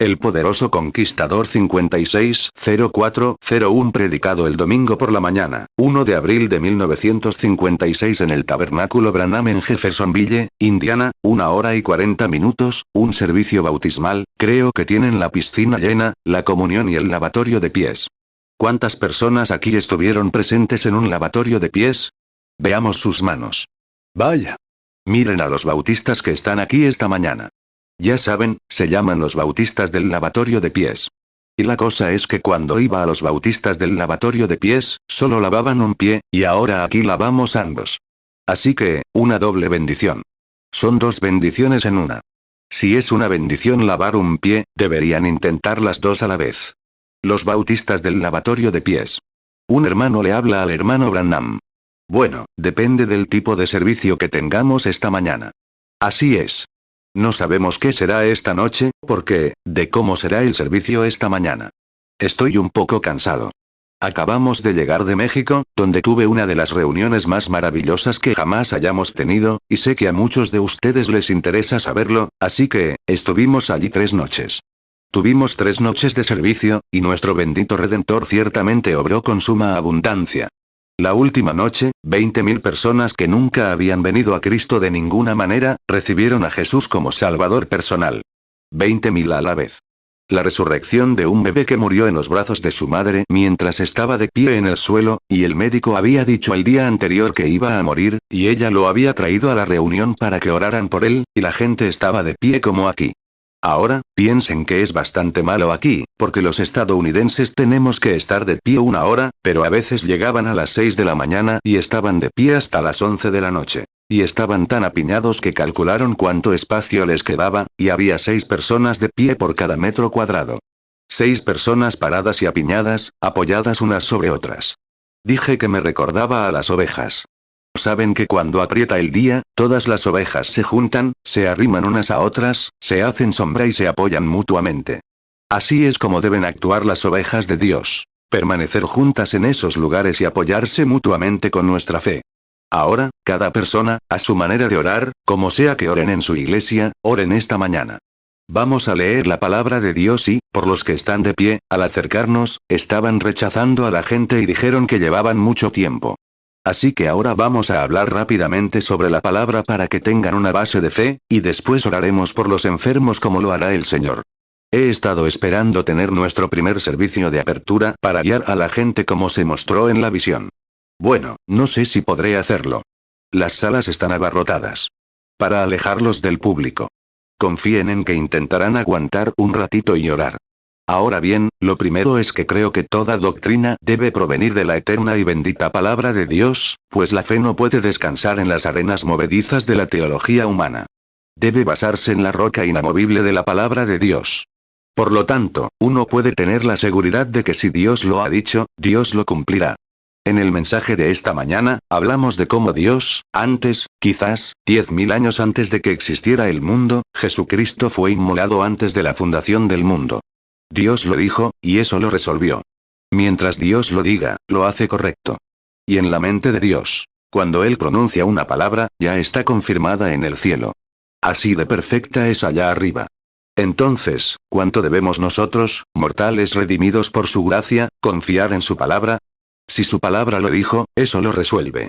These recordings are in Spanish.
El poderoso Conquistador 560401 predicado el domingo por la mañana, 1 de abril de 1956 en el Tabernáculo Branham en Jeffersonville, Indiana, 1 hora y 40 minutos, un servicio bautismal, creo que tienen la piscina llena, la comunión y el lavatorio de pies. ¿Cuántas personas aquí estuvieron presentes en un lavatorio de pies? Veamos sus manos. Vaya. Miren a los bautistas que están aquí esta mañana. Ya saben, se llaman los bautistas del lavatorio de pies. Y la cosa es que cuando iba a los bautistas del lavatorio de pies, solo lavaban un pie, y ahora aquí lavamos ambos. Así que, una doble bendición. Son dos bendiciones en una. Si es una bendición lavar un pie, deberían intentar las dos a la vez. Los bautistas del lavatorio de pies. Un hermano le habla al hermano Branham. Bueno, depende del tipo de servicio que tengamos esta mañana. Así es. No sabemos qué será esta noche, porque, de cómo será el servicio esta mañana. Estoy un poco cansado. Acabamos de llegar de México, donde tuve una de las reuniones más maravillosas que jamás hayamos tenido, y sé que a muchos de ustedes les interesa saberlo, así que, estuvimos allí 3 noches. Tuvimos 3 noches de servicio, y nuestro bendito Redentor ciertamente obró con suma abundancia. La última noche, 20.000 personas que nunca habían venido a Cristo de ninguna manera, recibieron a Jesús como Salvador personal. 20.000 a la vez. La resurrección de un bebé que murió en los brazos de su madre mientras estaba de pie en el suelo, y el médico había dicho el día anterior que iba a morir, y ella lo había traído a la reunión para que oraran por él, y la gente estaba de pie como aquí. Ahora, piensen que es bastante malo aquí, porque los estadounidenses tenemos que estar de pie 1 hora, pero a veces llegaban a las 6 de la mañana y estaban de pie hasta las 11 de la noche. Y estaban tan apiñados que calcularon cuánto espacio les quedaba, y había 6 personas de pie por cada metro cuadrado. 6 personas paradas y apiñadas, apoyadas unas sobre otras. Dije que me recordaba a las ovejas. Saben que cuando aprieta el día, todas las ovejas se juntan, se arriman unas a otras, se hacen sombra y se apoyan mutuamente. Así es como deben actuar las ovejas de Dios. Permanecer juntas en esos lugares y apoyarse mutuamente con nuestra fe. Ahora, cada persona, a su manera de orar, como sea que oren en su iglesia, oren esta mañana. Vamos a leer la palabra de Dios y, por los que están de pie, al acercarnos, estaban rechazando a la gente y dijeron que llevaban mucho tiempo. Así que ahora vamos a hablar rápidamente sobre la palabra para que tengan una base de fe, y después oraremos por los enfermos como lo hará el Señor. He estado esperando tener nuestro primer servicio de apertura para guiar a la gente como se mostró en la visión. Bueno, no sé si podré hacerlo. Las salas están abarrotadas. Para alejarlos del público. Confíen en que intentarán aguantar un ratito y orar. Ahora bien, lo primero es que creo que toda doctrina debe provenir de la eterna y bendita palabra de Dios, pues la fe no puede descansar en las arenas movedizas de la teología humana. Debe basarse en la roca inamovible de la palabra de Dios. Por lo tanto, uno puede tener la seguridad de que si Dios lo ha dicho, Dios lo cumplirá. En el mensaje de esta mañana, hablamos de cómo Dios, antes, quizás, 10.000 años antes de que existiera el mundo, Jesucristo fue inmolado antes de la fundación del mundo. Dios lo dijo, y eso lo resolvió. Mientras Dios lo diga, lo hace correcto. Y en la mente de Dios, cuando Él pronuncia una palabra, ya está confirmada en el cielo. Así de perfecta es allá arriba. Entonces, ¿cuánto debemos nosotros, mortales redimidos por su gracia, confiar en su palabra? Si su palabra lo dijo, eso lo resuelve.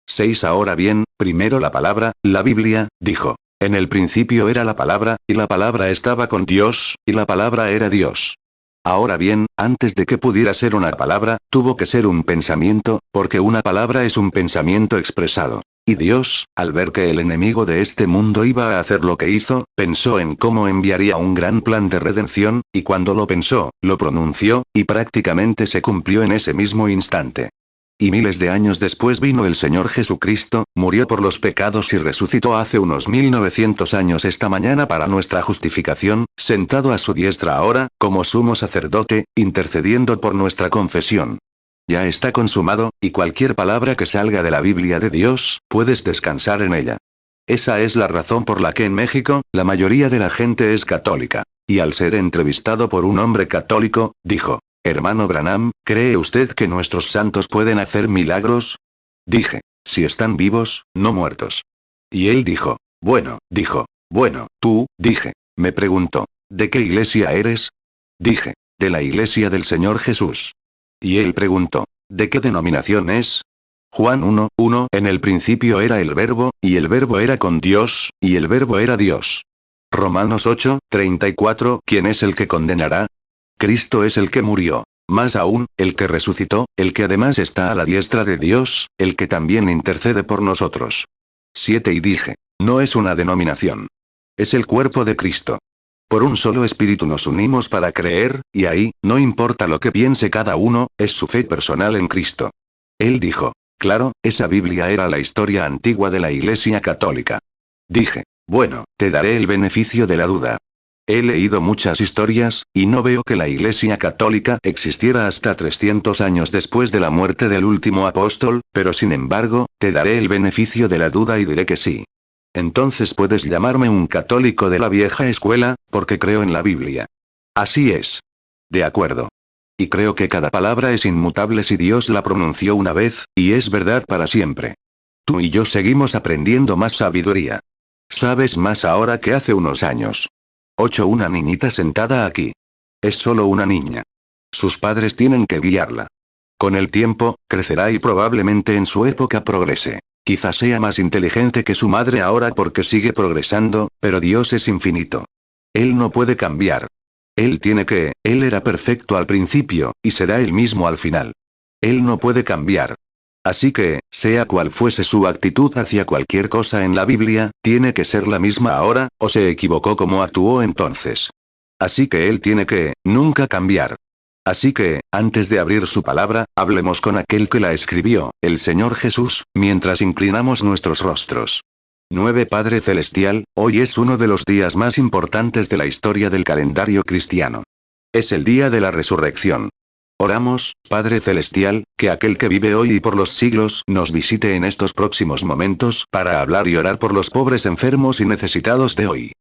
6 Ahora bien, primero la palabra, la Biblia, dijo. En el principio era la palabra, y la palabra estaba con Dios, y la palabra era Dios. Ahora bien, antes de que pudiera ser una palabra, tuvo que ser un pensamiento, porque una palabra es un pensamiento expresado. Y Dios, al ver que el enemigo de este mundo iba a hacer lo que hizo, pensó en cómo enviaría un gran plan de redención, y cuando lo pensó, lo pronunció, y prácticamente se cumplió en ese mismo instante. Y miles de años después vino el Señor Jesucristo, murió por los pecados y resucitó hace unos 1900 años esta mañana para nuestra justificación, sentado a su diestra ahora, como sumo sacerdote, intercediendo por nuestra confesión. Ya está consumado, y cualquier palabra que salga de la Biblia de Dios, puedes descansar en ella. Esa es la razón por la que en México, la mayoría de la gente es católica. Y al ser entrevistado por un hombre católico, dijo: Hermano Branham, ¿cree usted que nuestros santos pueden hacer milagros? Dije: si están vivos, no muertos. Y él dijo: bueno, dije, me preguntó: ¿de qué iglesia eres? Dije, de la iglesia del Señor Jesús. Y él preguntó, ¿de qué denominación es? Juan 1:1 En el principio era el Verbo, y el Verbo era con Dios, y el Verbo era Dios. Romanos 8:34 ¿Quién es el que condenará? Cristo es el que murió. Más aún, el que resucitó, el que además está a la diestra de Dios, el que también intercede por nosotros. 7 Y dije, no es una denominación. Es el cuerpo de Cristo. Por un solo espíritu nos unimos para creer, y ahí, no importa lo que piense cada uno, es su fe personal en Cristo. Él dijo, claro, esa Biblia era la historia antigua de la Iglesia Católica. Dije, bueno, te daré el beneficio de la duda. He leído muchas historias, y no veo que la Iglesia Católica existiera hasta 300 años después de la muerte del último apóstol, pero sin embargo, te daré el beneficio de la duda y diré que sí. Entonces puedes llamarme un católico de la vieja escuela, porque creo en la Biblia. Así es. De acuerdo. Y creo que cada palabra es inmutable si Dios la pronunció una vez, y es verdad para siempre. Tú y yo seguimos aprendiendo más sabiduría. Sabes más ahora que hace unos años. 8 Una niñita sentada aquí. Es solo una niña. Sus padres tienen que guiarla. Con el tiempo, crecerá y probablemente en su época progrese. Quizás sea más inteligente que su madre ahora porque sigue progresando, pero Dios es infinito. Él no puede cambiar. Él era perfecto al principio, y será el mismo al final. Él no puede cambiar. Así que, sea cual fuese su actitud hacia cualquier cosa en la Biblia, tiene que ser la misma ahora, o se equivocó como actuó entonces. Así que él nunca cambiar. Así que, antes de abrir su palabra, hablemos con aquel que la escribió, el Señor Jesús, mientras inclinamos nuestros rostros. 9 Padre Celestial, hoy es uno de los días más importantes de la historia del calendario cristiano. Es el día de la resurrección. Oramos, Padre Celestial, que aquel que vive hoy y por los siglos nos visite en estos próximos momentos para hablar y orar por los pobres enfermos y necesitados de hoy.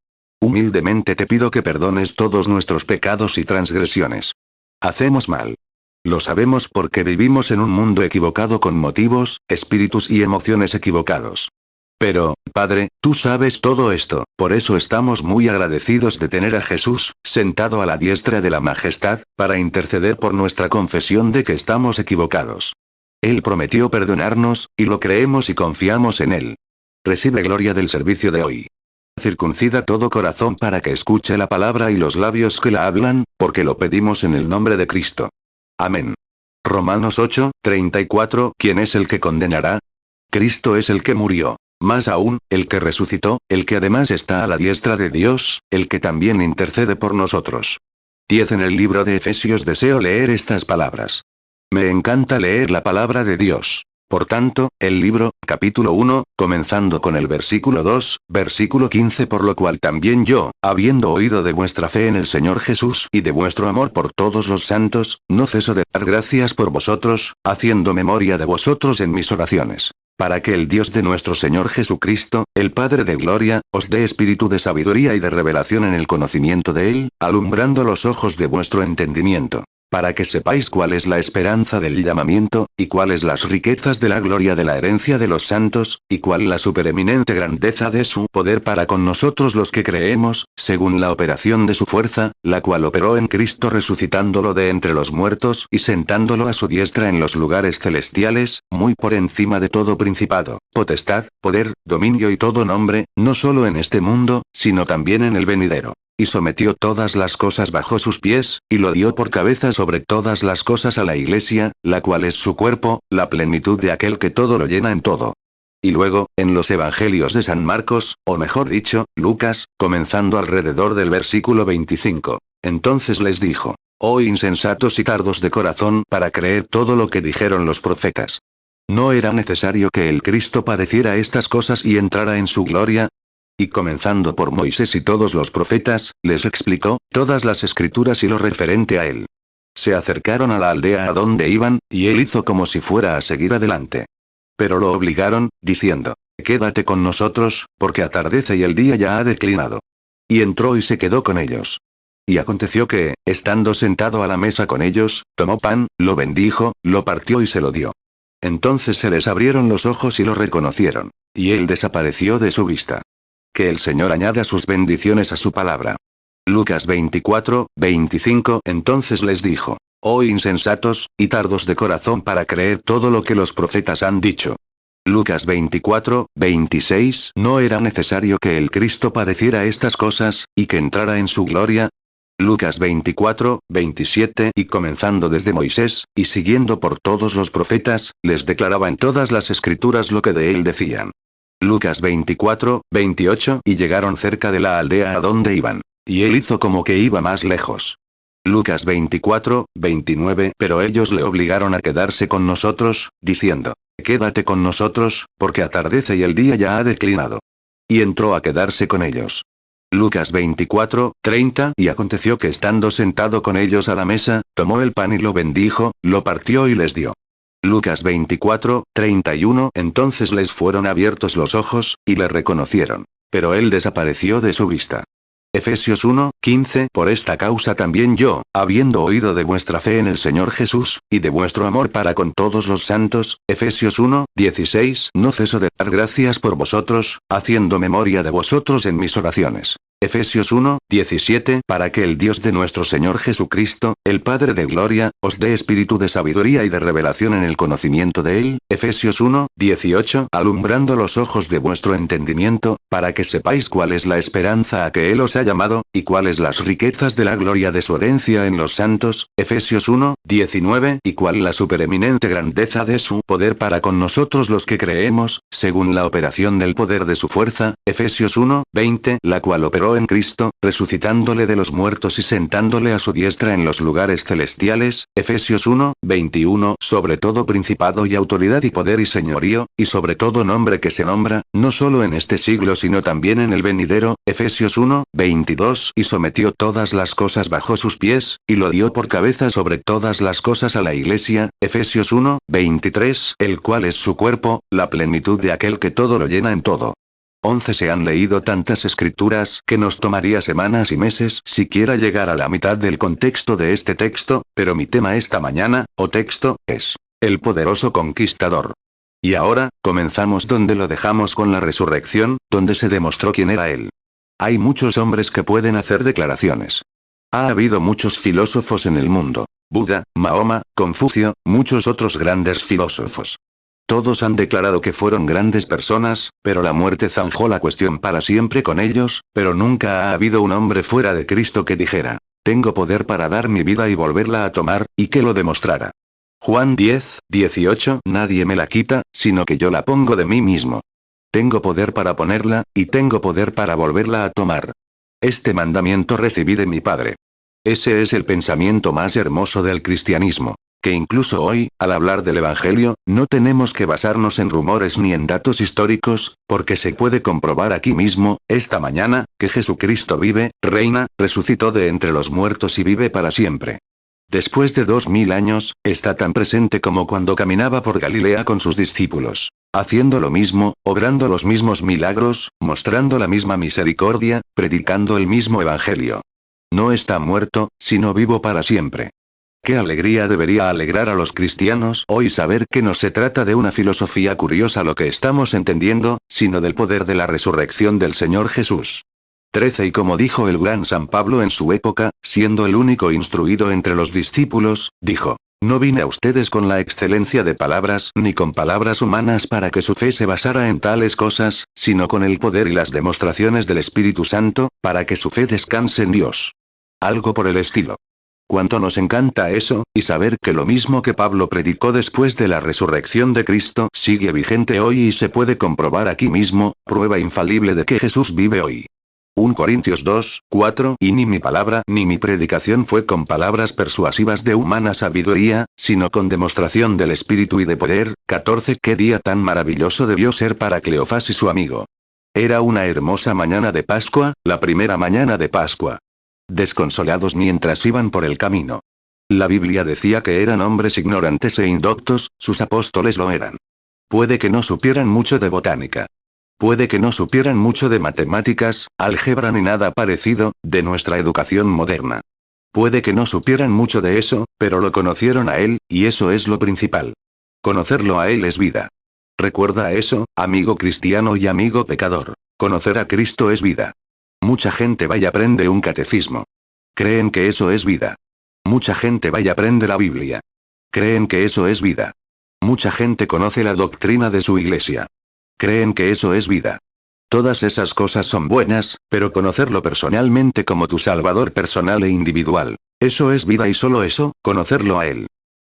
Humildemente te pido que perdones todos nuestros pecados y transgresiones. Hacemos mal. Lo sabemos porque vivimos en un mundo equivocado con motivos, espíritus y emociones equivocados. Pero, Padre, tú sabes todo esto, por eso estamos muy agradecidos de tener a Jesús, sentado a la diestra de la majestad, para interceder por nuestra confesión de que estamos equivocados. Él prometió perdonarnos, y lo creemos y confiamos en Él. Recibe gloria del servicio de hoy. Circuncida todo corazón para que escuche la palabra y los labios que la hablan, porque lo pedimos en el nombre de Cristo. Amén. Romanos 8:34 ¿Quién es el que condenará? Cristo es el que murió. Más aún, el que resucitó, el que además está a la diestra de Dios, el que también intercede por nosotros. 10 En el libro de Efesios deseo leer estas palabras. Me encanta leer la palabra de Dios. Por tanto, el libro, capítulo 1, comenzando con el versículo 2, versículo 15 Por lo cual también yo, habiendo oído de vuestra fe en el Señor Jesús y de vuestro amor por todos los santos, no ceso de dar gracias por vosotros, haciendo memoria de vosotros en mis oraciones. Para que el Dios de nuestro Señor Jesucristo, el Padre de Gloria, os dé espíritu de sabiduría y de revelación en el conocimiento de Él, alumbrando los ojos de vuestro entendimiento. Para que sepáis cuál es la esperanza del llamamiento, y cuáles las riquezas de la gloria de la herencia de los santos, y cuál la supereminente grandeza de su poder para con nosotros los que creemos, según la operación de su fuerza, la cual operó en Cristo resucitándolo de entre los muertos y sentándolo a su diestra en los lugares celestiales, muy por encima de todo principado, potestad, poder, dominio y todo nombre, no solo en este mundo, sino también en el venidero. Y sometió todas las cosas bajo sus pies, y lo dio por cabeza sobre todas las cosas a la Iglesia, la cual es su cuerpo, la plenitud de aquel que todo lo llena en todo. Y luego, en los Evangelios de San Marcos, o mejor dicho, Lucas, comenzando alrededor del versículo 25. Entonces les dijo, oh insensatos y tardos de corazón para creer todo lo que dijeron los profetas. ¿No era necesario que el Cristo padeciera estas cosas y entrara en su gloria? Y comenzando por Moisés y todos los profetas, les explicó todas las escrituras y lo referente a él. Se acercaron a la aldea a donde iban, y él hizo como si fuera a seguir adelante. Pero lo obligaron, diciendo, quédate con nosotros, porque atardece y el día ya ha declinado. Y entró y se quedó con ellos. Y aconteció que, estando sentado a la mesa con ellos, tomó pan, lo bendijo, lo partió y se lo dio. Entonces se les abrieron los ojos y lo reconocieron. Y él desapareció de su vista. Que el Señor añada sus bendiciones a su palabra. Lucas 24, 25. Entonces les dijo: Oh insensatos, y tardos de corazón para creer todo lo que los profetas han dicho. Lucas 24, 26. ¿No era necesario que el Cristo padeciera estas cosas, y que entrara en su gloria? Lucas 24, 27. Y comenzando desde Moisés, y siguiendo por todos los profetas, les declaraba en todas las escrituras lo que de él decían. Lucas 24, 28. Y llegaron cerca de la aldea a donde iban. Y él hizo como que iba más lejos. Lucas 24, 29. Pero ellos le obligaron a quedarse con nosotros, diciendo: Quédate con nosotros, porque atardece y el día ya ha declinado. Y entró a quedarse con ellos. Lucas 24, 30. Y aconteció que estando sentado con ellos a la mesa, tomó el pan y lo bendijo, lo partió y les dio. Lucas 24, 31. Entonces les fueron abiertos los ojos, y le reconocieron. Pero él desapareció de su vista. Efesios 1, 15. Por esta causa también yo, habiendo oído de vuestra fe en el Señor Jesús, y de vuestro amor para con todos los santos, Efesios 1, 16. No ceso de dar gracias por vosotros, haciendo memoria de vosotros en mis oraciones. Efesios 1, 17. Para que el Dios de nuestro Señor Jesucristo, el Padre de gloria, os dé espíritu de sabiduría y de revelación en el conocimiento de Él. Efesios 1, 18. Alumbrando los ojos de vuestro entendimiento, para que sepáis cuál es la esperanza a que Él os ha llamado, y cuáles las riquezas de la gloria de su herencia en los santos. Efesios 1, 19. Y cuál la supereminente grandeza de su poder para con nosotros los que creemos, según la operación del poder de su fuerza. Efesios 1, 20. La cual operó en Cristo, resucitándole de los muertos y sentándole a su diestra en los lugares celestiales. Efesios 1, 21. Sobre todo principado y autoridad y poder y señorío, y sobre todo nombre que se nombra, no solo en este siglo sino también en el venidero. Efesios 1, 22. Y sometió todas las cosas bajo sus pies, y lo dio por cabeza sobre todas las cosas a la Iglesia. Efesios 1, 23. El cual es su cuerpo, la plenitud de aquel que todo lo llena en todo. 11. Se han leído tantas escrituras que nos tomaría semanas y meses siquiera llegar a la mitad del contexto de este texto, pero mi tema esta mañana, o texto, es el poderoso conquistador. Y ahora, comenzamos donde lo dejamos con la resurrección, donde se demostró quién era él. Hay muchos hombres que pueden hacer declaraciones. Ha habido muchos filósofos en el mundo. Buda, Mahoma, Confucio, muchos otros grandes filósofos. Todos han declarado que fueron grandes personas, pero la muerte zanjó la cuestión para siempre con ellos, pero nunca ha habido un hombre fuera de Cristo que dijera: tengo poder para dar mi vida y volverla a tomar, y que lo demostrara. Juan 10, 18. Nadie me la quita, sino que yo la pongo de mí mismo. Tengo poder para ponerla, y tengo poder para volverla a tomar. Este mandamiento recibí de mi Padre. Ese es el pensamiento más hermoso del cristianismo. Que incluso hoy, al hablar del Evangelio, no tenemos que basarnos en rumores ni en datos históricos, porque se puede comprobar aquí mismo, esta mañana, que Jesucristo vive, reina, resucitó de entre los muertos y vive para siempre. Después de 2000 años, está tan presente como cuando caminaba por Galilea con sus discípulos, haciendo lo mismo, obrando los mismos milagros, mostrando la misma misericordia, predicando el mismo Evangelio. No está muerto, sino vivo para siempre. Qué alegría debería alegrar a los cristianos hoy saber que no se trata de una filosofía curiosa lo que estamos entendiendo, sino del poder de la resurrección del Señor Jesús. 13. Y como dijo el gran San Pablo en su época, siendo el único instruido entre los discípulos, dijo: no vine a ustedes con la excelencia de palabras ni con palabras humanas para que su fe se basara en tales cosas, sino con el poder y las demostraciones del Espíritu Santo, para que su fe descanse en Dios. Algo por el estilo. Cuánto nos encanta eso, y saber que lo mismo que Pablo predicó después de la resurrección de Cristo sigue vigente hoy y se puede comprobar aquí mismo, prueba infalible de que Jesús vive hoy. 1 Corintios 2, 4. Y ni mi palabra ni mi predicación fue con palabras persuasivas de humana sabiduría, sino con demostración del Espíritu y de poder. 14. Qué día tan maravilloso debió ser para Cleofás y su amigo. Era una hermosa mañana de Pascua, la primera mañana de Pascua. Desconsolados mientras iban por el camino. La Biblia decía que eran hombres ignorantes e indoctos, sus apóstoles lo eran. Puede que no supieran mucho de botánica. Puede que no supieran mucho de matemáticas, álgebra ni nada parecido, de nuestra educación moderna. Puede que no supieran mucho de eso, pero lo conocieron a Él, y eso es lo principal. Conocerlo a Él es vida. Recuerda eso, amigo cristiano y amigo pecador. Conocer a Cristo es vida. Mucha gente va y aprende un catecismo. Creen que eso es vida. Mucha gente va y aprende la Biblia. Creen que eso es vida. Mucha gente conoce la doctrina de su iglesia. Creen que eso es vida. Todas esas cosas son buenas, pero conocerlo personalmente como tu Salvador personal e individual, eso es vida y solo eso, conocerlo a Él.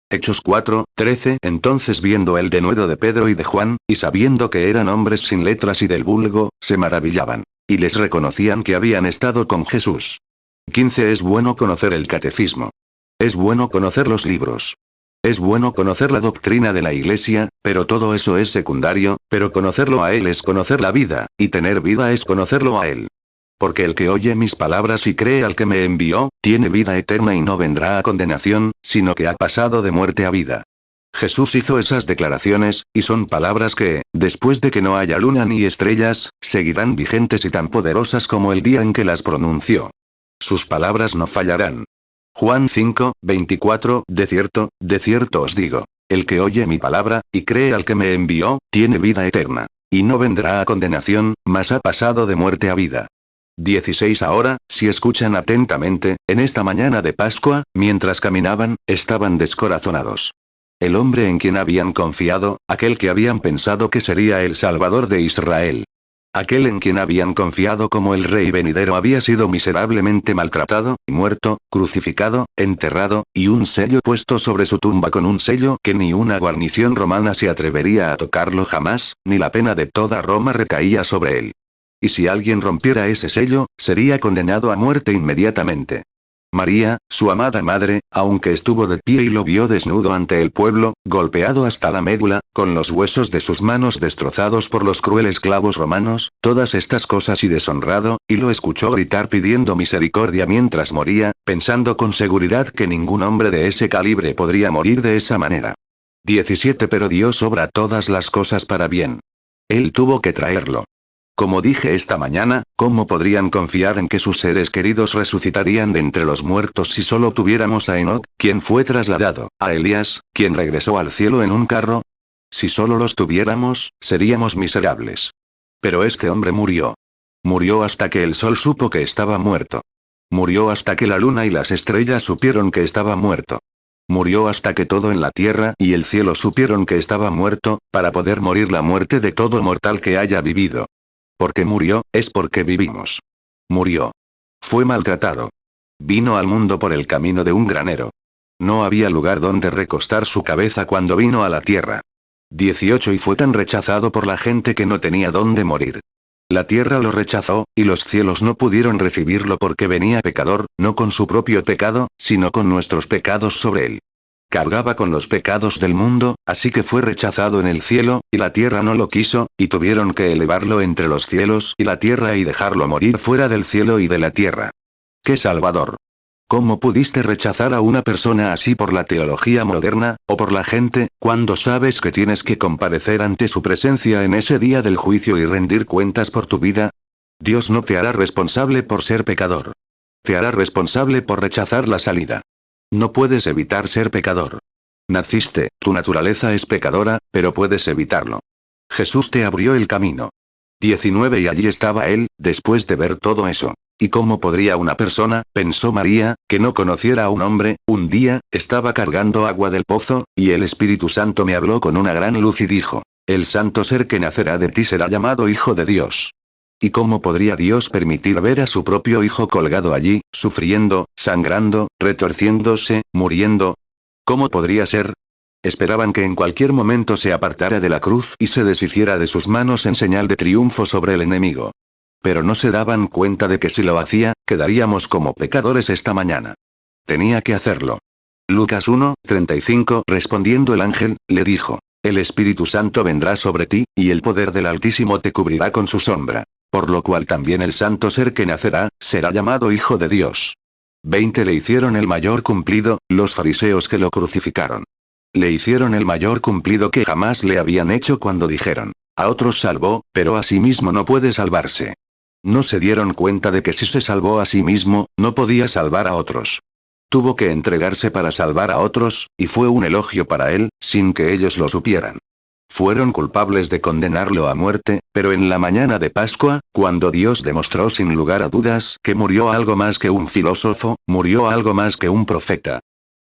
Hechos 4:13. Entonces viendo el denuedo de Pedro y de Juan, y sabiendo que eran hombres sin letras y del vulgo, se maravillaban. Y les reconocían que habían estado con Jesús. 15. Es bueno conocer el catecismo. Es bueno conocer los libros. Es bueno conocer la doctrina de la iglesia, pero todo eso es secundario, pero conocerlo a Él es conocer la vida, y tener vida es conocerlo a Él. Porque el que oye mis palabras y cree al que me envió, tiene vida eterna y no vendrá a condenación, sino que ha pasado de muerte a vida. Jesús hizo esas declaraciones, y son palabras que, después de que no haya luna ni estrellas, seguirán vigentes y tan poderosas como el día en que las pronunció. Sus palabras no fallarán. Juan 5:24. De cierto os digo, el que oye mi palabra, y cree al que me envió, tiene vida eterna. Y no vendrá a condenación, mas ha pasado de muerte a vida. 16. Ahora, si escuchan atentamente, en esta mañana de Pascua, mientras caminaban, estaban descorazonados. El hombre en quien habían confiado, aquel que habían pensado que sería el Salvador de Israel. Aquel en quien habían confiado como el rey venidero había sido miserablemente maltratado, muerto, crucificado, enterrado, y un sello puesto sobre su tumba con un sello que ni una guarnición romana se atrevería a tocarlo jamás, ni la pena de toda Roma recaía sobre él. Y si alguien rompiera ese sello, sería condenado a muerte inmediatamente. María, su amada madre, aunque estuvo de pie y lo vio desnudo ante el pueblo, golpeado hasta la médula, con los huesos de sus manos destrozados por los crueles clavos romanos, todas estas cosas y deshonrado, y lo escuchó gritar pidiendo misericordia mientras moría, pensando con seguridad que ningún hombre de ese calibre podría morir de esa manera. 17. Pero Dios obra todas las cosas para bien. Él tuvo que traerlo. Como dije esta mañana, ¿cómo podrían confiar en que sus seres queridos resucitarían de entre los muertos si solo tuviéramos a Enoc, quien fue trasladado, a Elías, quien regresó al cielo en un carro? Si solo los tuviéramos, seríamos miserables. Pero este hombre murió. Murió hasta que el sol supo que estaba muerto. Murió hasta que la luna y las estrellas supieron que estaba muerto. Murió hasta que todo en la tierra y el cielo supieron que estaba muerto, para poder morir la muerte de todo mortal que haya vivido. Porque murió, es porque vivimos. Murió. Fue maltratado. Vino al mundo por el camino de un granero. No había lugar donde recostar su cabeza cuando vino a la tierra. 18. Y fue tan rechazado por la gente que no tenía dónde morir. La tierra lo rechazó, y los cielos no pudieron recibirlo porque venía pecador, no con su propio pecado, sino con nuestros pecados sobre él. Cargaba con los pecados del mundo, así que fue rechazado en el cielo, y la tierra no lo quiso, y tuvieron que elevarlo entre los cielos y la tierra y dejarlo morir fuera del cielo y de la tierra. ¡Qué Salvador! ¿Cómo pudiste rechazar a una persona así por la teología moderna, o por la gente, cuando sabes que tienes que comparecer ante su presencia en ese día del juicio y rendir cuentas por tu vida? Dios no te hará responsable por ser pecador. Te hará responsable por rechazar la salida. No puedes evitar ser pecador. Naciste, tu naturaleza es pecadora, pero puedes evitarlo. Jesús te abrió el camino. 19. Y allí estaba él, después de ver todo eso. ¿Y cómo podría una persona, pensó María, que no conociera a un hombre, un día, estaba cargando agua del pozo, y el Espíritu Santo me habló con una gran luz y dijo, el santo ser que nacerá de ti será llamado Hijo de Dios. ¿Y cómo podría Dios permitir ver a su propio hijo colgado allí, sufriendo, sangrando, retorciéndose, muriendo? ¿Cómo podría ser? Esperaban que en cualquier momento se apartara de la cruz y se deshiciera de sus manos en señal de triunfo sobre el enemigo. Pero no se daban cuenta de que si lo hacía, quedaríamos como pecadores esta mañana. Tenía que hacerlo. Lucas 1:35. Respondiendo el ángel, le dijo, el Espíritu Santo vendrá sobre ti, y el poder del Altísimo te cubrirá con su sombra. Por lo cual también el santo ser que nacerá, será llamado Hijo de Dios. 20. Le hicieron el mayor cumplido, los fariseos que lo crucificaron. Le hicieron el mayor cumplido que jamás le habían hecho cuando dijeron, a otros salvó, pero a sí mismo no puede salvarse. No se dieron cuenta de que si se salvó a sí mismo, no podía salvar a otros. Tuvo que entregarse para salvar a otros, y fue un elogio para él, sin que ellos lo supieran. Fueron culpables de condenarlo a muerte, pero en la mañana de Pascua, cuando Dios demostró sin lugar a dudas que murió algo más que un filósofo, murió algo más que un profeta.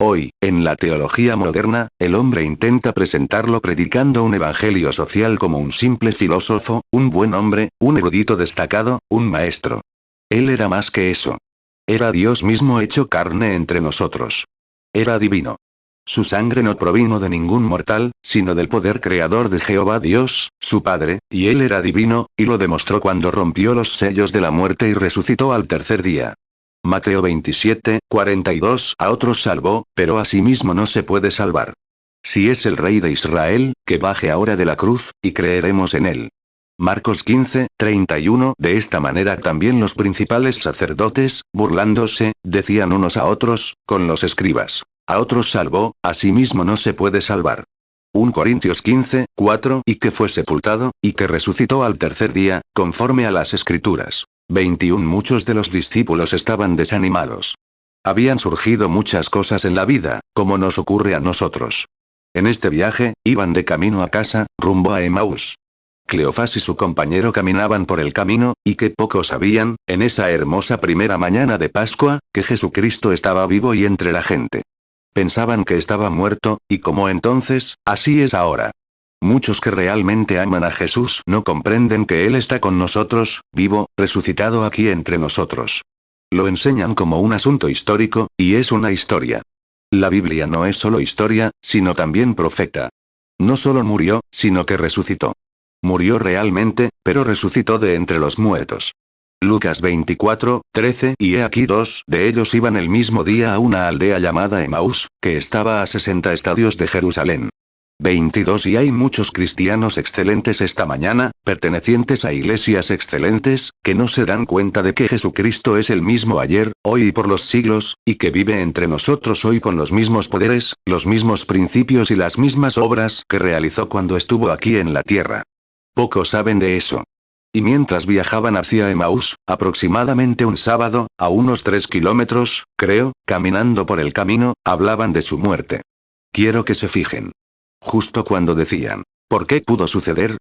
Hoy, en la teología moderna, el hombre intenta presentarlo predicando un evangelio social como un simple filósofo, un buen hombre, un erudito destacado, un maestro. Él era más que eso. Era Dios mismo hecho carne entre nosotros. Era divino. Su sangre no provino de ningún mortal, sino del poder creador de Jehová Dios, su Padre, y él era divino, y lo demostró cuando rompió los sellos de la muerte y resucitó al tercer día. Mateo 27, 42. A otros salvó, pero a sí mismo no se puede salvar. Si es el Rey de Israel, que baje ahora de la cruz, y creeremos en él. Marcos 15, 31. De esta manera también los principales sacerdotes, burlándose, decían unos a otros, con los escribas. A otros salvó, a sí mismo no se puede salvar. 1 Corintios 15, 4. Y que fue sepultado, y que resucitó al tercer día, conforme a las Escrituras. 21. Muchos de los discípulos estaban desanimados. Habían surgido muchas cosas en la vida, como nos ocurre a nosotros. En este viaje, iban de camino a casa, rumbo a Emaús. Cleofás y su compañero caminaban por el camino, y que poco sabían, en esa hermosa primera mañana de Pascua, que Jesucristo estaba vivo y entre la gente. Pensaban que estaba muerto, y como entonces, así es ahora. Muchos que realmente aman a Jesús no comprenden que Él está con nosotros, vivo, resucitado aquí entre nosotros. Lo enseñan como un asunto histórico, y es una historia. La Biblia no es solo historia, sino también profeta. No solo murió, sino que resucitó. Murió realmente, pero resucitó de entre los muertos. Lucas 24, 13. Y he aquí 2 de ellos iban el mismo día a una aldea llamada Emaús, que estaba a 60 estadios de Jerusalén. 22. Y hay muchos cristianos excelentes esta mañana, pertenecientes a iglesias excelentes, que no se dan cuenta de que Jesucristo es el mismo ayer, hoy y por los siglos, y que vive entre nosotros hoy con los mismos poderes, los mismos principios y las mismas obras que realizó cuando estuvo aquí en la tierra. Pocos saben de eso. Y mientras viajaban hacia Emaús, aproximadamente un sábado, a unos 3 kilómetros, creo, caminando por el camino, hablaban de su muerte. Quiero que se fijen. Justo cuando decían, ¿por qué pudo suceder?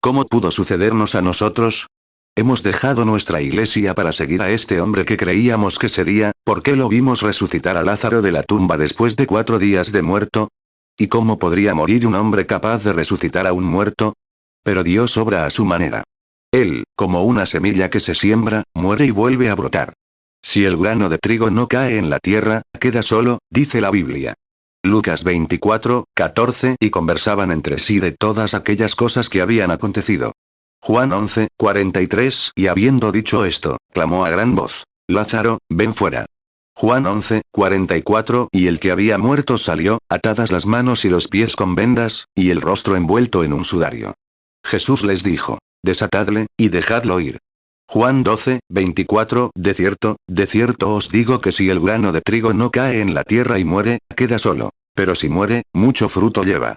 ¿Cómo pudo sucedernos a nosotros? Hemos dejado nuestra iglesia para seguir a este hombre que creíamos que sería, ¿por qué lo vimos resucitar a Lázaro de la tumba después de 4 días de muerto? ¿Y cómo podría morir un hombre capaz de resucitar a un muerto? Pero Dios obra a su manera. Él, como una semilla que se siembra, muere y vuelve a brotar. Si el grano de trigo no cae en la tierra, queda solo, dice la Biblia. Lucas 24, 14. Y conversaban entre sí de todas aquellas cosas que habían acontecido. Juan 11, 43. Y habiendo dicho esto, clamó a gran voz: Lázaro, ven fuera. Juan 11, 44. Y el que había muerto salió, atadas las manos y los pies con vendas, y el rostro envuelto en un sudario. Jesús les dijo: desatadle, y dejadlo ir. Juan 12, 24. De cierto os digo que si el grano de trigo no cae en la tierra y muere, queda solo. Pero si muere, mucho fruto lleva.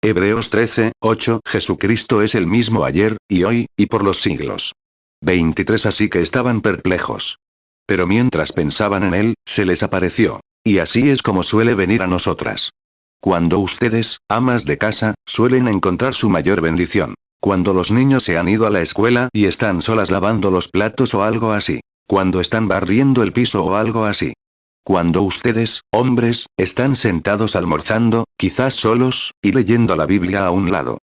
Hebreos 13, 8. Jesucristo es el mismo ayer, y hoy, y por los siglos. 23. Así que estaban perplejos. Pero mientras pensaban en él, se les apareció. Y así es como suele venir a nosotras. Cuando ustedes, amas de casa, suelen encontrar su mayor bendición. Cuando los niños se han ido a la escuela y están solas lavando los platos o algo así. Cuando están barriendo el piso o algo así. Cuando ustedes, hombres, están sentados almorzando, quizás solos, y leyendo la Biblia a un lado.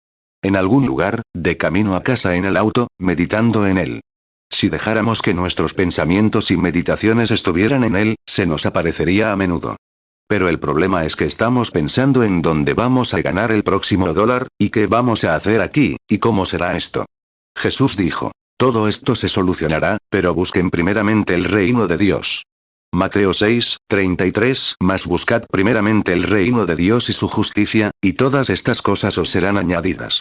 En algún lugar, de camino a casa en el auto, meditando en él. Si dejáramos que nuestros pensamientos y meditaciones estuvieran en él, se nos aparecería a menudo. Pero el problema es que estamos pensando en dónde vamos a ganar el próximo dólar, y qué vamos a hacer aquí, y cómo será esto. Jesús dijo: todo esto se solucionará, pero busquen primeramente el reino de Dios. Mateo 6, 33. Mas buscad primeramente el reino de Dios y su justicia, y todas estas cosas os serán añadidas.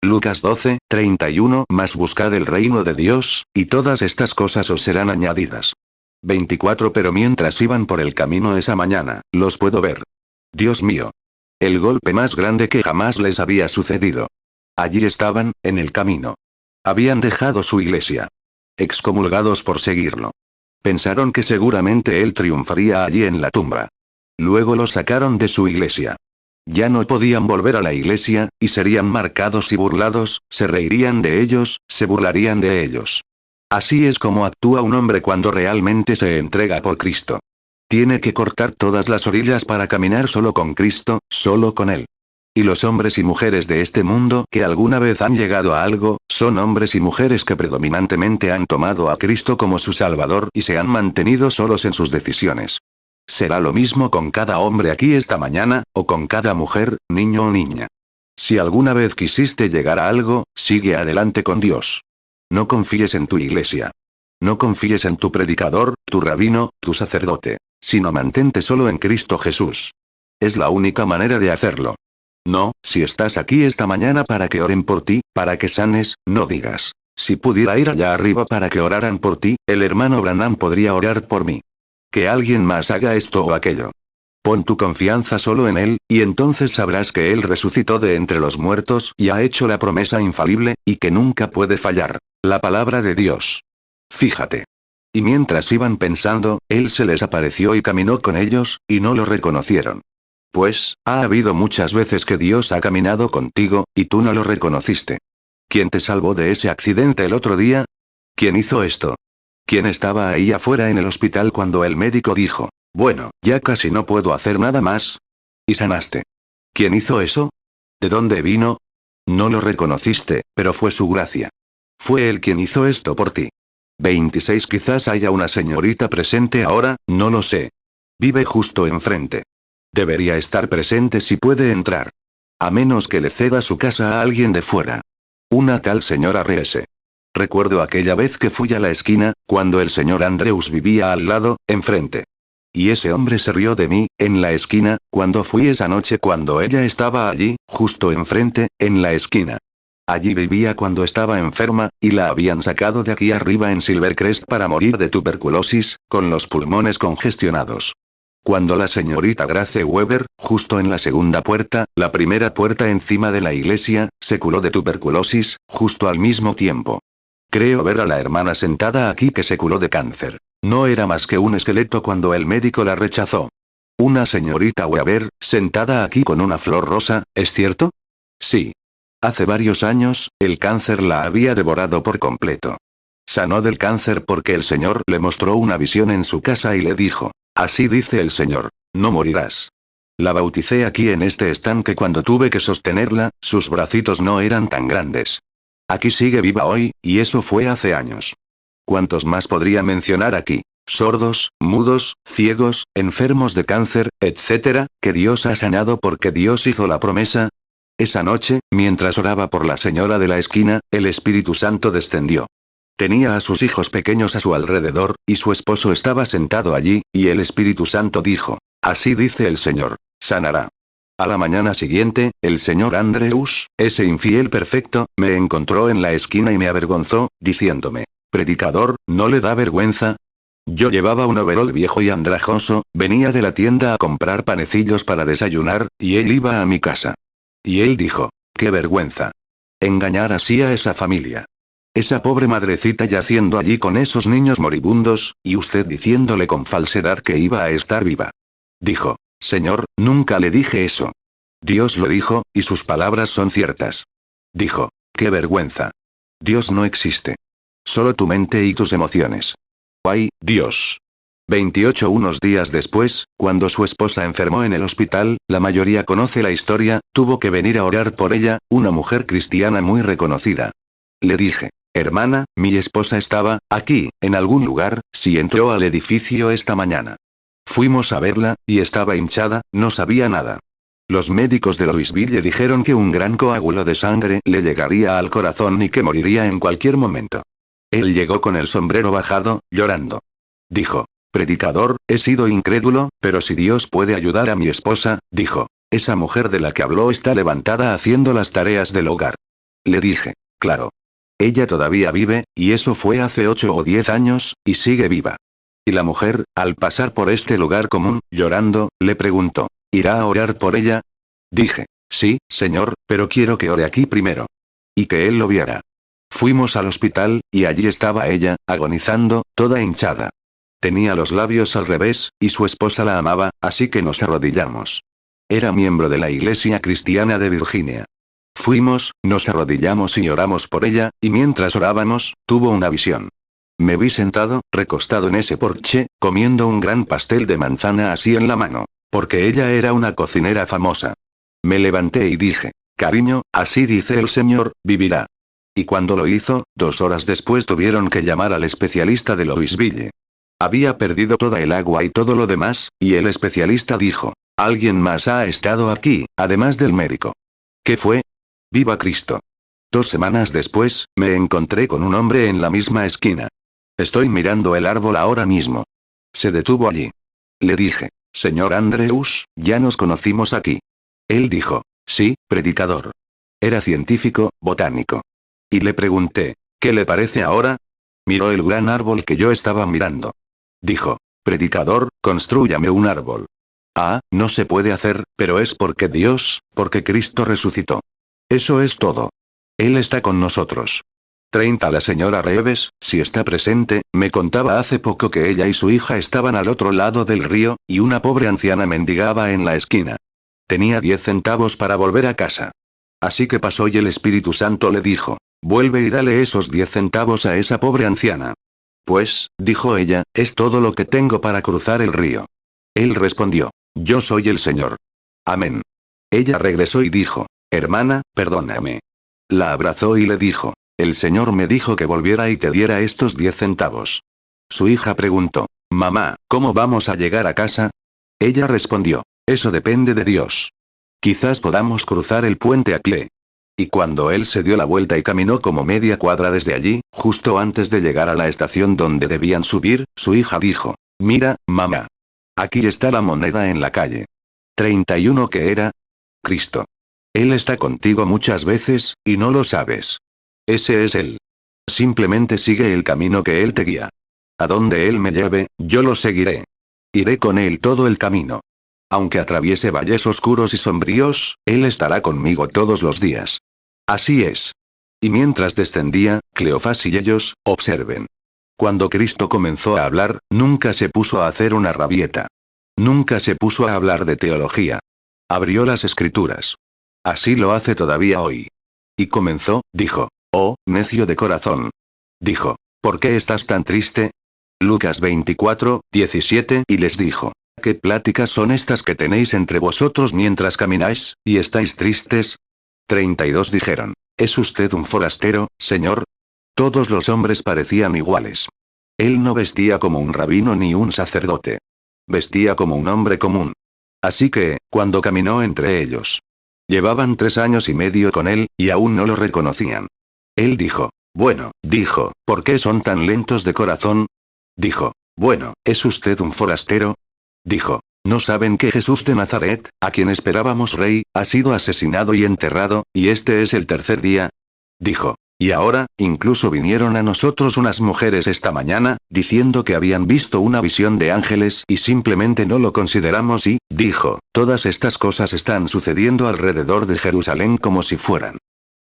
Lucas 12, 31. Mas buscad el reino de Dios, y todas estas cosas os serán añadidas. 24. Pero mientras iban por el camino esa mañana, los puedo ver. Dios mío. El golpe más grande que jamás les había sucedido. Allí estaban, en el camino. Habían dejado su iglesia. Excomulgados por seguirlo. Pensaron que seguramente él triunfaría allí en la tumba. Luego lo sacaron de su iglesia. Ya no podían volver a la iglesia, y serían marcados y burlados, se reirían de ellos, se burlarían de ellos. Así es como actúa un hombre cuando realmente se entrega por Cristo. Tiene que cortar todas las orillas para caminar solo con Cristo, solo con Él. Y los hombres y mujeres de este mundo que alguna vez han llegado a algo, son hombres y mujeres que predominantemente han tomado a Cristo como su Salvador y se han mantenido solos en sus decisiones. Será lo mismo con cada hombre aquí esta mañana, o con cada mujer, niño o niña. Si alguna vez quisiste llegar a algo, sigue adelante con Dios. No confíes en tu iglesia. No confíes en tu predicador, tu rabino, tu sacerdote, sino mantente solo en Cristo Jesús. Es la única manera de hacerlo. No, si estás aquí esta mañana para que oren por ti, para que sanes, no digas. Si pudiera ir allá arriba para que oraran por ti, el hermano Branham podría orar por mí. Que alguien más haga esto o aquello. Pon tu confianza solo en Él, y entonces sabrás que Él resucitó de entre los muertos y ha hecho la promesa infalible, y que nunca puede fallar. La palabra de Dios. Fíjate. Y mientras iban pensando, Él se les apareció y caminó con ellos, y no lo reconocieron. Pues, ha habido muchas veces que Dios ha caminado contigo, y tú no lo reconociste. ¿Quién te salvó de ese accidente el otro día? ¿Quién hizo esto? ¿Quién estaba ahí afuera en el hospital cuando el médico dijo, bueno, ya casi no puedo hacer nada más? Y sanaste. ¿Quién hizo eso? ¿De dónde vino? No lo reconociste, pero fue su gracia. Fue Él quien hizo esto por ti. 26. Quizás haya una señorita presente ahora, no lo sé. Vive justo enfrente. Debería estar presente si puede entrar. A menos que le ceda su casa a alguien de fuera. Una tal señora R.S. Recuerdo aquella vez que fui a la esquina, cuando el señor Andrews vivía al lado, enfrente. Y ese hombre se rió de mí, en la esquina, cuando fui esa noche cuando ella estaba allí, justo enfrente, en la esquina. Allí vivía cuando estaba enferma, y la habían sacado de aquí arriba en Silvercrest para morir de tuberculosis, con los pulmones congestionados. Cuando la señorita Grace Weber, justo en la segunda puerta, la primera puerta encima de la iglesia, se curó de tuberculosis, justo al mismo tiempo. Creo ver a la hermana sentada aquí que se curó de cáncer. No era más que un esqueleto cuando el médico la rechazó. Una señorita Weber, sentada aquí con una flor rosa, ¿es cierto? Sí. Hace varios años, el cáncer la había devorado por completo. Sanó del cáncer porque el Señor le mostró una visión en su casa y le dijo, así dice el Señor, no morirás. La bauticé aquí en este estanque cuando tuve que sostenerla, sus bracitos no eran tan grandes. Aquí sigue viva hoy, y eso fue hace años. ¿Cuántos más podría mencionar aquí? Sordos, mudos, ciegos, enfermos de cáncer, etc., que Dios ha sanado porque Dios hizo la promesa. Esa noche, mientras oraba por la señora de la esquina, el Espíritu Santo descendió. Tenía a sus hijos pequeños a su alrededor, y su esposo estaba sentado allí, y el Espíritu Santo dijo, así dice el Señor, sanará. A la mañana siguiente, el señor Andrews, ese infiel perfecto, me encontró en la esquina y me avergonzó, diciéndome, predicador, ¿no le da vergüenza? Yo llevaba un overol viejo y andrajoso, venía de la tienda a comprar panecillos para desayunar, y él iba a mi casa. Y él dijo, qué vergüenza. Engañar así a esa familia. Esa pobre madrecita yaciendo allí con esos niños moribundos, y usted diciéndole con falsedad que iba a estar viva. Dijo, Señor, nunca le dije eso. Dios lo dijo, y sus palabras son ciertas. Dijo, qué vergüenza. Dios no existe. Solo tu mente y tus emociones. ¡Ay, Dios! 28. Unos días después, cuando su esposa enfermó en el hospital, la mayoría conoce la historia, tuvo que venir a orar por ella, una mujer cristiana muy reconocida. Le dije, hermana, mi esposa estaba, aquí, en algún lugar, si entró al edificio esta mañana. Fuimos a verla, y estaba hinchada, no sabía nada. Los médicos de Louisville dijeron que un gran coágulo de sangre le llegaría al corazón y que moriría en cualquier momento. Él llegó con el sombrero bajado, llorando. Dijo, predicador, he sido incrédulo, pero si Dios puede ayudar a mi esposa, dijo, esa mujer de la que habló está levantada haciendo las tareas del hogar. Le dije, claro. Ella todavía vive, y eso fue hace 8 o 10 años, y sigue viva. Y la mujer, al pasar por este lugar común, llorando, le preguntó, ¿irá a orar por ella? Dije, sí, señor, pero quiero que ore aquí primero. Y que él lo viera. Fuimos al hospital, y allí estaba ella, agonizando, toda hinchada. Tenía los labios al revés, y su esposa la amaba, así que nos arrodillamos. Era miembro de la Iglesia Cristiana de Virginia. Fuimos, nos arrodillamos y oramos por ella, y mientras orábamos, tuvo una visión. Me vi sentado, recostado en ese porche, comiendo un gran pastel de manzana así en la mano. Porque ella era una cocinera famosa. Me levanté y dije, cariño, así dice el Señor, vivirá. Y cuando lo hizo, 2 horas después tuvieron que llamar al especialista de Louisville. Había perdido toda el agua y todo lo demás, y el especialista dijo, alguien más ha estado aquí, además del médico. ¿Qué fue? ¡Viva Cristo! 2 semanas después, me encontré con un hombre en la misma esquina. Estoy mirando el árbol ahora mismo. Se detuvo allí. Le dije, señor Andrews, ya nos conocimos aquí. Él dijo, sí, predicador. Era científico, botánico. Y le pregunté, ¿qué le parece ahora? Miró el gran árbol que yo estaba mirando. Dijo, predicador, constrúyame un árbol. Ah, no se puede hacer, pero es porque Dios, porque Cristo resucitó. Eso es todo. Él está con nosotros. 30 La señora Reeves, si está presente, me contaba hace poco que ella y su hija estaban al otro lado del río, y una pobre anciana mendigaba en la esquina. Tenía 10 centavos para volver a casa. Así que pasó y el Espíritu Santo le dijo, vuelve y dale esos 10 centavos a esa pobre anciana. Pues, dijo ella, es todo lo que tengo para cruzar el río. Él respondió, yo soy el Señor. Amén. Ella regresó y dijo, hermana, perdóname. La abrazó y le dijo, el Señor me dijo que volviera y te diera estos 10 centavos. Su hija preguntó, mamá, ¿cómo vamos a llegar a casa? Ella respondió, eso depende de Dios. Quizás podamos cruzar el puente a pie. Y cuando él se dio la vuelta y caminó como media cuadra desde allí, justo antes de llegar a la estación donde debían subir, su hija dijo, mira, mamá. Aquí está la moneda en la calle. 31 ¿qué era? Cristo. Él está contigo muchas veces, y no lo sabes. Ese es Él. Simplemente sigue el camino que Él te guía. A donde Él me lleve, yo lo seguiré. Iré con Él todo el camino. Aunque atraviese valles oscuros y sombríos, Él estará conmigo todos los días. Así es. Y mientras descendía, Cleofás y ellos, observen. Cuando Cristo comenzó a hablar, nunca se puso a hacer una rabieta. Nunca se puso a hablar de teología. Abrió las escrituras. Así lo hace todavía hoy. Y comenzó, dijo, oh, necio de corazón. Dijo, ¿por qué estás tan triste? Lucas 24, 17 y les dijo, ¿qué pláticas son estas que tenéis entre vosotros mientras camináis, y estáis tristes? 32 dijeron, ¿es usted un forastero, señor? Todos los hombres parecían iguales. Él no vestía como un rabino ni un sacerdote. Vestía como un hombre común. Así que, cuando caminó entre ellos, llevaban 3 años y medio con él, y aún no lo reconocían. Él dijo, bueno, dijo, ¿por qué son tan lentos de corazón? Dijo, bueno, ¿es usted un forastero? Dijo, ¿no saben que Jesús de Nazaret, a quien esperábamos rey, ha sido asesinado y enterrado, y este es el 3er día? Dijo, y ahora, incluso vinieron a nosotros unas mujeres esta mañana, diciendo que habían visto una visión de ángeles y simplemente no lo consideramos y, dijo, todas estas cosas están sucediendo alrededor de Jerusalén como si fueran.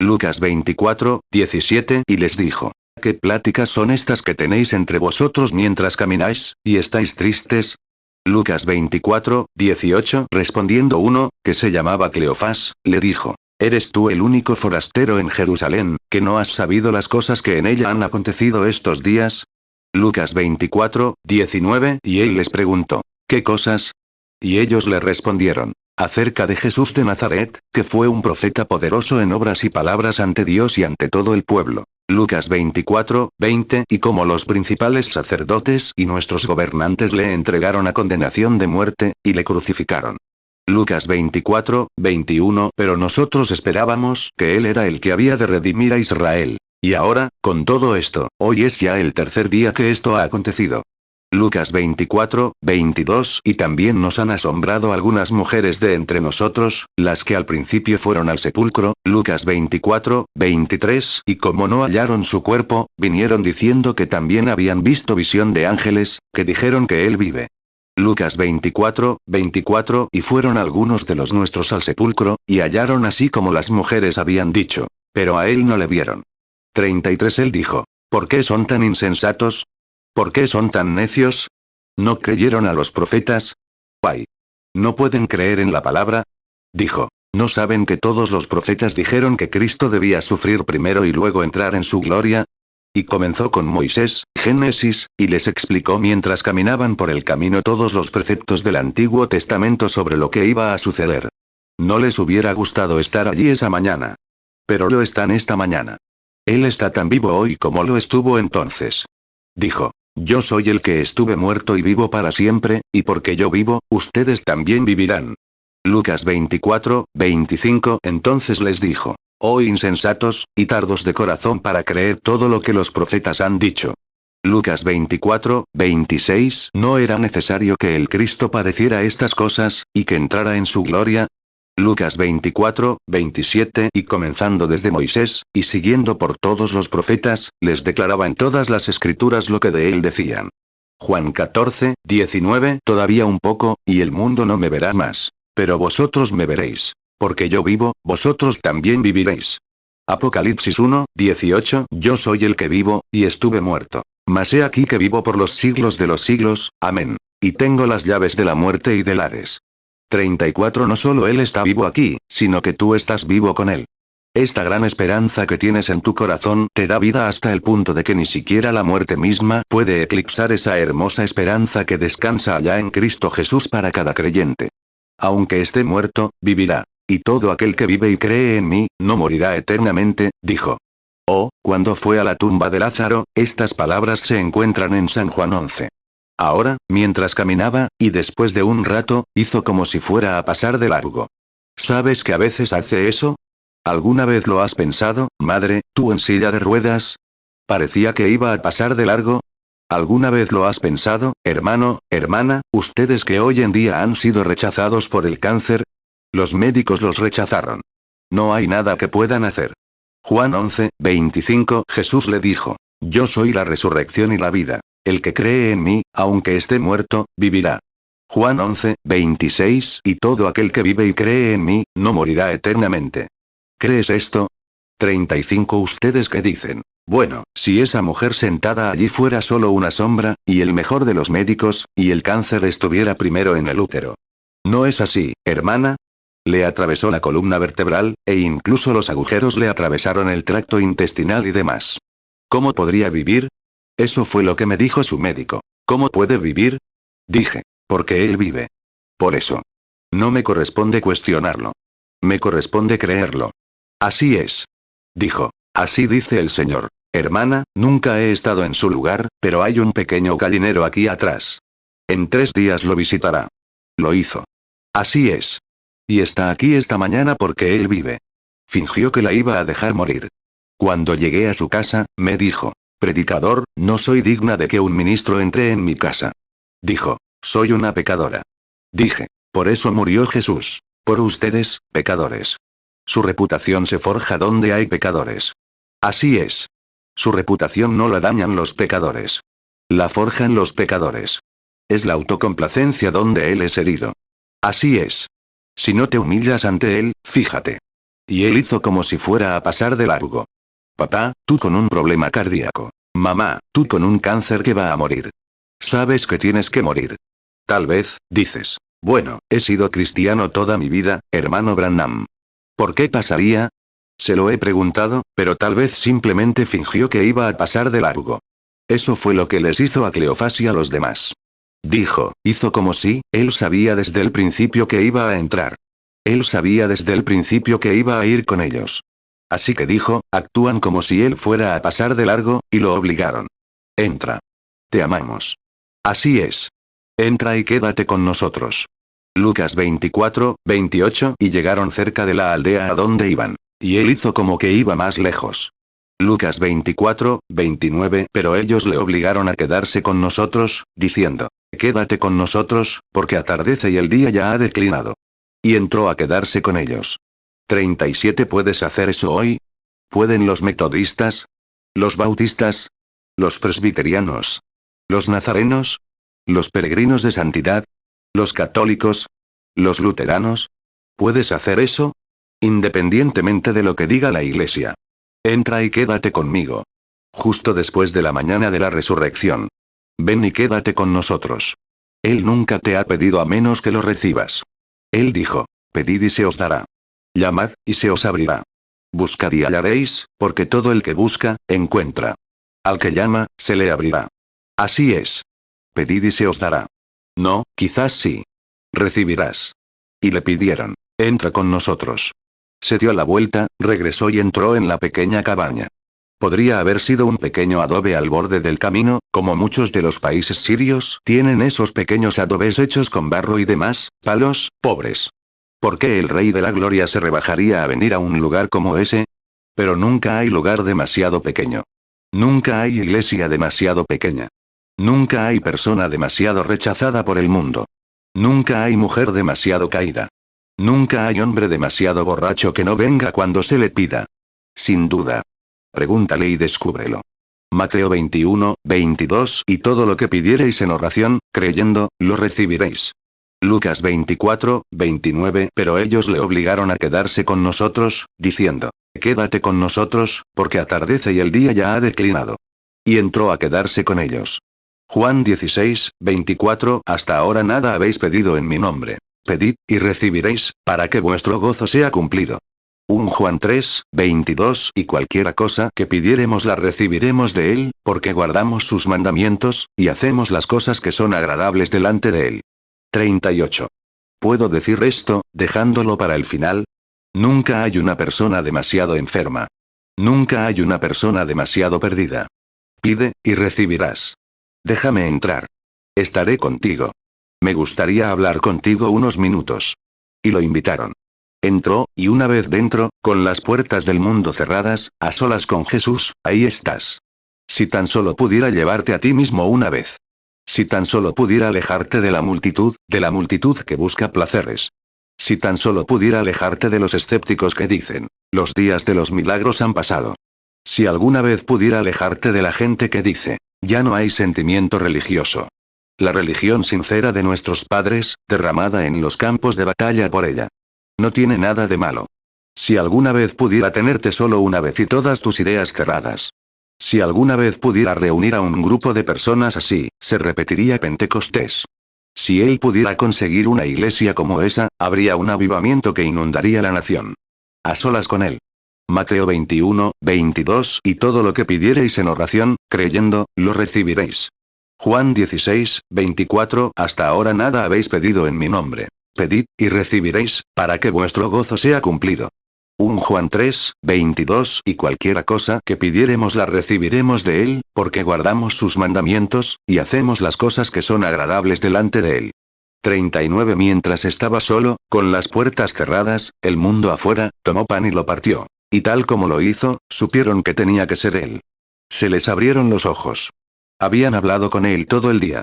Lucas 24, 17 y les dijo, ¿qué pláticas son estas que tenéis entre vosotros mientras camináis, y estáis tristes? Lucas 24, 18 respondiendo uno, que se llamaba Cleofás, le dijo, ¿eres tú el único forastero en Jerusalén, que no has sabido las cosas que en ella han acontecido estos días? Lucas 24, 19 y él les preguntó, ¿qué cosas? Y ellos le respondieron, acerca de Jesús de Nazaret, que fue un profeta poderoso en obras y palabras ante Dios y ante todo el pueblo. Lucas 24, 20 y como los principales sacerdotes y nuestros gobernantes le entregaron a condenación de muerte, y le crucificaron. Lucas 24, 21 pero nosotros esperábamos que él era el que había de redimir a Israel. Y ahora, con todo esto, hoy es ya el 3er día que esto ha acontecido. Lucas 24, 22 y también nos han asombrado algunas mujeres de entre nosotros, las que al principio fueron al sepulcro, Lucas 24, 23 y como no hallaron su cuerpo, vinieron diciendo que también habían visto visión de ángeles, que dijeron que él vive. Lucas 24, 24 y fueron algunos de los nuestros al sepulcro, y hallaron así como las mujeres habían dicho. Pero a él no le vieron. 33 Él dijo, ¿por qué son tan insensatos? ¿Por qué son tan necios? ¿No creyeron a los profetas? Ay. ¿No pueden creer en la palabra? Dijo. ¿No saben que todos los profetas dijeron que Cristo debía sufrir primero y luego entrar en su gloria? Y comenzó con Moisés, Génesis, y les explicó mientras caminaban por el camino todos los preceptos del Antiguo Testamento sobre lo que iba a suceder. No les hubiera gustado estar allí esa mañana. Pero lo están esta mañana. Él está tan vivo hoy como lo estuvo entonces. Dijo. Yo soy el que estuve muerto y vivo para siempre, y porque yo vivo, ustedes también vivirán. Lucas 24, 25. Entonces les dijo. Oh insensatos, y tardos de corazón para creer todo lo que los profetas han dicho. Lucas 24, 26. ¿No era necesario que el Cristo padeciera estas cosas, y que entrara en su gloria? Lucas 24, 27. Y comenzando desde Moisés, y siguiendo por todos los profetas, les declaraba en todas las escrituras lo que de él decían. Juan 14, 19. Todavía un poco, y el mundo no me verá más. Pero vosotros me veréis. Porque yo vivo, vosotros también viviréis. Apocalipsis 1, 18. Yo soy el que vivo, y estuve muerto. Mas he aquí que vivo por los siglos de los siglos, amén. Y tengo las llaves de la muerte y del Hades. 34. No solo Él está vivo aquí, sino que tú estás vivo con Él. Esta gran esperanza que tienes en tu corazón te da vida hasta el punto de que ni siquiera la muerte misma puede eclipsar esa hermosa esperanza que descansa allá en Cristo Jesús para cada creyente. Aunque esté muerto, vivirá. Y todo aquel que vive y cree en mí, no morirá eternamente, dijo. Oh, cuando fue a la tumba de Lázaro, estas palabras se encuentran en San Juan 11. Ahora, mientras caminaba, y después de un rato, hizo como si fuera a pasar de largo. ¿Sabes que a veces hace eso? ¿Alguna vez lo has pensado, madre, tú en silla de ruedas? ¿Parecía que iba a pasar de largo? ¿Alguna vez lo has pensado, hermano, hermana, ustedes que hoy en día han sido rechazados por el cáncer? Los médicos los rechazaron. No hay nada que puedan hacer. Juan 11, 25. Jesús le dijo. Yo soy la resurrección y la vida. El que cree en mí, aunque esté muerto, vivirá. Juan 11, 26. Y todo aquel que vive y cree en mí, no morirá eternamente. ¿Crees esto? 35. ¿Ustedes qué dicen? Bueno, si esa mujer sentada allí fuera solo una sombra, y el mejor de los médicos, y el cáncer estuviera primero en el útero. ¿No es así, hermana? Le atravesó la columna vertebral, e incluso los agujeros le atravesaron el tracto intestinal y demás. ¿Cómo podría vivir? Eso fue lo que me dijo su médico. ¿Cómo puede vivir? Dije, porque él vive. Por eso. No me corresponde cuestionarlo. Me corresponde creerlo. Así es. Dijo, así dice el Señor. Hermana, nunca he estado en su lugar, pero hay un pequeño gallinero aquí atrás. En 3 días lo visitará. Lo hizo. Así es. Y está aquí esta mañana porque él vive. Fingió que la iba a dejar morir. Cuando llegué a su casa, me dijo, predicador, no soy digna de que un ministro entre en mi casa. Dijo, soy una pecadora. Dije, por eso murió Jesús, por ustedes, pecadores. Su reputación se forja donde hay pecadores. Así es. Su reputación no la dañan los pecadores. La forjan los pecadores. Es la autocomplacencia donde él es herido. Así es. Si no te humillas ante él, fíjate. Y él hizo como si fuera a pasar de largo. Papá, tú con un problema cardíaco. Mamá, tú con un cáncer que va a morir. Sabes que tienes que morir. Tal vez, dices. Bueno, he sido cristiano toda mi vida, hermano Branham. ¿Por qué pasaría? Se lo he preguntado, pero tal vez simplemente fingió que iba a pasar de largo. Eso fue lo que les hizo a Cleofás y a los demás. Dijo, hizo como si, él sabía desde el principio que iba a entrar. Él sabía desde el principio que iba a ir con ellos. Así que dijo, actúan como si él fuera a pasar de largo, y lo obligaron. Entra. Te amamos. Así es. Entra y quédate con nosotros. Lucas 24, 28. Y llegaron cerca de la aldea a donde iban. Y él hizo como que iba más lejos. Lucas 24, 29. Pero ellos le obligaron a quedarse con nosotros, diciendo, quédate con nosotros, porque atardece y el día ya ha declinado. Y entró a quedarse con ellos. 37. ¿Puedes hacer eso hoy? ¿Pueden los metodistas? ¿Los bautistas? ¿Los presbiterianos? ¿Los nazarenos? ¿Los peregrinos de santidad? ¿Los católicos? ¿Los luteranos? ¿Puedes hacer eso? Independientemente de lo que diga la iglesia. Entra y quédate conmigo. Justo después de la mañana de la resurrección. Ven y quédate con nosotros. Él nunca te ha pedido a menos que lo recibas. Él dijo, Pedid y se os dará. Llamad, y se os abrirá. Buscad y hallaréis, porque todo el que busca, encuentra. Al que llama, se le abrirá. Así es. Pedid y se os dará. No, quizás sí. Recibirás. Y le pidieron, entra con nosotros. Se dio la vuelta, regresó y entró en la pequeña cabaña. Podría haber sido un pequeño adobe al borde del camino, como muchos de los países sirios tienen esos pequeños adobes hechos con barro y demás, palos, pobres. ¿Por qué el Rey de la Gloria se rebajaría a venir a un lugar como ese? Pero nunca hay lugar demasiado pequeño. Nunca hay iglesia demasiado pequeña. Nunca hay persona demasiado rechazada por el mundo. Nunca hay mujer demasiado caída. Nunca hay hombre demasiado borracho que no venga cuando se le pida. Sin duda. Pregúntale y descúbrelo. Mateo 21, 22 y todo lo que pidiereis en oración, creyendo, lo recibiréis. Lucas 24, 29 pero ellos le obligaron a quedarse con nosotros, diciendo, quédate con nosotros, porque atardece y el día ya ha declinado. Y entró a quedarse con ellos. Juan 16, 24 hasta ahora nada habéis pedido en mi nombre. Pedid, y recibiréis, para que vuestro gozo sea cumplido. 1 Juan 3, 22 y cualquiera cosa que pidiéremos la recibiremos de él, porque guardamos sus mandamientos, y hacemos las cosas que son agradables delante de él. 38. ¿Puedo decir esto, dejándolo para el final? Nunca hay una persona demasiado enferma. Nunca hay una persona demasiado perdida. Pide, y recibirás. Déjame entrar. Estaré contigo. Me gustaría hablar contigo unos minutos. Y lo invitaron. Entró, y una vez dentro, con las puertas del mundo cerradas, a solas con Jesús, ahí estás. Si tan solo pudiera llevarte a ti mismo una vez. Si tan solo pudiera alejarte de la multitud que busca placeres. Si tan solo pudiera alejarte de los escépticos que dicen, los días de los milagros han pasado. Si alguna vez pudiera alejarte de la gente que dice, ya no hay sentimiento religioso. La religión sincera de nuestros padres, derramada en los campos de batalla por ella. No tiene nada de malo. Si alguna vez pudiera tenerte solo una vez y todas tus ideas cerradas. Si alguna vez pudiera reunir a un grupo de personas así, se repetiría Pentecostés. Si él pudiera conseguir una iglesia como esa, habría un avivamiento que inundaría la nación. A solas con él. Mateo 21, 22 y todo lo que pidiereis en oración, creyendo, lo recibiréis. Juan 16, 24 hasta ahora nada habéis pedido en mi nombre. Pedid, y recibiréis, para que vuestro gozo sea cumplido. 1 Juan 3, 22 y cualquiera cosa que pidiéremos la recibiremos de él, porque guardamos sus mandamientos, y hacemos las cosas que son agradables delante de él. 39 Mientras estaba solo, con las puertas cerradas, el mundo afuera, tomó pan y lo partió. Y tal como lo hizo, supieron que tenía que ser él. Se les abrieron los ojos. Habían hablado con él todo el día.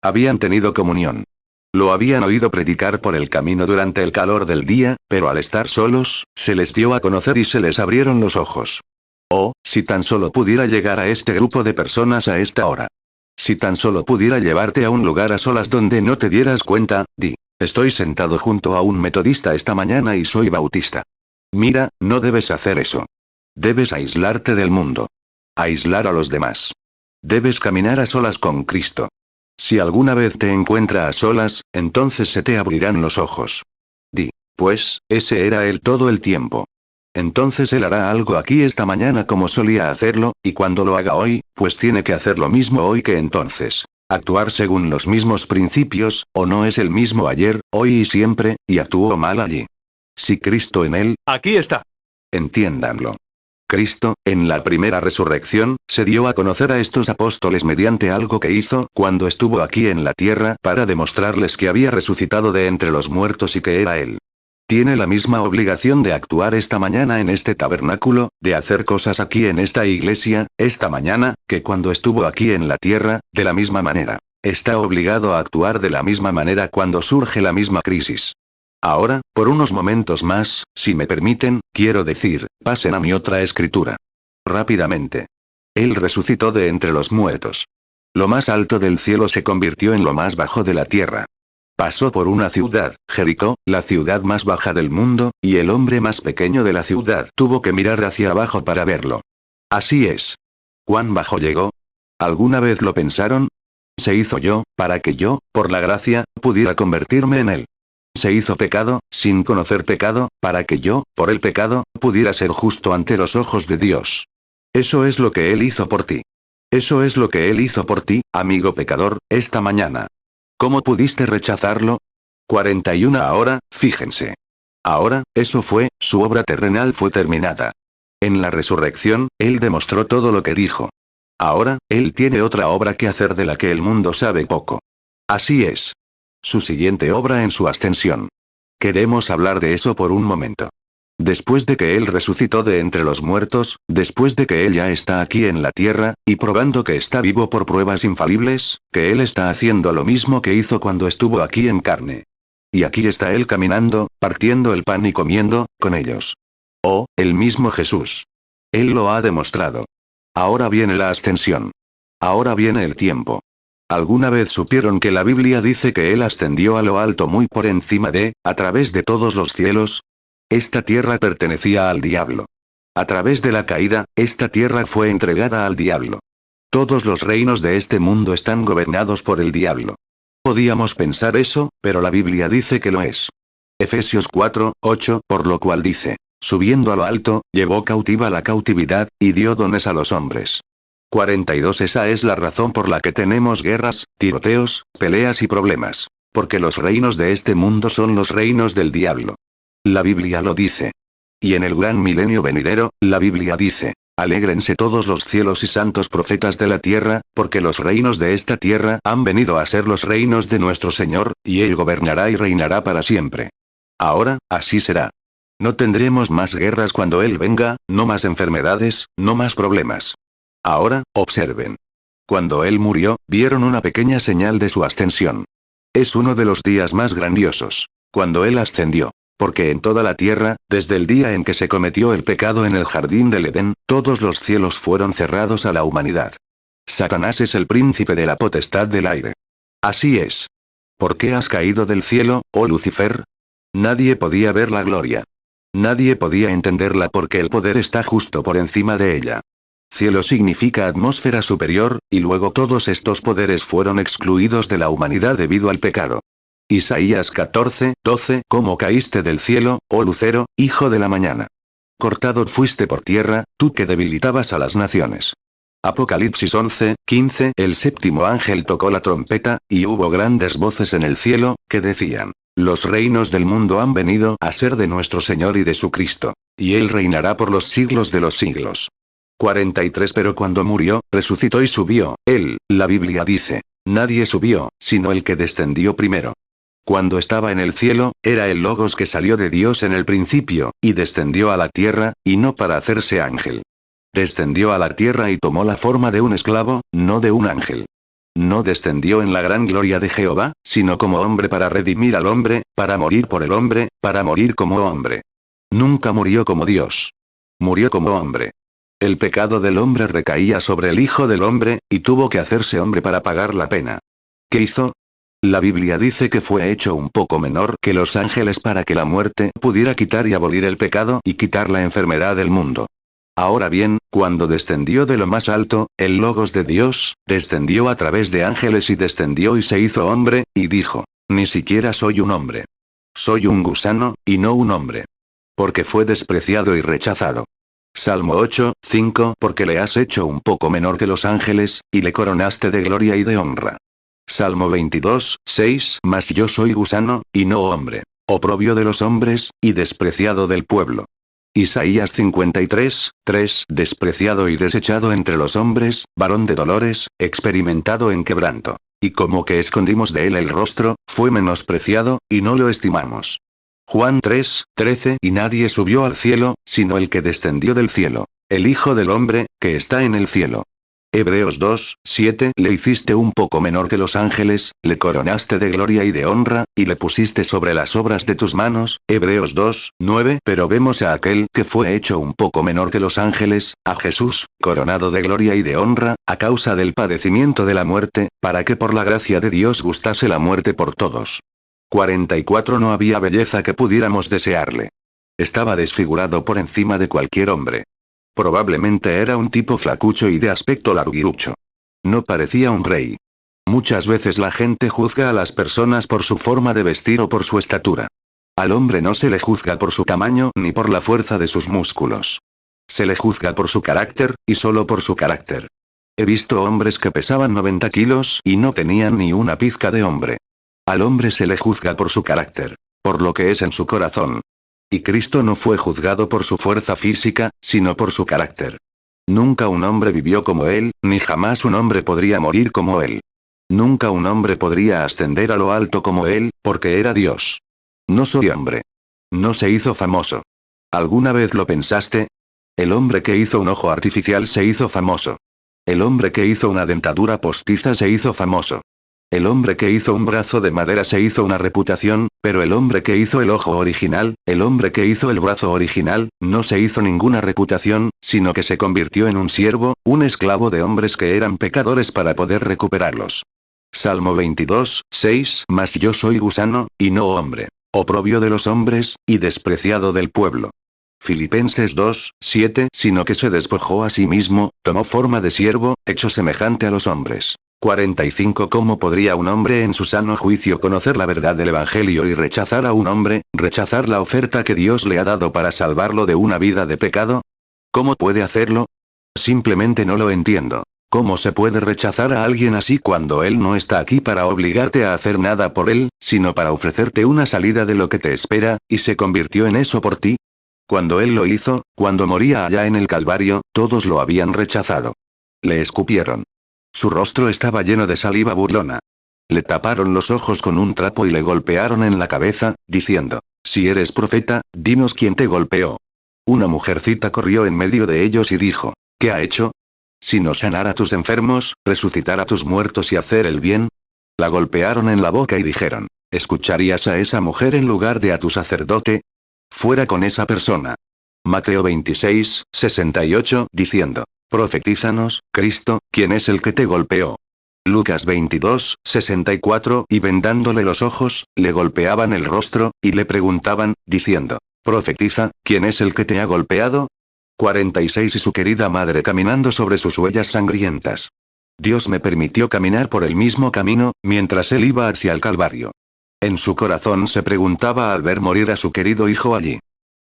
Habían tenido comunión. Lo habían oído predicar por el camino durante el calor del día, pero al estar solos, se les dio a conocer y se les abrieron los ojos. Oh, si tan solo pudiera llegar a este grupo de personas a esta hora. Si tan solo pudiera llevarte a un lugar a solas donde no te dieras cuenta, estoy sentado junto a un metodista esta mañana y soy bautista. Mira, no debes hacer eso. Debes aislarte del mundo. Aislar a los demás. Debes caminar a solas con Cristo. Si alguna vez te encuentra a solas, entonces se te abrirán los ojos. Pues, ese era él todo el tiempo. Entonces él hará algo aquí esta mañana como solía hacerlo, y cuando lo haga hoy, pues tiene que hacer lo mismo hoy que entonces. Actuar según los mismos principios, o no es el mismo ayer, hoy y siempre, y actuó mal allí. Si Cristo en él, aquí está. Entiéndanlo. Cristo, en la primera resurrección, se dio a conocer a estos apóstoles mediante algo que hizo cuando estuvo aquí en la tierra para demostrarles que había resucitado de entre los muertos y que era Él. Tiene la misma obligación de actuar esta mañana en este tabernáculo, de hacer cosas aquí en esta iglesia, esta mañana, que cuando estuvo aquí en la tierra, de la misma manera. Está obligado a actuar de la misma manera cuando surge la misma crisis. Ahora, por unos momentos más, si me permiten, quiero decir, pasen a mi otra escritura. Rápidamente. Él resucitó de entre los muertos. Lo más alto del cielo se convirtió en lo más bajo de la tierra. Pasó por una ciudad, Jericó, la ciudad más baja del mundo, y el hombre más pequeño de la ciudad tuvo que mirar hacia abajo para verlo. Así es. ¿Cuán bajo llegó? ¿Alguna vez lo pensaron? Se hizo yo, para que yo, por la gracia, pudiera convertirme en él. se hizo pecado, sin conocer pecado, para que yo, por el pecado, pudiera ser justo ante los ojos de Dios. Eso es lo que Él hizo por ti. Eso es lo que Él hizo por ti, amigo pecador, esta mañana. ¿Cómo pudiste rechazarlo? 41 Ahora, fíjense. Ahora, eso fue, su obra terrenal fue terminada. En la resurrección, Él demostró todo lo que dijo. Ahora, Él tiene otra obra que hacer de la que el mundo sabe poco. Así es. Su siguiente obra en su ascensión. Queremos hablar de eso por un momento. Después de que Él resucitó de entre los muertos, después de que Él ya está aquí en la tierra, y probando que está vivo por pruebas infalibles, que Él está haciendo lo mismo que hizo cuando estuvo aquí en carne. Y aquí está Él caminando, partiendo el pan y comiendo, con ellos. Oh, el mismo Jesús. Él lo ha demostrado. Ahora viene la ascensión. Ahora viene el tiempo. ¿Alguna vez supieron que la Biblia dice que Él ascendió a lo alto muy por encima de, a través de todos los cielos? Esta tierra pertenecía al diablo. A través de la caída, esta tierra fue entregada al diablo. Todos los reinos de este mundo están gobernados por el diablo. Podíamos pensar eso, pero la Biblia dice que lo es. Efesios 4:8, por lo cual dice, subiendo a lo alto, llevó cautiva la cautividad, y dio dones a los hombres. 42 Esa es la razón por la que tenemos guerras, tiroteos, peleas y problemas. Porque los reinos de este mundo son los reinos del diablo. La Biblia lo dice. Y en el gran milenio venidero, la Biblia dice, alégrense todos los cielos y santos profetas de la tierra, porque los reinos de esta tierra han venido a ser los reinos de nuestro Señor, y Él gobernará y reinará para siempre. Ahora, así será. No tendremos más guerras cuando Él venga, no más enfermedades, no más problemas. Ahora, observen. Cuando Él murió, vieron una pequeña señal de su ascensión. Es uno de los días más grandiosos. Cuando Él ascendió. Porque en toda la tierra, desde el día en que se cometió el pecado en el jardín del Edén, todos los cielos fueron cerrados a la humanidad. Satanás es el príncipe de la potestad del aire. Así es. ¿Por qué has caído del cielo, oh Lucifer? Nadie podía ver la gloria. Nadie podía entenderla porque el poder está justo por encima de ella. Cielo significa atmósfera superior, y luego todos estos poderes fueron excluidos de la humanidad debido al pecado. Isaías 14:12 ¿Cómo caíste del cielo, oh lucero, hijo de la mañana? Cortado fuiste por tierra, tú que debilitabas a las naciones. Apocalipsis 11:15 El séptimo ángel tocó la trompeta, y hubo grandes voces en el cielo, que decían, los reinos del mundo han venido a ser de nuestro Señor y de su Cristo, y Él reinará por los siglos de los siglos. 43 Pero cuando murió, resucitó y subió, Él, la Biblia dice, nadie subió, sino el que descendió primero. Cuando estaba en el cielo, era el Logos que salió de Dios en el principio, y descendió a la tierra, y no para hacerse ángel. Descendió a la tierra y tomó la forma de un esclavo, no de un ángel. No descendió en la gran gloria de Jehová, sino como hombre para redimir al hombre, para morir por el hombre, para morir como hombre. Nunca murió como Dios. Murió como hombre. El pecado del hombre recaía sobre el Hijo del Hombre, y tuvo que hacerse hombre para pagar la pena. ¿Qué hizo? La Biblia dice que fue hecho un poco menor que los ángeles para que la muerte pudiera quitar y abolir el pecado y quitar la enfermedad del mundo. Ahora bien, cuando descendió de lo más alto, el Logos de Dios, descendió a través de ángeles y descendió y se hizo hombre, y dijo, ni siquiera soy un hombre. Soy un gusano, y no un hombre. Porque fue despreciado y rechazado. Salmo 8:5 Porque le has hecho un poco menor que los ángeles, y le coronaste de gloria y de honra. Salmo 22:6 Mas yo soy gusano, y no hombre, oprobio de los hombres, y despreciado del pueblo. Isaías 53:3 Despreciado y desechado entre los hombres, varón de dolores, experimentado en quebranto. Y como que escondimos de él el rostro, fue menospreciado, y no lo estimamos. Juan 3:13 Y nadie subió al cielo, sino el que descendió del cielo, el Hijo del Hombre, que está en el cielo. Hebreos 2:7 Le hiciste un poco menor que los ángeles, le coronaste de gloria y de honra, y le pusiste sobre las obras de tus manos. Hebreos 2:9 Pero vemos a aquel que fue hecho un poco menor que los ángeles, a Jesús, coronado de gloria y de honra, a causa del padecimiento de la muerte, para que por la gracia de Dios gustase la muerte por todos. 44 No había belleza que pudiéramos desearle. Estaba desfigurado por encima de cualquier hombre. Probablemente era un tipo flacucho y de aspecto larguirucho. No parecía un rey. Muchas veces la gente juzga a las personas por su forma de vestir o por su estatura. Al hombre no se le juzga por su tamaño ni por la fuerza de sus músculos. Se le juzga por su carácter, y solo por su carácter. He visto hombres que pesaban 90 kilos y no tenían ni una pizca de hombre. Al hombre se le juzga por su carácter, por lo que es en su corazón. Y Cristo no fue juzgado por su fuerza física, sino por su carácter. Nunca un hombre vivió como él, ni jamás un hombre podría morir como él. Nunca un hombre podría ascender a lo alto como él, porque era Dios. No soy hombre. No se hizo famoso. ¿Alguna vez lo pensaste? El hombre que hizo un ojo artificial se hizo famoso. El hombre que hizo una dentadura postiza se hizo famoso. El hombre que hizo un brazo de madera se hizo una reputación, pero el hombre que hizo el ojo original, el hombre que hizo el brazo original, no se hizo ninguna reputación, sino que se convirtió en un siervo, un esclavo de hombres que eran pecadores para poder recuperarlos. Salmo 22, 6. Mas yo soy gusano, y no hombre, oprobio de los hombres, y despreciado del pueblo. Filipenses 2, 7. Sino que se despojó a sí mismo, tomó forma de siervo, hecho semejante a los hombres. 45. ¿Cómo podría un hombre en su sano juicio conocer la verdad del Evangelio y rechazar a un hombre, rechazar la oferta que Dios le ha dado para salvarlo de una vida de pecado? ¿Cómo puede hacerlo? Simplemente no lo entiendo. ¿Cómo se puede rechazar a alguien así cuando él no está aquí para obligarte a hacer nada por él, sino para ofrecerte una salida de lo que te espera, y se convirtió en eso por ti? Cuando él lo hizo, cuando moría allá en el Calvario, todos lo habían rechazado. Le escupieron. Su rostro estaba lleno de saliva burlona. Le taparon los ojos con un trapo y le golpearon en la cabeza, diciendo: si eres profeta, dinos quién te golpeó. Una mujercita corrió en medio de ellos y dijo: ¿qué ha hecho? Sino sanar a tus enfermos, resucitar a tus muertos y hacer el bien. La golpearon en la boca y dijeron: ¿escucharías a esa mujer en lugar de a tu sacerdote? Fuera con esa persona. Mateo 26, 68, diciendo: profetízanos, Cristo, ¿quién es el que te golpeó? Lucas 22, 64, y vendándole los ojos, le golpeaban el rostro, y le preguntaban, diciendo: profetiza, ¿quién es el que te ha golpeado? 46. Y su querida madre caminando sobre sus huellas sangrientas. Dios me permitió caminar por el mismo camino, mientras él iba hacia el Calvario. En su corazón se preguntaba al ver morir a su querido hijo allí.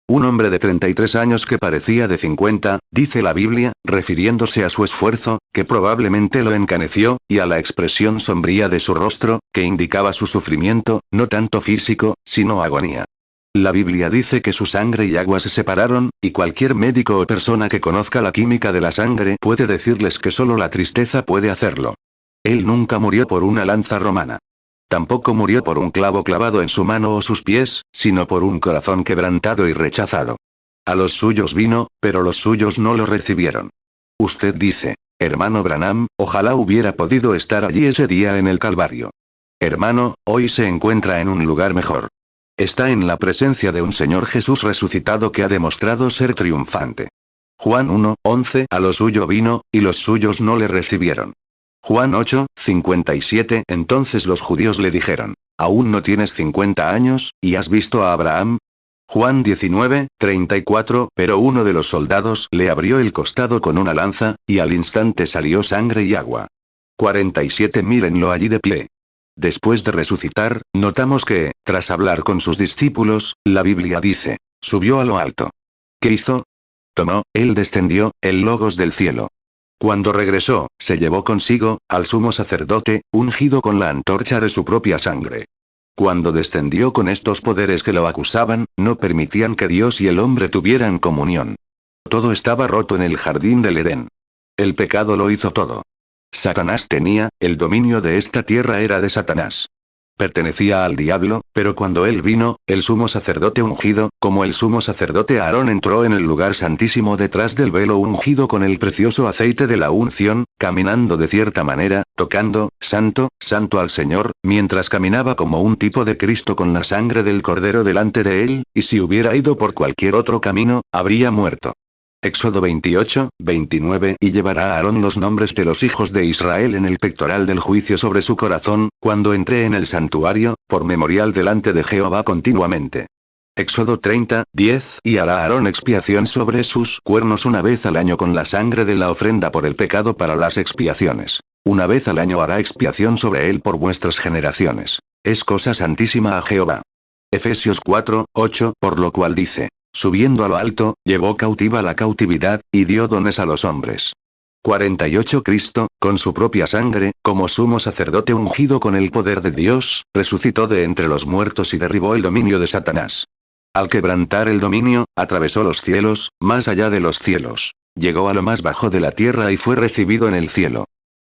Un hombre de 33 años que parecía de 50, dice la Biblia, refiriéndose a su esfuerzo, que probablemente lo encaneció, y a la expresión sombría de su rostro, que indicaba su sufrimiento, no tanto físico, sino agonía. La Biblia dice que su sangre y agua se separaron, y cualquier médico o persona que conozca la química de la sangre puede decirles que solo la tristeza puede hacerlo. Él nunca murió por una lanza romana. Tampoco murió por un clavo clavado en su mano o sus pies, sino por un corazón quebrantado y rechazado. A los suyos vino, pero los suyos no lo recibieron. Usted dice: hermano Branham, ojalá hubiera podido estar allí ese día en el Calvario. Hermano, hoy se encuentra en un lugar mejor. Está en la presencia de un Señor Jesús resucitado que ha demostrado ser triunfante. Juan 1, 11. A lo suyo vino, y los suyos no le recibieron. Juan 8, 57. Entonces los judíos le dijeron: ¿aún no tienes 50 años, y has visto a Abraham? Juan 19, 34. Pero uno de los soldados le abrió el costado con una lanza, y al instante salió sangre y agua. 47. Mírenlo allí de pie. Después de resucitar, notamos que, tras hablar con sus discípulos, la Biblia dice: subió a lo alto. ¿Qué hizo? Tomó, él descendió, el logos del cielo. Cuando regresó, se llevó consigo, al sumo sacerdote, ungido con la antorcha de su propia sangre. Cuando descendió con estos poderes que lo acusaban, no permitían que Dios y el hombre tuvieran comunión. Todo estaba roto en el jardín del Edén. El pecado lo hizo todo. Satanás tenía, el dominio de esta tierra era de Satanás. Pertenecía al diablo, pero cuando él vino, el sumo sacerdote ungido, como el sumo sacerdote Aarón entró en el lugar santísimo detrás del velo ungido con el precioso aceite de la unción, caminando de cierta manera, tocando, santo, santo al Señor, mientras caminaba como un tipo de Cristo con la sangre del Cordero delante de él, y si hubiera ido por cualquier otro camino, habría muerto. Éxodo 28, 29. Y llevará a Aarón los nombres de los hijos de Israel en el pectoral del juicio sobre su corazón, cuando entre en el santuario, por memorial delante de Jehová continuamente. Éxodo 30, 10. Y hará Aarón expiación sobre sus cuernos una vez al año con la sangre de la ofrenda por el pecado para las expiaciones. Una vez al año hará expiación sobre él por vuestras generaciones. Es cosa santísima a Jehová. Efesios 4, 8, por lo cual dice, subiendo a lo alto, llevó cautiva la cautividad, y dio dones a los hombres. 48 Cristo, con su propia sangre, como sumo sacerdote ungido con el poder de Dios, resucitó de entre los muertos y derribó el dominio de Satanás. Al quebrantar el dominio, atravesó los cielos, más allá de los cielos. Llegó a lo más bajo de la tierra y fue recibido en el cielo.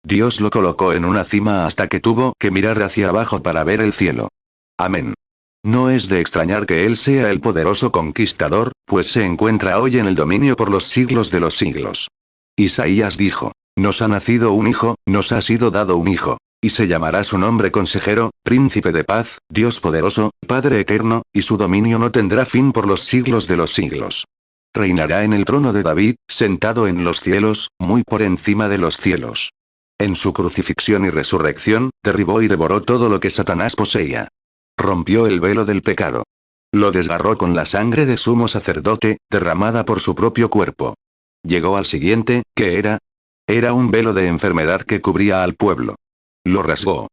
Dios lo colocó en una cima hasta que tuvo que mirar hacia abajo para ver el cielo. Amén. No es de extrañar que Él sea el poderoso conquistador, pues se encuentra hoy en el dominio por los siglos de los siglos. Isaías dijo, nos ha nacido un hijo, nos ha sido dado un hijo. Y se llamará su nombre Consejero, Príncipe de Paz, Dios poderoso, Padre eterno, y su dominio no tendrá fin por los siglos de los siglos. Reinará en el trono de David, sentado en los cielos, muy por encima de los cielos. En su crucifixión y resurrección, derribó y devoró todo lo que Satanás poseía. Rompió el velo del pecado. Lo desgarró con la sangre de sumo sacerdote, derramada por su propio cuerpo. Llegó al siguiente, que era un velo de enfermedad que cubría al pueblo. Lo rasgó.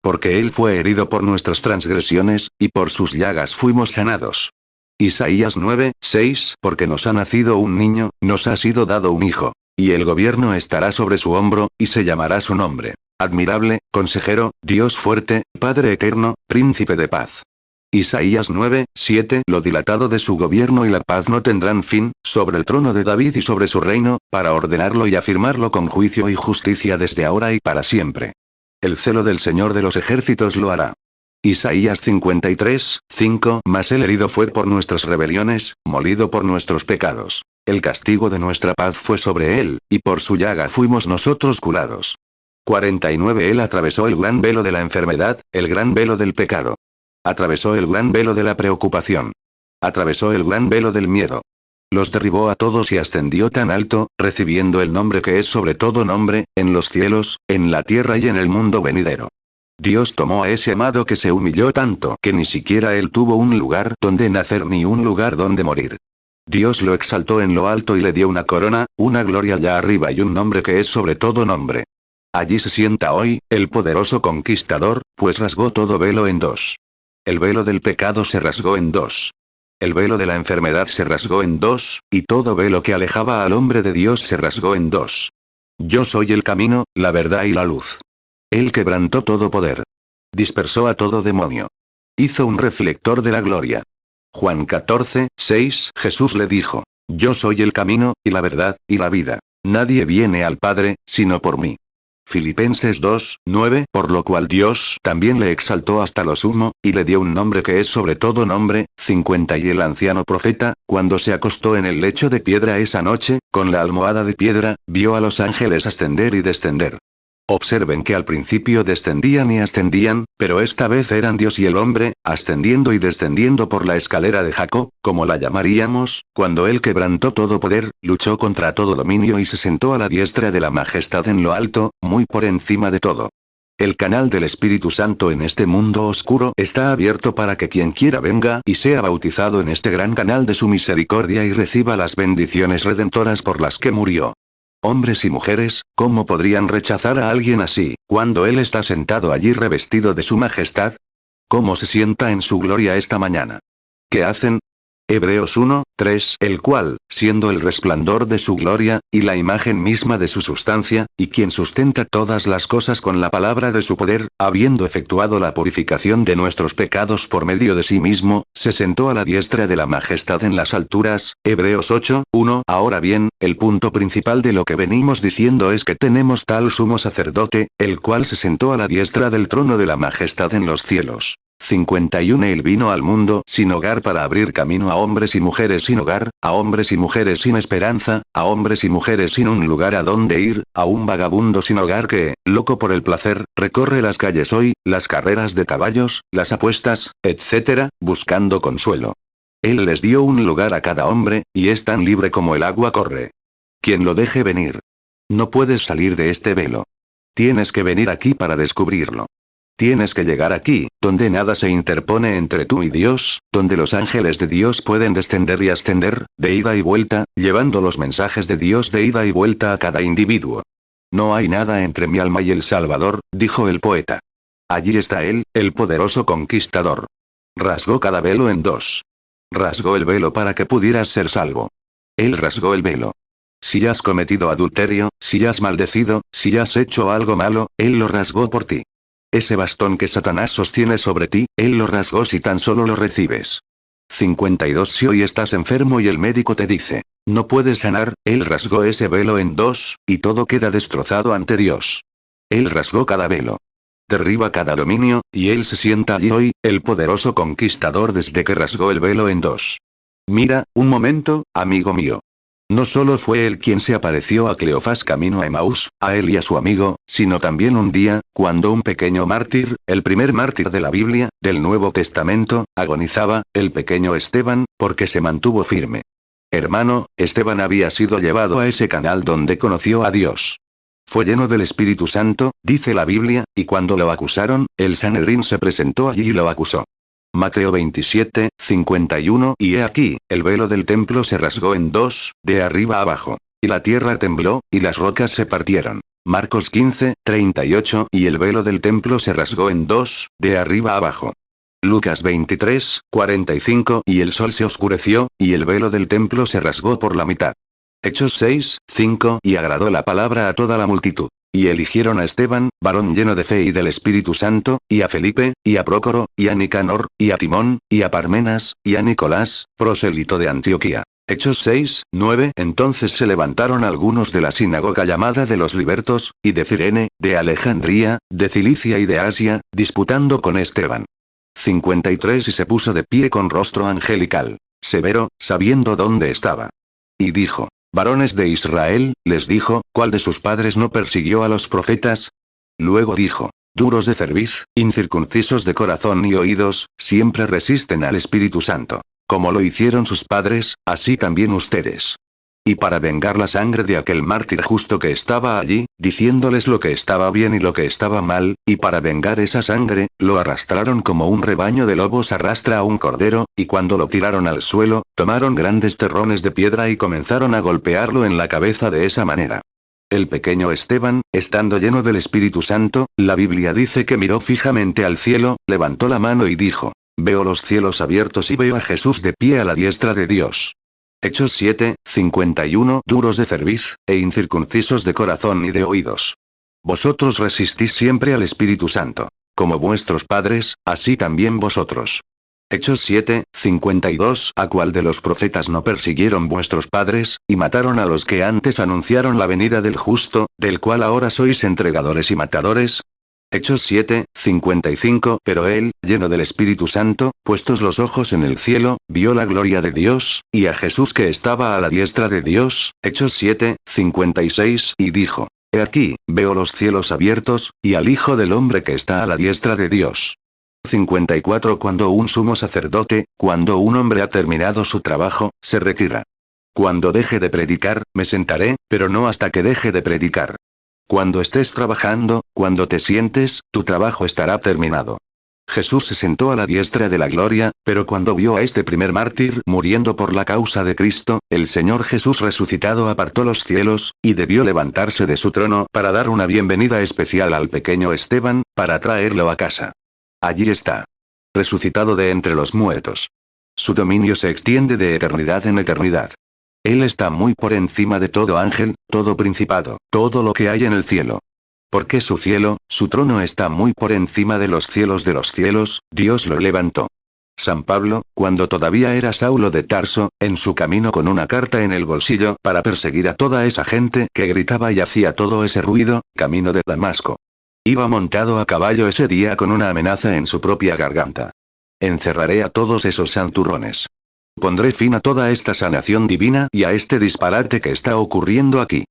Porque él fue herido por nuestras transgresiones, y por sus llagas fuimos sanados. Isaías 9, 6, porque nos ha nacido un niño, nos ha sido dado un hijo. Y el gobierno estará sobre su hombro, y se llamará su nombre. Admirable, Consejero, Dios fuerte, Padre eterno, Príncipe de paz. Isaías 9, 7, lo dilatado de su gobierno y la paz no tendrán fin, sobre el trono de David y sobre su reino, para ordenarlo y afirmarlo con juicio y justicia desde ahora y para siempre. El celo del Señor de los ejércitos lo hará. Isaías 53, 5, mas el herido fue por nuestras rebeliones, molido por nuestros pecados. El castigo de nuestra paz fue sobre él, y por su llaga fuimos nosotros curados. 49 Él atravesó el gran velo de la enfermedad, el gran velo del pecado. Atravesó el gran velo de la preocupación. Atravesó el gran velo del miedo. Los derribó a todos y ascendió tan alto, recibiendo el nombre que es sobre todo nombre, en los cielos, en la tierra y en el mundo venidero. Dios tomó a ese amado que se humilló tanto que ni siquiera él tuvo un lugar donde nacer ni un lugar donde morir. Dios lo exaltó en lo alto y le dio una corona, una gloria allá arriba y un nombre que es sobre todo nombre. Allí se sienta hoy, el poderoso conquistador, pues rasgó todo velo en dos. El velo del pecado se rasgó en dos. El velo de la enfermedad se rasgó en dos, y todo velo que alejaba al hombre de Dios se rasgó en dos. Yo soy el camino, la verdad y la luz. Él quebrantó todo poder. Dispersó a todo demonio. Hizo un reflector de la gloria. Juan 14, 6, Jesús le dijo, yo soy el camino, y la verdad, y la vida. Nadie viene al Padre, sino por mí. Filipenses 2, 9, por lo cual Dios también le exaltó hasta lo sumo, y le dio un nombre que es sobre todo nombre. 50 Y el anciano profeta, cuando se acostó en el lecho de piedra esa noche, con la almohada de piedra, vio a los ángeles ascender y descender. Observen que al principio descendían y ascendían, pero esta vez eran Dios y el hombre, ascendiendo y descendiendo por la escalera de Jacob, como la llamaríamos, cuando él quebrantó todo poder, luchó contra todo dominio y se sentó a la diestra de la majestad en lo alto, muy por encima de todo. El canal del Espíritu Santo en este mundo oscuro está abierto para que quien quiera venga y sea bautizado en este gran canal de su misericordia y reciba las bendiciones redentoras por las que murió. Hombres y mujeres, ¿cómo podrían rechazar a alguien así, cuando Él está sentado allí revestido de su majestad? ¿Cómo se sienta en su gloria esta mañana? ¿Qué hacen? Hebreos 1, 3, el cual, siendo el resplandor de su gloria, y la imagen misma de su sustancia, y quien sustenta todas las cosas con la palabra de su poder, habiendo efectuado la purificación de nuestros pecados por medio de sí mismo, se sentó a la diestra de la majestad en las alturas. Hebreos 8, 1. Ahora bien, el punto principal de lo que venimos diciendo es que tenemos tal sumo sacerdote, el cual se sentó a la diestra del trono de la majestad en los cielos. 51 Él vino al mundo sin hogar para abrir camino a hombres y mujeres sin hogar, a hombres y mujeres sin esperanza, a hombres y mujeres sin un lugar a donde ir, a un vagabundo sin hogar que, loco por el placer, recorre las calles hoy, las carreras de caballos, las apuestas, etc., buscando consuelo. Él les dio un lugar a cada hombre, y es tan libre como el agua corre. Quien lo deje venir. No puedes salir de este velo. Tienes que venir aquí para descubrirlo. Tienes que llegar aquí, donde nada se interpone entre tú y Dios, donde los ángeles de Dios pueden descender y ascender, de ida y vuelta, llevando los mensajes de Dios de ida y vuelta a cada individuo. No hay nada entre mi alma y el Salvador, dijo el poeta. Allí está él, el poderoso conquistador. Rasgó cada velo en dos. Rasgó el velo para que pudieras ser salvo. Él rasgó el velo. Si has cometido adulterio, si has maldecido, si has hecho algo malo, Él lo rasgó por ti. Ese bastón que Satanás sostiene sobre ti, Él lo rasgó si tan solo lo recibes. 52. Si hoy estás enfermo y el médico te dice, no puedes sanar, Él rasgó ese velo en dos, y todo queda destrozado ante Dios. Él rasgó cada velo. Derriba cada dominio, y Él se sienta allí hoy, el poderoso conquistador desde que rasgó el velo en dos. Mira, un momento, amigo mío. No solo fue él quien se apareció a Cleofás camino a Emaús, a él y a su amigo, sino también un día, cuando un pequeño mártir, el primer mártir de la Biblia, del Nuevo Testamento, agonizaba, el pequeño Esteban, porque se mantuvo firme. Hermano, Esteban había sido llevado a ese canal donde conoció a Dios. Fue lleno del Espíritu Santo, dice la Biblia, y cuando lo acusaron, el Sanedrín se presentó allí y lo acusó. Mateo 27, 51. Y he aquí, el velo del templo se rasgó en dos, de arriba a abajo. Y la tierra tembló, y las rocas se partieron. Marcos 15, 38. Y el velo del templo se rasgó en dos, de arriba a abajo. Lucas 23, 45. Y el sol se oscureció, y el velo del templo se rasgó por la mitad. Hechos 6, 5. Y agradó la palabra a toda la multitud. Y eligieron a Esteban, varón lleno de fe y del Espíritu Santo, y a Felipe, y a Prócoro, y a Nicanor, y a Timón, y a Parmenas, y a Nicolás, prosélito de Antioquía. Hechos 6, 9. Entonces se levantaron algunos de la sinagoga llamada de los libertos, y de Cirene, de Alejandría, de Cilicia y de Asia, disputando con Esteban. 53. Y se puso de pie con rostro angelical, severo, sabiendo dónde estaba. Y dijo: varones de Israel, les dijo, ¿cuál de sus padres no persiguió a los profetas? Luego dijo: duros de cerviz, incircuncisos de corazón y oídos, siempre resisten al Espíritu Santo. Como lo hicieron sus padres, así también ustedes. Y para vengar la sangre de aquel mártir justo que estaba allí, diciéndoles lo que estaba bien y lo que estaba mal, y para vengar esa sangre, lo arrastraron como un rebaño de lobos arrastra a un cordero, y cuando lo tiraron al suelo, tomaron grandes terrones de piedra y comenzaron a golpearlo en la cabeza de esa manera. El pequeño Esteban, estando lleno del Espíritu Santo, la Biblia dice que miró fijamente al cielo, levantó la mano y dijo: veo los cielos abiertos y veo a Jesús de pie a la diestra de Dios. Hechos 7, 51. Duros de cerviz, e incircuncisos de corazón y de oídos. Vosotros resistís siempre al Espíritu Santo. Como vuestros padres, así también vosotros. Hechos 7, 52. ¿A cuál de los profetas no persiguieron vuestros padres, y mataron a los que antes anunciaron la venida del justo, del cual ahora sois entregadores y matadores? Hechos 7, 55. Pero él, lleno del Espíritu Santo, puestos los ojos en el cielo, vio la gloria de Dios, y a Jesús que estaba a la diestra de Dios. Hechos 7, 56. Y dijo: he aquí, veo los cielos abiertos, y al Hijo del Hombre que está a la diestra de Dios. 54. Cuando un sumo sacerdote, cuando un hombre ha terminado su trabajo, se retira. Cuando deje de predicar, me sentaré, pero no hasta que deje de predicar. Cuando estés trabajando, cuando te sientes, tu trabajo estará terminado. Jesús se sentó a la diestra de la gloria, pero cuando vio a este primer mártir muriendo por la causa de Cristo, el Señor Jesús resucitado apartó los cielos, y debió levantarse de su trono para dar una bienvenida especial al pequeño Esteban, para traerlo a casa. Allí está. Resucitado de entre los muertos. Su dominio se extiende de eternidad en eternidad. Él está muy por encima de todo ángel, todo principado, todo lo que hay en el cielo. Porque su cielo, su trono está muy por encima de los cielos, Dios lo levantó. San Pablo, cuando todavía era Saulo de Tarso, en su camino con una carta en el bolsillo para perseguir a toda esa gente que gritaba y hacía todo ese ruido, camino de Damasco. Iba montado a caballo ese día con una amenaza en su propia garganta. Encerraré a todos esos santurrones. Pondré fin a toda esta sanación divina y a este disparate que está ocurriendo aquí.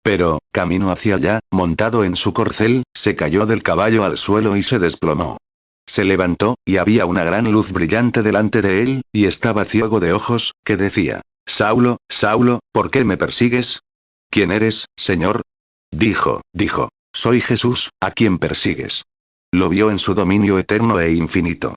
Pero, camino hacia allá, montado en su corcel, se cayó del caballo al suelo y se desplomó. Se levantó, y había una gran luz brillante delante de él, y estaba ciego de ojos, que decía: Saulo, Saulo, ¿por qué me persigues? ¿Quién eres, Señor? Dijo: soy Jesús, a quien persigues. Lo vio en su dominio eterno e infinito.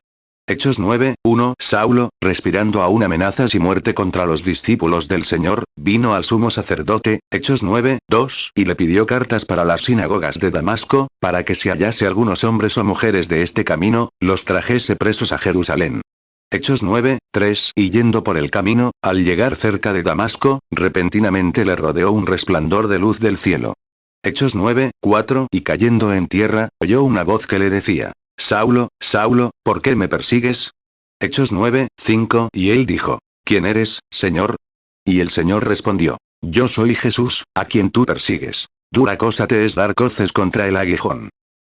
Hechos 9:1 Saulo, respirando aún amenazas y muerte contra los discípulos del Señor, vino al sumo sacerdote, Hechos 9:2, y le pidió cartas para las sinagogas de Damasco, para que si hallase algunos hombres o mujeres de este camino, los trajese presos a Jerusalén. Hechos 9:3 Y yendo por el camino, al llegar cerca de Damasco, repentinamente le rodeó un resplandor de luz del cielo. Hechos 9:4 Y cayendo en tierra, oyó una voz que le decía: Saulo, Saulo, ¿por qué me persigues? Hechos 9:5 Y él dijo: ¿Quién eres, Señor? Y el Señor respondió: Yo soy Jesús, a quien tú persigues. Dura cosa te es dar coces contra el aguijón.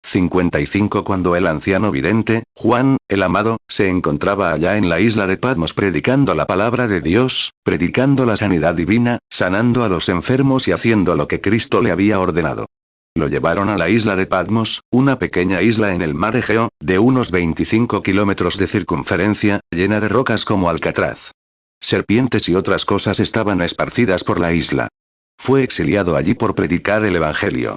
55 Cuando el anciano vidente, Juan, el amado, se encontraba allá en la isla de Patmos predicando la palabra de Dios, predicando la sanidad divina, sanando a los enfermos y haciendo lo que Cristo le había ordenado. Lo llevaron a la isla de Patmos, una pequeña isla en el mar Egeo, de unos 25 kilómetros de circunferencia, llena de rocas como alcatraz. Serpientes y otras cosas estaban esparcidas por la isla. Fue exiliado allí por predicar el Evangelio.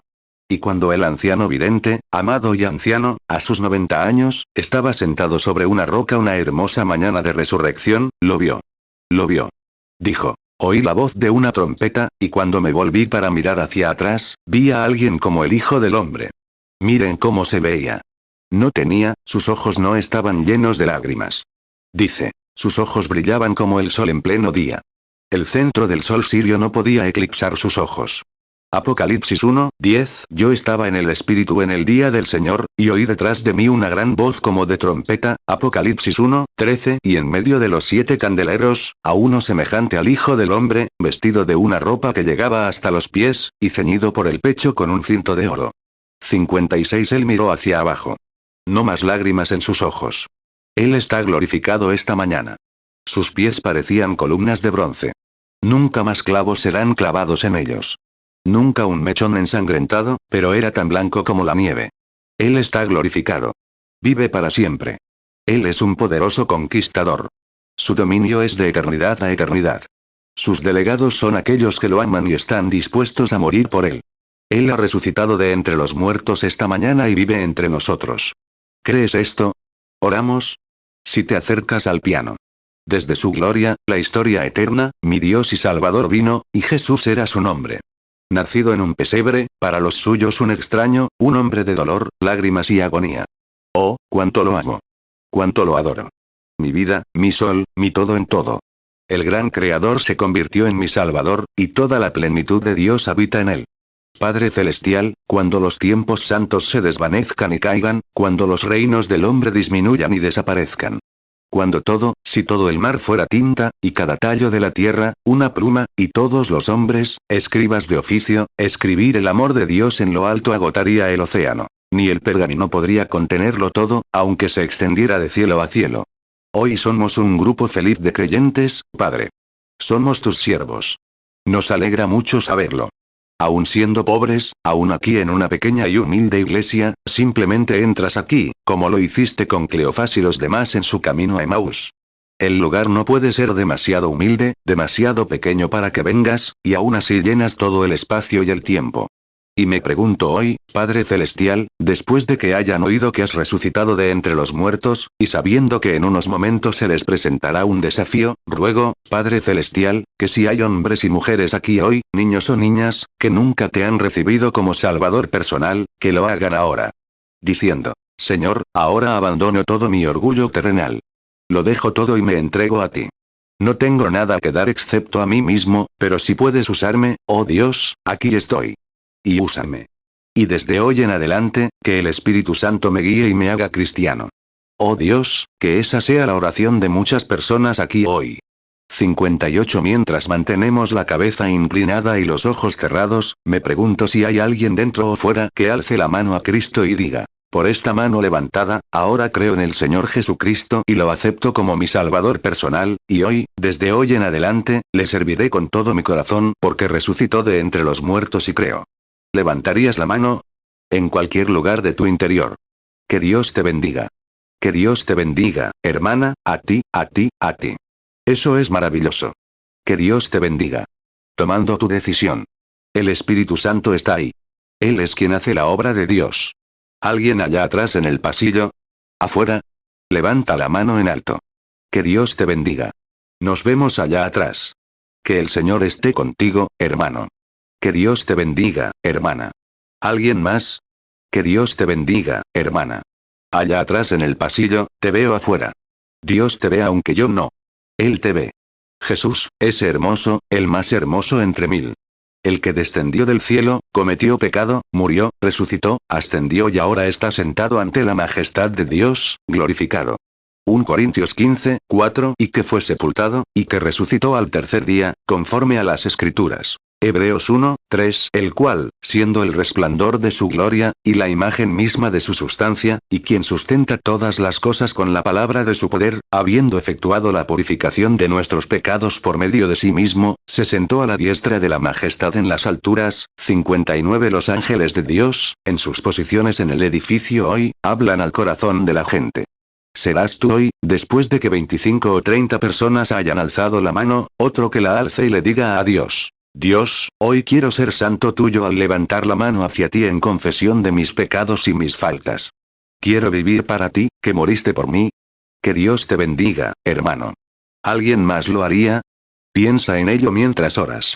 Y cuando el anciano vidente, amado y anciano, a sus 90 años, estaba sentado sobre una roca una hermosa mañana de resurrección, lo vio. Lo vio. Dijo: Oí la voz de una trompeta, y cuando me volví para mirar hacia atrás, vi a alguien como el Hijo del Hombre. Miren cómo se veía. Sus ojos no estaban llenos de lágrimas. Dice: sus ojos brillaban como el sol en pleno día. El centro del sol sirio no podía eclipsar sus ojos. Apocalipsis 1:10 Yo estaba en el Espíritu en el día del Señor, y oí detrás de mí una gran voz como de trompeta, Apocalipsis 1:13 Y en medio de los 7 candeleros, a uno semejante al Hijo del Hombre, vestido de una ropa que llegaba hasta los pies, y ceñido por el pecho con un cinto de oro. 56 Él miró hacia abajo. No más lágrimas en sus ojos. Él está glorificado esta mañana. Sus pies parecían columnas de bronce. Nunca más clavos serán clavados en ellos. Nunca un mechón ensangrentado, pero era tan blanco como la nieve. Él está glorificado. Vive para siempre. Él es un poderoso conquistador. Su dominio es de eternidad a eternidad. Sus delegados son aquellos que lo aman y están dispuestos a morir por él. Él ha resucitado de entre los muertos esta mañana y vive entre nosotros. ¿Crees esto? ¿Oramos? Si te acercas al piano. Desde su gloria, la historia eterna, mi Dios y Salvador vino, y Jesús era su nombre. Nacido en un pesebre, para los suyos un extraño, un hombre de dolor, lágrimas y agonía. Oh, cuánto lo amo. Cuánto lo adoro. Mi vida, mi sol, mi todo en todo. El gran Creador se convirtió en mi Salvador, y toda la plenitud de Dios habita en él. Padre Celestial, cuando los tiempos santos se desvanezcan y caigan, cuando los reinos del hombre disminuyan y desaparezcan. Cuando si todo el mar fuera tinta, y cada tallo de la tierra, una pluma, y todos los hombres, escribas de oficio, escribir el amor de Dios en lo alto agotaría el océano. Ni el pergamino podría contenerlo todo, aunque se extendiera de cielo a cielo. Hoy somos un grupo feliz de creyentes, Padre. Somos tus siervos. Nos alegra mucho saberlo. Aun siendo pobres, aún aquí en una pequeña y humilde iglesia, simplemente entras aquí, como lo hiciste con Cleofás y los demás en su camino a Emaús. El lugar no puede ser demasiado humilde, demasiado pequeño para que vengas, y aún así llenas todo el espacio y el tiempo. Y me pregunto hoy, Padre Celestial, después de que hayan oído que has resucitado de entre los muertos, y sabiendo que en unos momentos se les presentará un desafío, ruego, Padre Celestial, que si hay hombres y mujeres aquí hoy, niños o niñas, que nunca te han recibido como Salvador personal, que lo hagan ahora. Diciendo: Señor, ahora abandono todo mi orgullo terrenal. Lo dejo todo y me entrego a ti. No tengo nada que dar excepto a mí mismo, pero si puedes usarme, oh Dios, aquí estoy. Y úsame. Y desde hoy en adelante, que el Espíritu Santo me guíe y me haga cristiano. Oh Dios, que esa sea la oración de muchas personas aquí hoy. 58 Mientras mantenemos la cabeza inclinada y los ojos cerrados, me pregunto si hay alguien dentro o fuera que alce la mano a Cristo y diga: por esta mano levantada, ahora creo en el Señor Jesucristo y lo acepto como mi Salvador personal, y hoy, desde hoy en adelante, le serviré con todo mi corazón, porque resucitó de entre los muertos y creo. ¿Levantarías la mano? En cualquier lugar de tu interior. Que Dios te bendiga. Que Dios te bendiga, hermana, a ti, a ti, a ti. Eso es maravilloso. Que Dios te bendiga. Tomando tu decisión. El Espíritu Santo está ahí. Él es quien hace la obra de Dios. ¿Alguien allá atrás en el pasillo? ¿Afuera? Levanta la mano en alto. Que Dios te bendiga. Nos vemos allá atrás. Que el Señor esté contigo, hermano. Que Dios te bendiga, hermana. ¿Alguien más? Que Dios te bendiga, hermana. Allá atrás en el pasillo, te veo afuera. Dios te ve aunque yo no. Él te ve. Jesús, ese hermoso, el más hermoso entre mil. El que descendió del cielo, cometió pecado, murió, resucitó, ascendió y ahora está sentado ante la majestad de Dios, glorificado. 1 Corintios 15, 4 y que fue sepultado, y que resucitó al tercer día, conforme a las Escrituras. Hebreos 1, 3 el cual, siendo el resplandor de su gloria, y la imagen misma de su sustancia, y quien sustenta todas las cosas con la palabra de su poder, habiendo efectuado la purificación de nuestros pecados por medio de sí mismo, se sentó a la diestra de la majestad en las alturas. 59 Los ángeles de Dios, en sus posiciones en el edificio hoy, hablan al corazón de la gente. Serás tú hoy, después de que 25 o 30 personas hayan alzado la mano, otro que la alce y le diga a Dios: Dios, hoy quiero ser santo tuyo al levantar la mano hacia ti en confesión de mis pecados y mis faltas. Quiero vivir para ti, que moriste por mí. Que Dios te bendiga, hermano. ¿Alguien más lo haría? Piensa en ello mientras oras.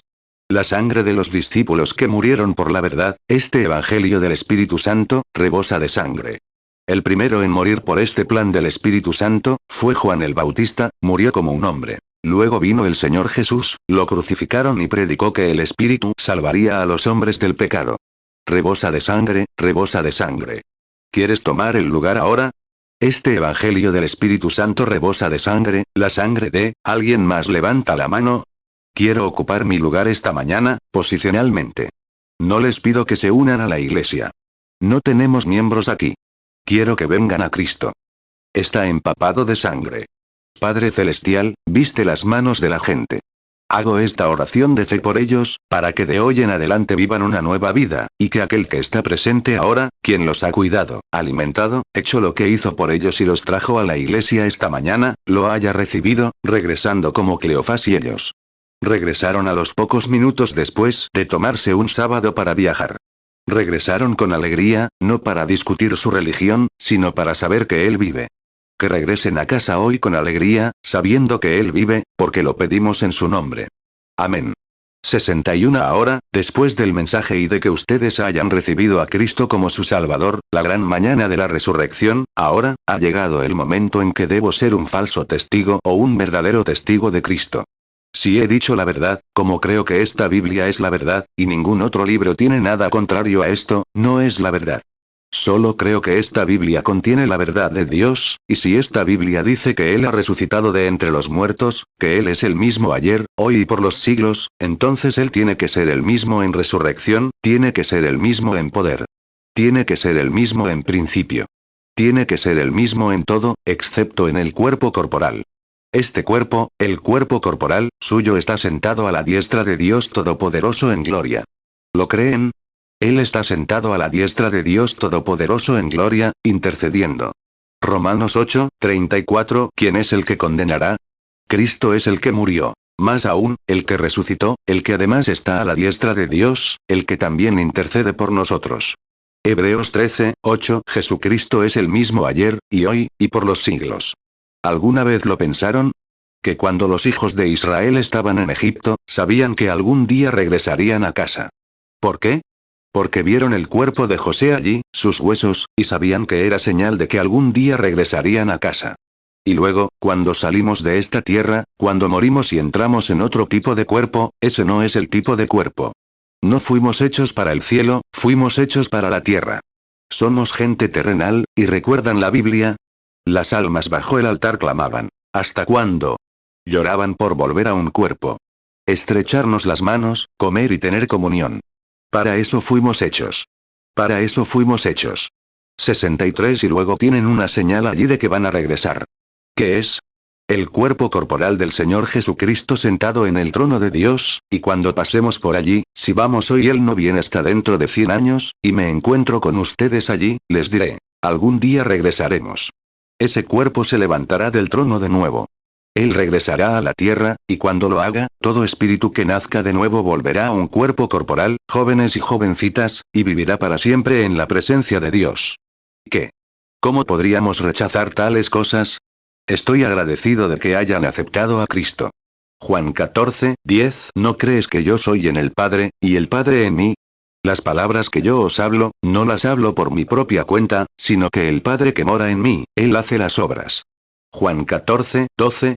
La sangre de los discípulos que murieron por la verdad, este Evangelio del Espíritu Santo, rebosa de sangre. El primero en morir por este plan del Espíritu Santo, fue Juan el Bautista, murió como un hombre. Luego vino el Señor Jesús, lo crucificaron y predicó que el Espíritu salvaría a los hombres del pecado. Rebosa de sangre, rebosa de sangre. ¿Quieres tomar el lugar ahora? Este Evangelio del Espíritu Santo rebosa de sangre, la sangre de, ¿alguien más levanta la mano? Quiero ocupar mi lugar esta mañana, posicionalmente. No les pido que se unan a la iglesia. No tenemos miembros aquí. Quiero que vengan a Cristo. Está empapado de sangre. Padre Celestial, viste las manos de la gente. Hago esta oración de fe por ellos, para que de hoy en adelante vivan una nueva vida, y que aquel que está presente ahora, quien los ha cuidado, alimentado, hecho lo que hizo por ellos y los trajo a la iglesia esta mañana, lo haya recibido, regresando como Cleofás y ellos. Regresaron a los pocos minutos después de tomarse un sábado para viajar. Regresaron con alegría, no para discutir su religión, sino para saber que Él vive. Que regresen a casa hoy con alegría, sabiendo que Él vive, porque lo pedimos en su nombre. Amén. 61 Ahora, después del mensaje y de que ustedes hayan recibido a Cristo como su Salvador, la gran mañana de la resurrección, ahora, ha llegado el momento en que debo ser un falso testigo o un verdadero testigo de Cristo. Si he dicho la verdad, como creo que esta Biblia es la verdad, y ningún otro libro tiene nada contrario a esto, no es la verdad. Solo creo que esta Biblia contiene la verdad de Dios, y si esta Biblia dice que Él ha resucitado de entre los muertos, que Él es el mismo ayer, hoy y por los siglos, entonces Él tiene que ser el mismo en resurrección, tiene que ser el mismo en poder. Tiene que ser el mismo en principio. Tiene que ser el mismo en todo, excepto en el cuerpo corporal. Este cuerpo, el cuerpo corporal, suyo está sentado a la diestra de Dios Todopoderoso en gloria. ¿Lo creen? Él está sentado a la diestra de Dios Todopoderoso en gloria, intercediendo. Romanos 8, 34 ¿Quién es el que condenará? Cristo es el que murió. Más aún, el que resucitó, el que además está a la diestra de Dios, el que también intercede por nosotros. Hebreos 13, 8 Jesucristo es el mismo ayer, y hoy, y por los siglos. ¿Alguna vez lo pensaron? Que cuando los hijos de Israel estaban en Egipto, sabían que algún día regresarían a casa. ¿Por qué? Porque vieron el cuerpo de José allí, sus huesos, y sabían que era señal de que algún día regresarían a casa. Y luego, cuando salimos de esta tierra, cuando morimos y entramos en otro tipo de cuerpo, ese no es el tipo de cuerpo. No fuimos hechos para el cielo, fuimos hechos para la tierra. Somos gente terrenal, y ¿recuerdan la Biblia? Las almas bajo el altar clamaban. ¿Hasta cuándo? Lloraban por volver a un cuerpo. Estrecharnos las manos, comer y tener comunión. Para eso fuimos hechos. Para eso fuimos hechos. 63 Y luego tienen una señal allí de que van a regresar. ¿Qué es? El cuerpo corporal del Señor Jesucristo sentado en el trono de Dios, y cuando pasemos por allí, si vamos hoy Él no viene hasta dentro de 100 años, y me encuentro con ustedes allí, les diré, algún día regresaremos. Ese cuerpo se levantará del trono de nuevo. Él regresará a la tierra, y cuando lo haga, todo espíritu que nazca de nuevo volverá a un cuerpo corporal, jóvenes y jovencitas, y vivirá para siempre en la presencia de Dios. ¿Qué? ¿Cómo podríamos rechazar tales cosas? Estoy agradecido de que hayan aceptado a Cristo. Juan 14:10 ¿No crees que yo soy en el Padre, y el Padre en mí? Las palabras que yo os hablo, no las hablo por mi propia cuenta, sino que el Padre que mora en mí, Él hace las obras. Juan 14:12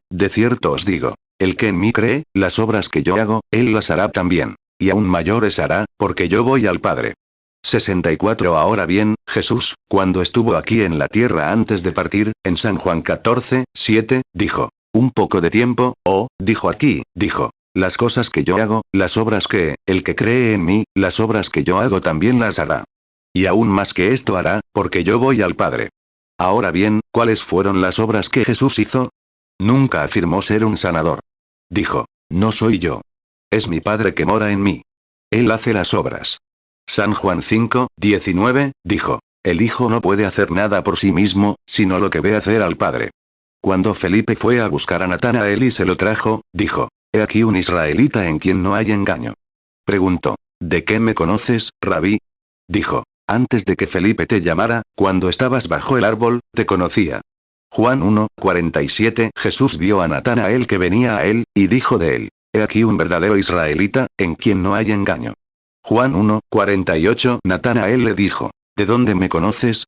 De cierto os digo, el que en mí cree, las obras que yo hago, Él las hará también. Y aún mayores hará, porque yo voy al Padre. 64 Ahora bien, Jesús, cuando estuvo aquí en la tierra antes de partir, en San Juan 14:7, dijo, un poco de tiempo, dijo, las cosas que yo hago, las obras que, el que cree en mí, las obras que yo hago también las hará. Y aún más que esto hará, porque yo voy al Padre. Ahora bien, ¿cuáles fueron las obras que Jesús hizo? Nunca afirmó ser un sanador. Dijo, no soy yo. Es mi Padre que mora en mí. Él hace las obras. San Juan 5:19, dijo, el Hijo no puede hacer nada por sí mismo, sino lo que ve hacer al Padre. Cuando Felipe fue a buscar a Natanael y se lo trajo, dijo, he aquí un israelita en quien no hay engaño. Preguntó, ¿de qué me conoces, Rabí? Dijo, antes de que Felipe te llamara, cuando estabas bajo el árbol, te conocía. Juan 1:47 Jesús vio a Natanael que venía a él, y dijo de él, he aquí un verdadero israelita, en quien no hay engaño. Juan 1:48 Natanael le dijo, ¿de dónde me conoces?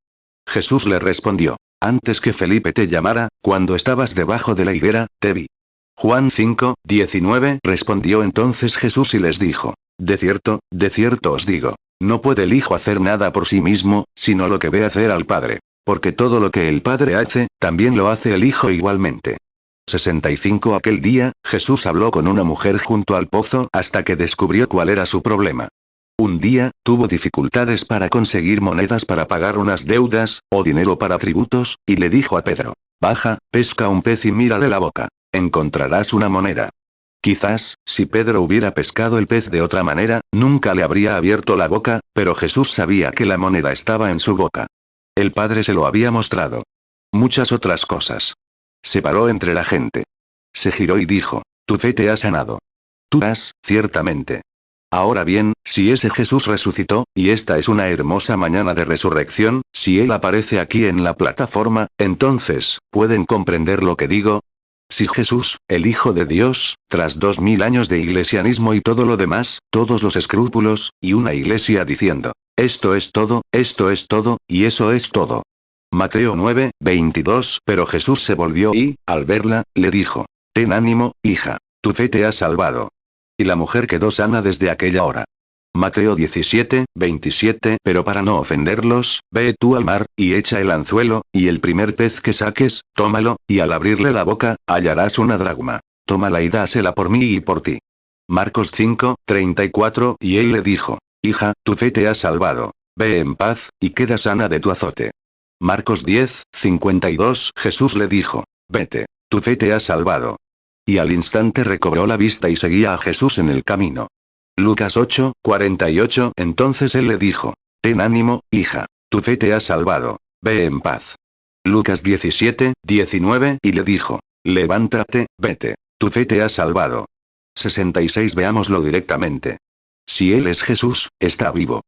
Jesús le respondió, antes que Felipe te llamara, cuando estabas debajo de la higuera, te vi. Juan 5:19 Respondió entonces Jesús y les dijo, de cierto os digo, no puede el Hijo hacer nada por sí mismo, sino lo que ve hacer al Padre, porque todo lo que el Padre hace, también lo hace el Hijo igualmente. 65 Aquel día, Jesús habló con una mujer junto al pozo hasta que descubrió cuál era su problema. Un día, tuvo dificultades para conseguir monedas para pagar unas deudas, o dinero para tributos, y le dijo a Pedro, baja, pesca un pez y mírale la boca. Encontrarás una moneda. Quizás, si Pedro hubiera pescado el pez de otra manera, nunca le habría abierto la boca, pero Jesús sabía que la moneda estaba en su boca. El Padre se lo había mostrado. Muchas otras cosas. Se paró entre la gente. Se giró y dijo, tu fe te ha sanado. Tú has, ciertamente. Ahora bien, si ese Jesús resucitó, y esta es una hermosa mañana de resurrección, si Él aparece aquí en la plataforma, entonces, ¿pueden comprender lo que digo? Si Jesús, el Hijo de Dios, tras 2000 años de iglesianismo y todo lo demás, todos los escrúpulos, y una iglesia diciendo, esto es todo, y eso es todo. Mateo 9:22 Pero Jesús se volvió y, al verla, le dijo, ten ánimo, hija, tu fe te ha salvado. Y la mujer quedó sana desde aquella hora. Mateo 17:27 Pero para no ofenderlos, ve tú al mar, y echa el anzuelo, y el primer pez que saques, tómalo, y al abrirle la boca, hallarás una dracma. Tómala y dásela por mí y por ti. Marcos 5:34 Y él le dijo, hija, tu fe te ha salvado. Ve en paz, y queda sana de tu azote. Marcos 10:52 Jesús le dijo, vete, tu fe te ha salvado. Y al instante recobró la vista y seguía a Jesús en el camino. Lucas 8:48 Entonces él le dijo, ten ánimo, hija, tu fe te ha salvado, ve en paz. Lucas 17:19 Y le dijo, levántate, vete, tu fe te ha salvado. 66 Veámoslo directamente. Si Él es Jesús, está vivo.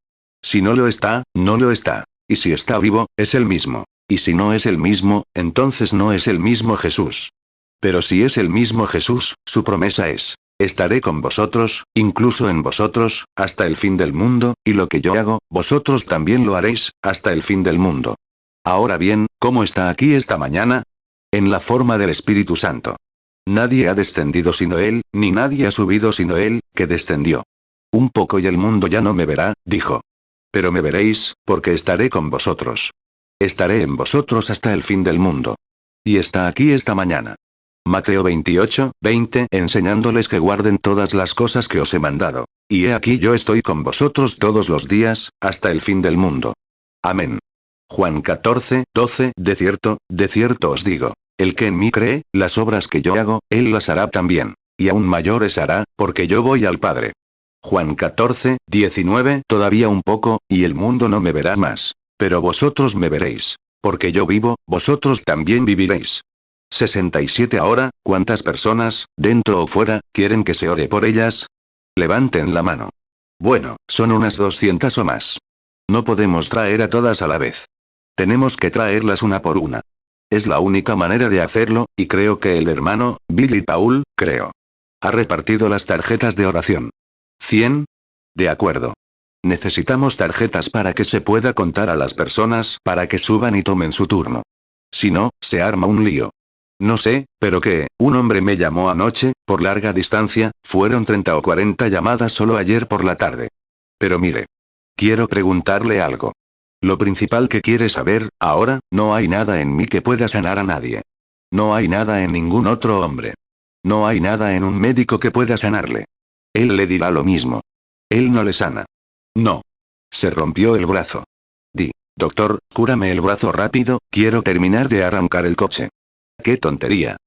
Si no lo está, no lo está. Y si está vivo, es el mismo. Y si no es el mismo, entonces no es el mismo Jesús. Pero si es el mismo Jesús, su promesa es, estaré con vosotros, incluso en vosotros, hasta el fin del mundo, y lo que yo hago, vosotros también lo haréis, hasta el fin del mundo. Ahora bien, ¿cómo está aquí esta mañana? En la forma del Espíritu Santo. Nadie ha descendido sino Él, ni nadie ha subido sino Él, que descendió. Un poco y el mundo ya no me verá, dijo. Pero me veréis, porque estaré con vosotros. Estaré en vosotros hasta el fin del mundo. Y está aquí esta mañana. Mateo 28:20 Enseñándoles que guarden todas las cosas que os he mandado. Y he aquí yo estoy con vosotros todos los días, hasta el fin del mundo. Amén. Juan 14:12 De cierto os digo, el que en mí cree, las obras que yo hago, él las hará también. Y aún mayores hará, porque yo voy al Padre. Juan 14:19 Todavía un poco, y el mundo no me verá más. Pero vosotros me veréis. Porque yo vivo, vosotros también viviréis. 67 Ahora, ¿cuántas personas, dentro o fuera, quieren que se ore por ellas? Levanten la mano. Bueno, son unas 200 o más. No podemos traer a todas a la vez. Tenemos que traerlas una por una. Es la única manera de hacerlo, y creo que el hermano, Billy Paul, ha repartido las tarjetas de oración. ¿100? De acuerdo. Necesitamos tarjetas para que se pueda contar a las personas para que suban y tomen su turno. Si no, se arma un lío. No sé, pero que, un hombre me llamó anoche, por larga distancia, fueron 30 o 40 llamadas solo ayer por la tarde. Pero mire. Quiero preguntarle algo. Lo principal que quiere saber, ahora, no hay nada en mí que pueda sanar a nadie. No hay nada en ningún otro hombre. No hay nada en un médico que pueda sanarle. Él le dirá lo mismo. Él no le sana. No. Se rompió el brazo. Doctor, cúrame el brazo rápido, quiero terminar de arrancar el coche. ¡Qué tontería!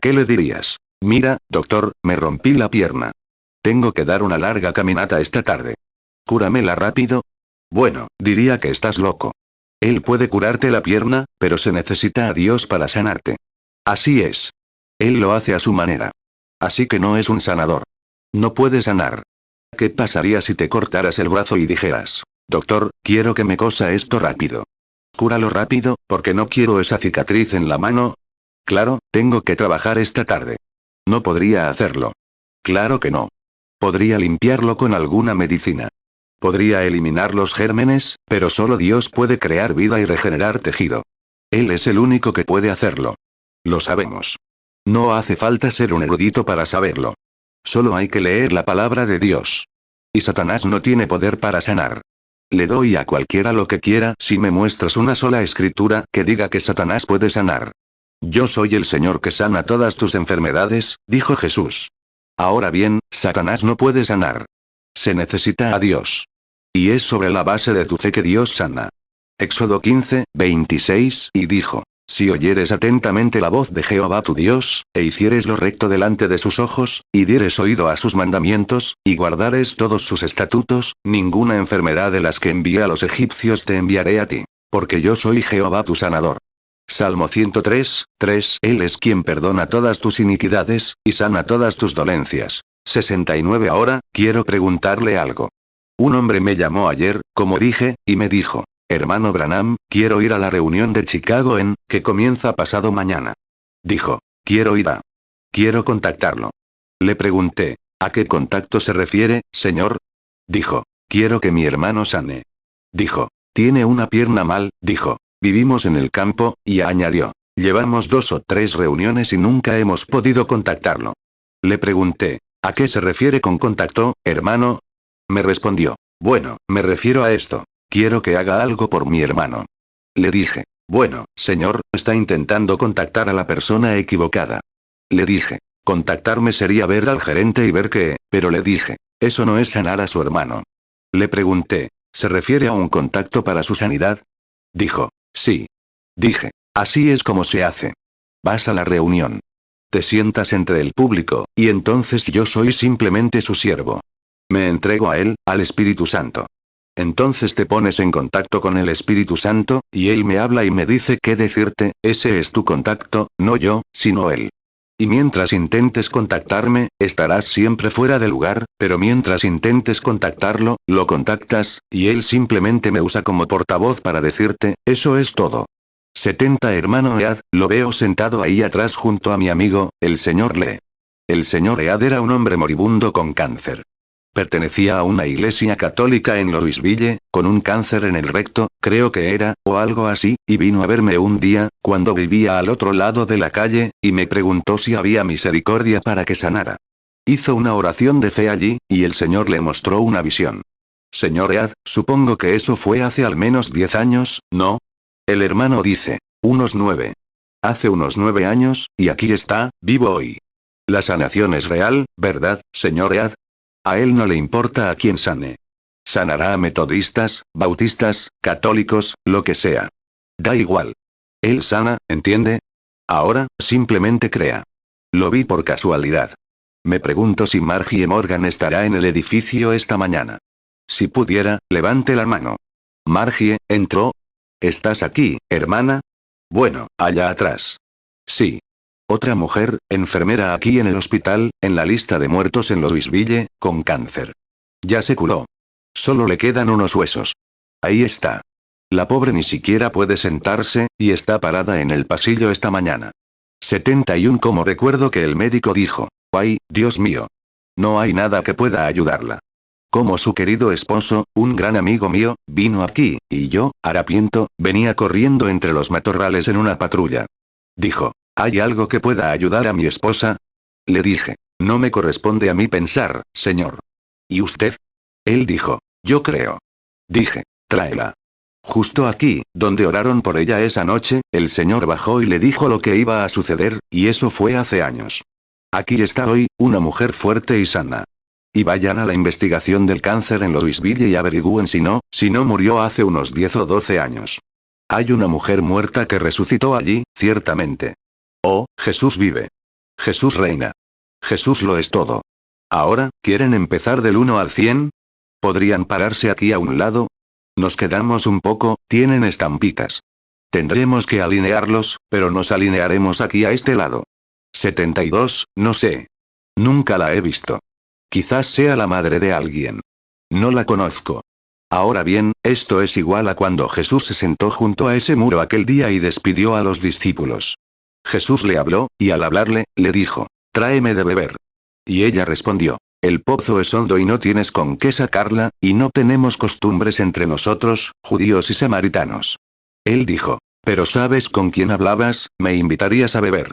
¿Qué le dirías? Mira, doctor, me rompí la pierna. Tengo que dar una larga caminata esta tarde. Cúramela rápido. Bueno, diría que estás loco. Él puede curarte la pierna, pero se necesita a Dios para sanarte. Así es. Él lo hace a su manera. Así que no es un sanador. No puede sanar. ¿Qué pasaría si te cortaras el brazo y dijeras, doctor, quiero que me cosa esto rápido? Cúralo rápido, porque no quiero esa cicatriz en la mano. Claro, tengo que trabajar esta tarde. No podría hacerlo. Claro que no. Podría limpiarlo con alguna medicina. Podría eliminar los gérmenes, pero solo Dios puede crear vida y regenerar tejido. Él es el único que puede hacerlo. Lo sabemos. No hace falta ser un erudito para saberlo. Solo hay que leer la palabra de Dios. Y Satanás no tiene poder para sanar. Le doy a cualquiera lo que quiera si me muestras una sola escritura que diga que Satanás puede sanar. Yo soy el Señor que sana todas tus enfermedades, dijo Jesús. Ahora bien, Satanás no puede sanar. Se necesita a Dios. Y es sobre la base de tu fe que Dios sana. Éxodo 15, 26, y dijo, si oyeres atentamente la voz de Jehová tu Dios, e hicieres lo recto delante de sus ojos, y dieres oído a sus mandamientos, y guardares todos sus estatutos, ninguna enfermedad de las que envié a los egipcios te enviaré a ti. Porque yo soy Jehová tu sanador. Salmo 103, 3. Él es quien perdona todas tus iniquidades, y sana todas tus dolencias. 69. Ahora, quiero preguntarle algo. Un hombre me llamó ayer, como dije, y me dijo, hermano Branham, quiero ir a la reunión de Chicago que comienza pasado mañana. Dijo, quiero contactarlo. Le pregunté, ¿a qué contacto se refiere, señor? Dijo, quiero que mi hermano sane. Dijo, tiene una pierna mal, dijo, vivimos en el campo, y añadió, llevamos 2 o 3 reuniones y nunca hemos podido contactarlo. Le pregunté, ¿a qué se refiere con contacto, hermano? Me respondió, bueno, me refiero a esto. Quiero que haga algo por mi hermano. Le dije, bueno, señor, está intentando contactar a la persona equivocada. Le dije, contactarme sería ver al gerente y ver qué, pero le dije, eso no es sanar a su hermano. Le pregunté, ¿se refiere a un contacto para su sanidad? Dijo, sí. Dije, así es como se hace. Vas a la reunión. Te sientas entre el público, y entonces yo soy simplemente su siervo. Me entrego a él, al Espíritu Santo. Entonces te pones en contacto con el Espíritu Santo, y él me habla y me dice qué decirte, ese es tu contacto, no yo, sino él. Y mientras intentes contactarme, estarás siempre fuera de lugar, pero mientras intentes contactarlo, lo contactas, y él simplemente me usa como portavoz para decirte, eso es todo. 70. Hermano Ead, lo veo sentado ahí atrás junto a mi amigo, el señor Lee. El señor Ead era un hombre moribundo con cáncer. Pertenecía a una iglesia católica en Louisville, con un cáncer en el recto, creo que era, o algo así, y vino a verme un día, cuando vivía al otro lado de la calle, y me preguntó si había misericordia para que sanara. Hizo una oración de fe allí, y el Señor le mostró una visión. Señor Ead, supongo que eso fue hace al menos 10 años, ¿no? El hermano dice, unos 9. Hace unos 9 años, y aquí está, vivo hoy. La sanación es real, ¿verdad, señor Ead? A él no le importa a quién sane. Sanará a metodistas, bautistas, católicos, lo que sea. Da igual. Él sana, ¿entiende? Ahora, simplemente crea. Lo vi por casualidad. Me pregunto si Margie Morgan estará en el edificio esta mañana. Si pudiera, levante la mano. Margie, ¿entró? ¿Estás aquí, hermana? Bueno, allá atrás. Sí. Otra mujer, enfermera aquí en el hospital, en la lista de muertos en Louisville, con cáncer. Ya se curó. Solo le quedan unos huesos. Ahí está. La pobre ni siquiera puede sentarse, y está parada en el pasillo esta mañana. 71. Como recuerdo que el médico dijo, ay, Dios mío. No hay nada que pueda ayudarla. Como su querido esposo, un gran amigo mío, vino aquí, y yo, harapiento, venía corriendo entre los matorrales en una patrulla. Dijo, ¿hay algo que pueda ayudar a mi esposa? Le dije, no me corresponde a mí pensar, señor. ¿Y usted? Él dijo, yo creo. Dije, tráela. Justo aquí, donde oraron por ella esa noche, el Señor bajó y le dijo lo que iba a suceder, y eso fue hace años. Aquí está hoy, una mujer fuerte y sana. Y vayan a la investigación del cáncer en Louisville y averigüen si no murió hace unos 10 o 12 años. Hay una mujer muerta que resucitó allí, ciertamente. Oh, Jesús vive. Jesús reina. Jesús lo es todo. Ahora, ¿quieren empezar del 1 al 100? ¿Podrían pararse aquí a un lado? Nos quedamos un poco, tienen estampitas. Tendremos que alinearlos, pero nos alinearemos aquí a este lado. 72, no sé. Nunca la he visto. Quizás sea la madre de alguien. No la conozco. Ahora bien, esto es igual a cuando Jesús se sentó junto a ese muro aquel día y despidió a los discípulos. Jesús le habló, y al hablarle, le dijo, tráeme de beber. Y ella respondió, el pozo es hondo y no tienes con qué sacarla, y no tenemos costumbres entre nosotros, judíos y samaritanos. Él dijo, pero ¿sabes con quién hablabas? Me invitarías a beber.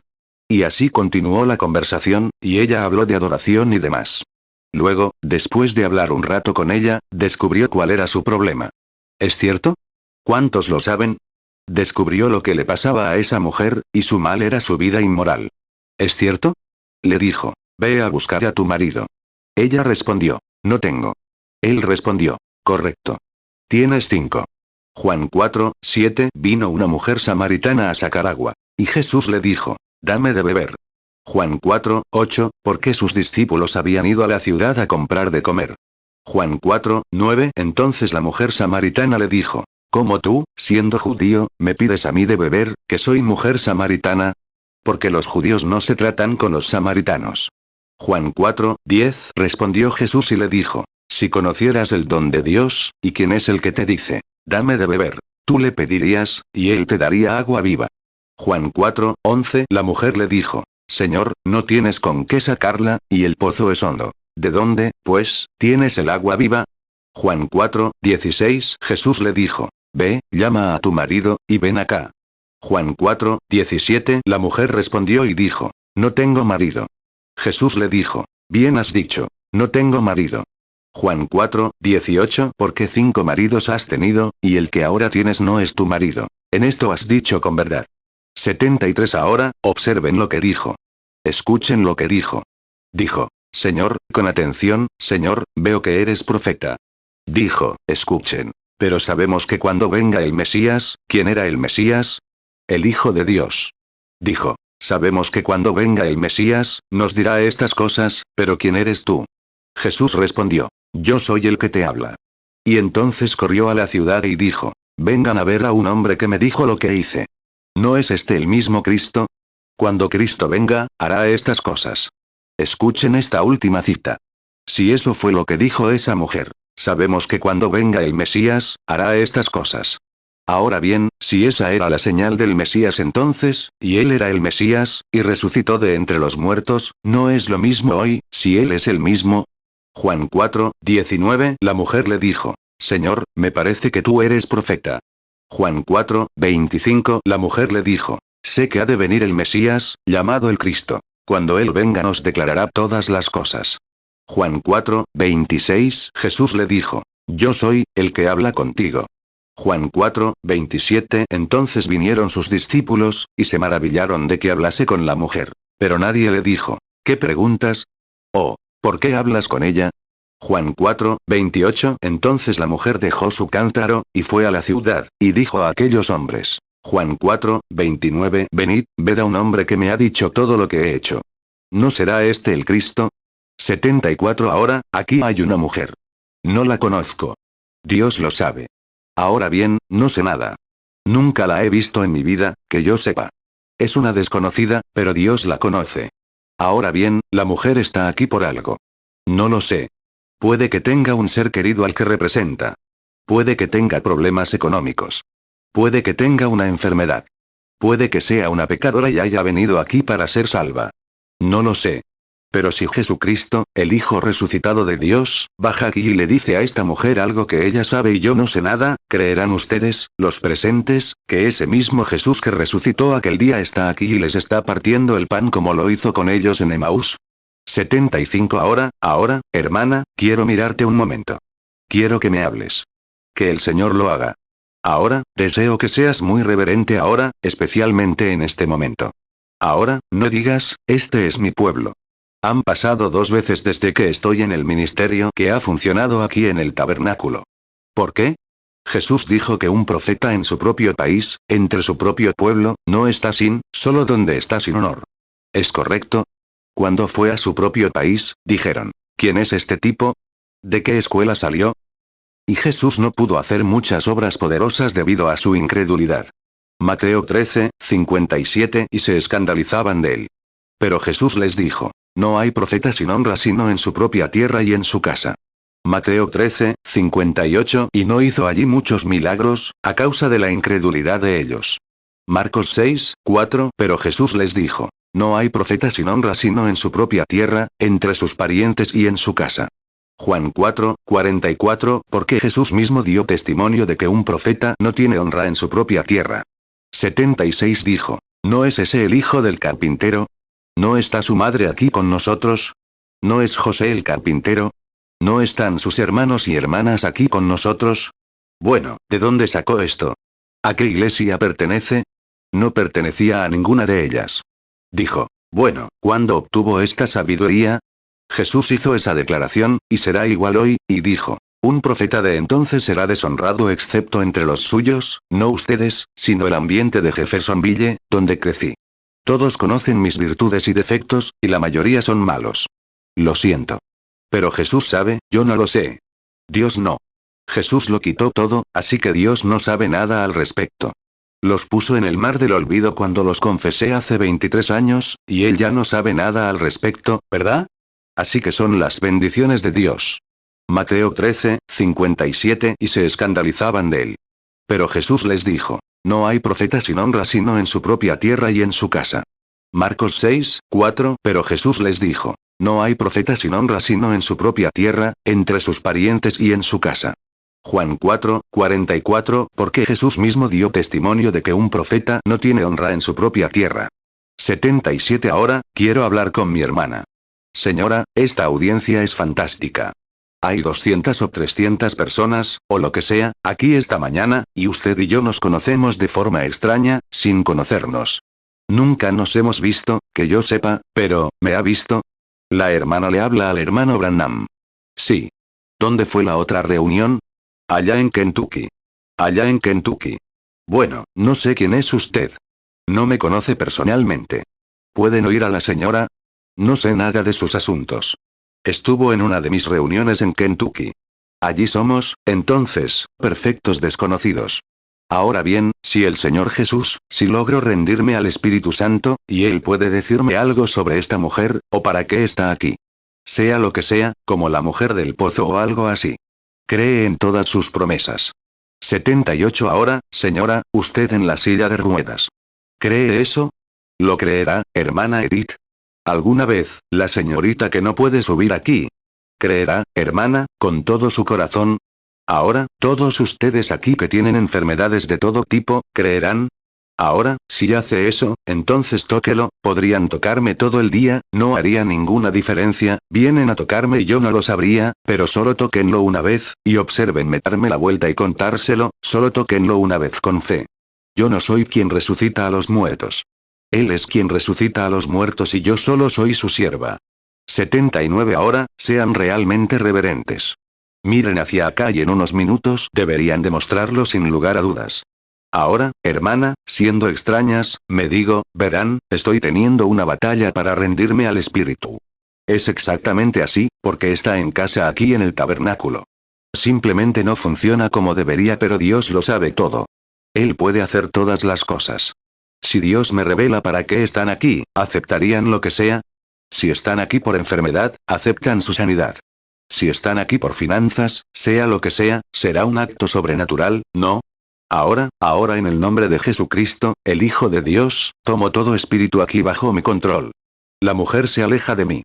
Y así continuó la conversación, y ella habló de adoración y demás. Luego, después de hablar un rato con ella, descubrió cuál era su problema. ¿Es cierto? ¿Cuántos lo saben? Descubrió lo que le pasaba a esa mujer, y su mal era su vida inmoral. ¿Es cierto? Le dijo, ve a buscar a tu marido. Ella respondió, no tengo. Él respondió, correcto. Tienes 5. Juan 4, 7. Vino una mujer samaritana a sacar agua. Y Jesús le dijo, dame de beber. Juan 4, 8, porque sus discípulos habían ido a la ciudad a comprar de comer. Juan 4, 9. Entonces la mujer samaritana le dijo, ¿cómo tú, siendo judío, me pides a mí de beber, que soy mujer samaritana? Porque los judíos no se tratan con los samaritanos. Juan 4, 10. Respondió Jesús y le dijo, si conocieras el don de Dios, y quién es el que te dice, dame de beber, tú le pedirías, y él te daría agua viva. Juan 4, 11. La mujer le dijo, Señor, no tienes con qué sacarla, y el pozo es hondo. ¿De dónde, pues, tienes el agua viva? Juan 4, 16. Jesús le dijo, ve, llama a tu marido, y ven acá. Juan 4, 17. La mujer respondió y dijo, no tengo marido. Jesús le dijo, bien has dicho, no tengo marido. Juan 4, 18. Porque 5 maridos has tenido, y el que ahora tienes no es tu marido. En esto has dicho con verdad. 73. Ahora, observen lo que dijo. Escuchen lo que dijo. Dijo, Señor, con atención, Señor, veo que eres profeta. Dijo, escuchen. Pero sabemos que cuando venga el Mesías, ¿quién era el Mesías? El Hijo de Dios. Dijo, sabemos que cuando venga el Mesías, nos dirá estas cosas, pero ¿quién eres tú? Jesús respondió, yo soy el que te habla. Y entonces corrió a la ciudad y dijo, vengan a ver a un hombre que me dijo lo que hice. ¿No es este el mismo Cristo? Cuando Cristo venga, hará estas cosas. Escuchen esta última cita. Si eso fue lo que dijo esa mujer, sabemos que cuando venga el Mesías, hará estas cosas. Ahora bien, si esa era la señal del Mesías entonces, y él era el Mesías, y resucitó de entre los muertos, ¿no es lo mismo hoy, si él es el mismo? Juan 4, 19. La mujer le dijo, Señor, me parece que tú eres profeta. Juan 4, 25. La mujer le dijo, sé que ha de venir el Mesías, llamado el Cristo. Cuando él venga nos declarará todas las cosas. Juan 4, 26. Jesús le dijo, yo soy, el que habla contigo. Juan 4, 27. Entonces vinieron sus discípulos, y se maravillaron de que hablase con la mujer. Pero nadie le dijo, ¿qué preguntas? ¿O, por qué hablas con ella? Juan 4, 28. Entonces la mujer dejó su cántaro, y fue a la ciudad, y dijo a aquellos hombres. Juan 4, 29. Venid, ved a un hombre que me ha dicho todo lo que he hecho. ¿No será este el Cristo? 74. Ahora, aquí hay una mujer. No la conozco. Dios lo sabe. Ahora bien, no sé nada. Nunca la he visto en mi vida, que yo sepa. Es una desconocida, pero Dios la conoce. Ahora bien, la mujer está aquí por algo. No lo sé. Puede que tenga un ser querido al que representa. Puede que tenga problemas económicos. Puede que tenga una enfermedad. Puede que sea una pecadora y haya venido aquí para ser salva. No lo sé. Pero si Jesucristo, el Hijo resucitado de Dios, baja aquí y le dice a esta mujer algo que ella sabe y yo no sé nada, ¿creerán ustedes, los presentes, que ese mismo Jesús que resucitó aquel día está aquí y les está partiendo el pan como lo hizo con ellos en Emaús? 75 Ahora, hermana, quiero mirarte un momento. Quiero que me hables. Que el Señor lo haga. Ahora, deseo que seas muy reverente ahora, especialmente en este momento. Ahora, no digas, este es mi pueblo. Han pasado 2 veces desde que estoy en el ministerio que ha funcionado aquí en el tabernáculo. ¿Por qué? Jesús dijo que un profeta en su propio país, entre su propio pueblo, no está solo donde está sin honor. ¿Es correcto? Cuando fue a su propio país, dijeron, ¿quién es este tipo? ¿De qué escuela salió? Y Jesús no pudo hacer muchas obras poderosas debido a su incredulidad. Mateo 13:57 Y se escandalizaban de él. Pero Jesús les dijo, no hay profeta sin honra sino en su propia tierra y en su casa. Mateo 13:58 Y no hizo allí muchos milagros, a causa de la incredulidad de ellos. Marcos 6:4 Pero Jesús les dijo, no hay profeta sin honra sino en su propia tierra, entre sus parientes y en su casa. Juan 4:44 Porque Jesús mismo dio testimonio de que un profeta no tiene honra en su propia tierra. 76 Dijo, ¿no es ese el hijo del carpintero? ¿No está su madre aquí con nosotros? ¿No es José el carpintero? ¿No están sus hermanos y hermanas aquí con nosotros? Bueno, ¿de dónde sacó esto? ¿A qué iglesia pertenece? No pertenecía a ninguna de ellas. Dijo, bueno, ¿cuándo obtuvo esta sabiduría? Jesús hizo esa declaración, y será igual hoy, y dijo, un profeta de entonces será deshonrado excepto entre los suyos, no ustedes, sino el ambiente de Jeffersonville, donde crecí. Todos conocen mis virtudes y defectos, y la mayoría son malos. Lo siento. Pero Jesús sabe, yo no lo sé. Dios no. Jesús lo quitó todo, así que Dios no sabe nada al respecto. Los puso en el mar del olvido cuando los confesé hace 23 años, y Él ya no sabe nada al respecto, ¿verdad? Así que son las bendiciones de Dios. Mateo 13:57 Y se escandalizaban de él. Pero Jesús les dijo, no hay profeta sin honra sino en su propia tierra y en su casa. Marcos 6:4 Pero Jesús les dijo, no hay profeta sin honra sino en su propia tierra, entre sus parientes y en su casa. Juan 4:44 Porque Jesús mismo dio testimonio de que un profeta no tiene honra en su propia tierra. 77 Ahora, quiero hablar con mi hermana. Señora, esta audiencia es fantástica. Hay 200 o 300 personas, o lo que sea, aquí esta mañana, y usted y yo nos conocemos de forma extraña, sin conocernos. Nunca nos hemos visto, que yo sepa, pero, ¿me ha visto? La hermana le habla al hermano Branham. Sí. ¿Dónde fue la otra reunión? Allá en Kentucky. Allá en Kentucky. Bueno, no sé quién es usted. No me conoce personalmente. ¿Pueden oír a la señora? No sé nada de sus asuntos. Estuvo en una de mis reuniones en Kentucky. Allí somos, entonces, perfectos desconocidos. Ahora bien, si el Señor Jesús, si logro rendirme al Espíritu Santo, y Él puede decirme algo sobre esta mujer, o para qué está aquí. Sea lo que sea, como la mujer del pozo o algo así. Cree en todas sus promesas. 78 Ahora, señora, usted en la silla de ruedas. ¿Cree eso? ¿Lo creerá, hermana Edith? ¿Alguna vez, la señorita que no puede subir aquí? ¿Creerá, hermana, con todo su corazón? Ahora, todos ustedes aquí que tienen enfermedades de todo tipo, ¿creerán? Ahora, si hace eso, entonces tóquelo, podrían tocarme todo el día, no haría ninguna diferencia, vienen a tocarme y yo no lo sabría, pero solo tóquenlo una vez, y obsérvenme darme la vuelta y contárselo, solo tóquenlo una vez con fe. Yo no soy quien resucita a los muertos. Él es quien resucita a los muertos y yo solo soy su sierva. 79 Ahora, sean realmente reverentes. Miren hacia acá y en unos minutos deberían demostrarlo sin lugar a dudas. Ahora, hermana, siendo extrañas, me digo, verán, estoy teniendo una batalla para rendirme al espíritu. Es exactamente así, porque está en casa aquí en el tabernáculo. Simplemente no funciona como debería, pero Dios lo sabe todo. Él puede hacer todas las cosas. Si Dios me revela para qué están aquí, ¿aceptarían lo que sea? Si están aquí por enfermedad, aceptan su sanidad. Si están aquí por finanzas, sea lo que sea, será un acto sobrenatural, ¿no? Ahora en el nombre de Jesucristo, el Hijo de Dios, tomo todo espíritu aquí bajo mi control. La mujer se aleja de mí.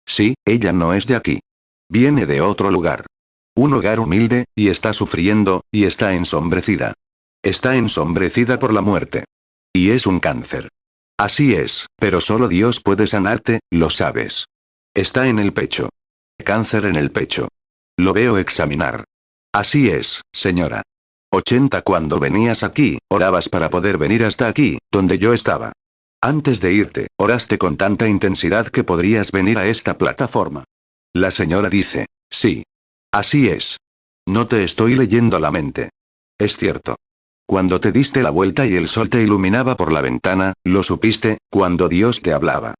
Sí, ella no es de aquí. Viene de otro lugar. Un hogar humilde, y está sufriendo, y está ensombrecida. Está ensombrecida por la muerte. Y es un cáncer. Así es, pero solo Dios puede sanarte, lo sabes. Está en el pecho. Cáncer en el pecho. Lo veo examinar. Así es, señora. 80 Cuando venías aquí, orabas para poder venir hasta aquí, donde yo estaba. Antes de irte, oraste con tanta intensidad que podrías venir a esta plataforma. La señora dice, sí. Así es. No te estoy leyendo la mente. Es cierto. Cuando te diste la vuelta y el sol te iluminaba por la ventana, lo supiste, cuando Dios te hablaba.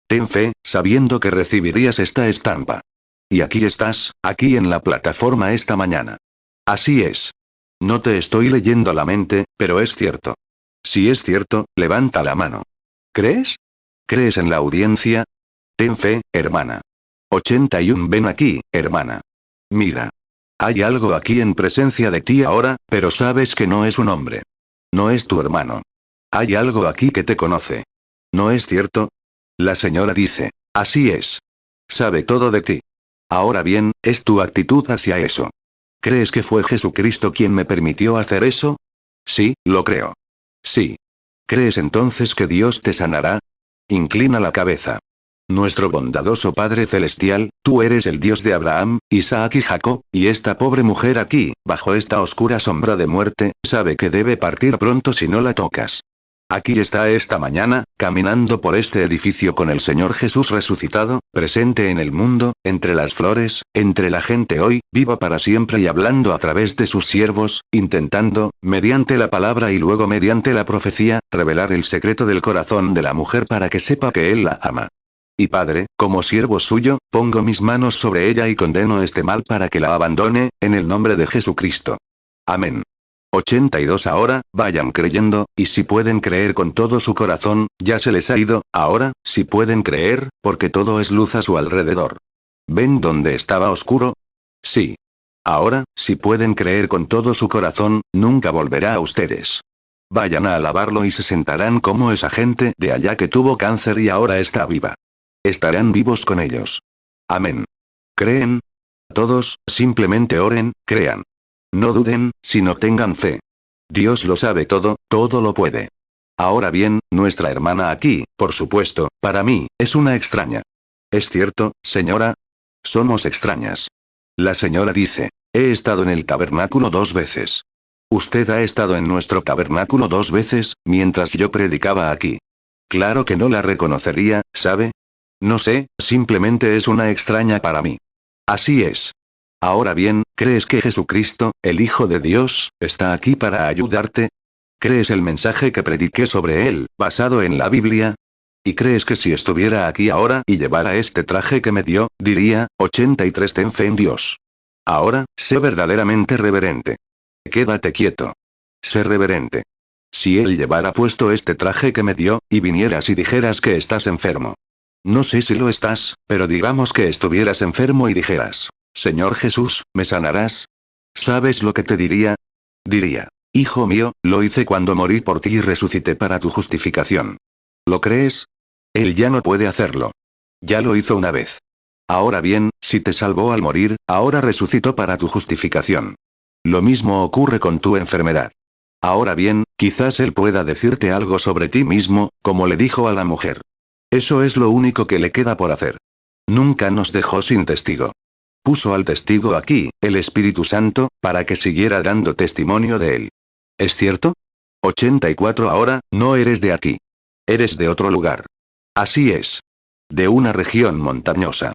Ten fe, sabiendo que recibirías esta estampa. Y aquí estás, aquí en la plataforma esta mañana. Así es. No te estoy leyendo la mente, pero es cierto. Si es cierto, levanta la mano. ¿Crees? ¿Crees en la audiencia? Ten fe, hermana. 81 Ven aquí, hermana. Mira. Hay algo aquí en presencia de ti ahora, pero sabes que no es un hombre. No es tu hermano. Hay algo aquí que te conoce. ¿No es cierto? La señora dice, así es. Sabe todo de ti. Ahora bien, es tu actitud hacia eso. ¿Crees que fue Jesucristo quien me permitió hacer eso? Sí, lo creo. Sí. ¿Crees entonces que Dios te sanará? Inclina la cabeza. Nuestro bondadoso Padre Celestial, tú eres el Dios de Abraham, Isaac y Jacob, y esta pobre mujer aquí, bajo esta oscura sombra de muerte, sabe que debe partir pronto si no la tocas. Aquí está esta mañana, caminando por este edificio con el Señor Jesús resucitado, presente en el mundo, entre las flores, entre la gente hoy, viva para siempre y hablando a través de sus siervos, intentando, mediante la palabra y luego mediante la profecía, revelar el secreto del corazón de la mujer para que sepa que Él la ama. Y Padre, como siervo suyo, pongo mis manos sobre ella y condeno este mal para que la abandone, en el nombre de Jesucristo. Amén. 82 Ahora, vayan creyendo, y si pueden creer con todo su corazón, ya se les ha ido, ahora, si pueden creer, porque todo es luz a su alrededor. ¿Ven dónde estaba oscuro? Sí. Ahora, si pueden creer con todo su corazón, nunca volverá a ustedes. Vayan a alabarlo y se sentarán como esa gente de allá que tuvo cáncer y ahora está viva. Estarán vivos con ellos. Amén. ¿Creen? Todos, simplemente oren, crean. No duden, sino tengan fe. Dios lo sabe todo, todo lo puede. Ahora bien, nuestra hermana aquí, por supuesto, para mí, es una extraña. ¿Es cierto, señora? Somos extrañas. La señora dice, he estado en el tabernáculo 2 veces. Usted ha estado en nuestro tabernáculo 2 veces, mientras yo predicaba aquí. Claro que no la reconocería, ¿sabe? No sé, simplemente es una extraña para mí. Así es. Ahora bien, ¿crees que Jesucristo, el Hijo de Dios, está aquí para ayudarte? ¿Crees el mensaje que prediqué sobre él, basado en la Biblia? ¿Y crees que si estuviera aquí ahora y llevara este traje que me dio, diría, 83 ten fe en Dios? Ahora, sé verdaderamente reverente. Quédate quieto. Sé reverente. Si él llevara puesto este traje que me dio, y vinieras y dijeras que estás enfermo. No sé si lo estás, pero digamos que estuvieras enfermo y dijeras, Señor Jesús, ¿me sanarás? ¿Sabes lo que te diría? Diría, hijo mío, lo hice cuando morí por ti y resucité para tu justificación. ¿Lo crees? Él ya no puede hacerlo. Ya lo hizo una vez. Ahora bien, si te salvó al morir, ahora resucitó para tu justificación. Lo mismo ocurre con tu enfermedad. Ahora bien, quizás él pueda decirte algo sobre ti mismo, como le dijo a la mujer. Eso es lo único que le queda por hacer. Nunca nos dejó sin testigo. Puso al testigo aquí, el Espíritu Santo, para que siguiera dando testimonio de él. ¿Es cierto? 84 Ahora, no eres de aquí. Eres de otro lugar. Así es. De una región montañosa.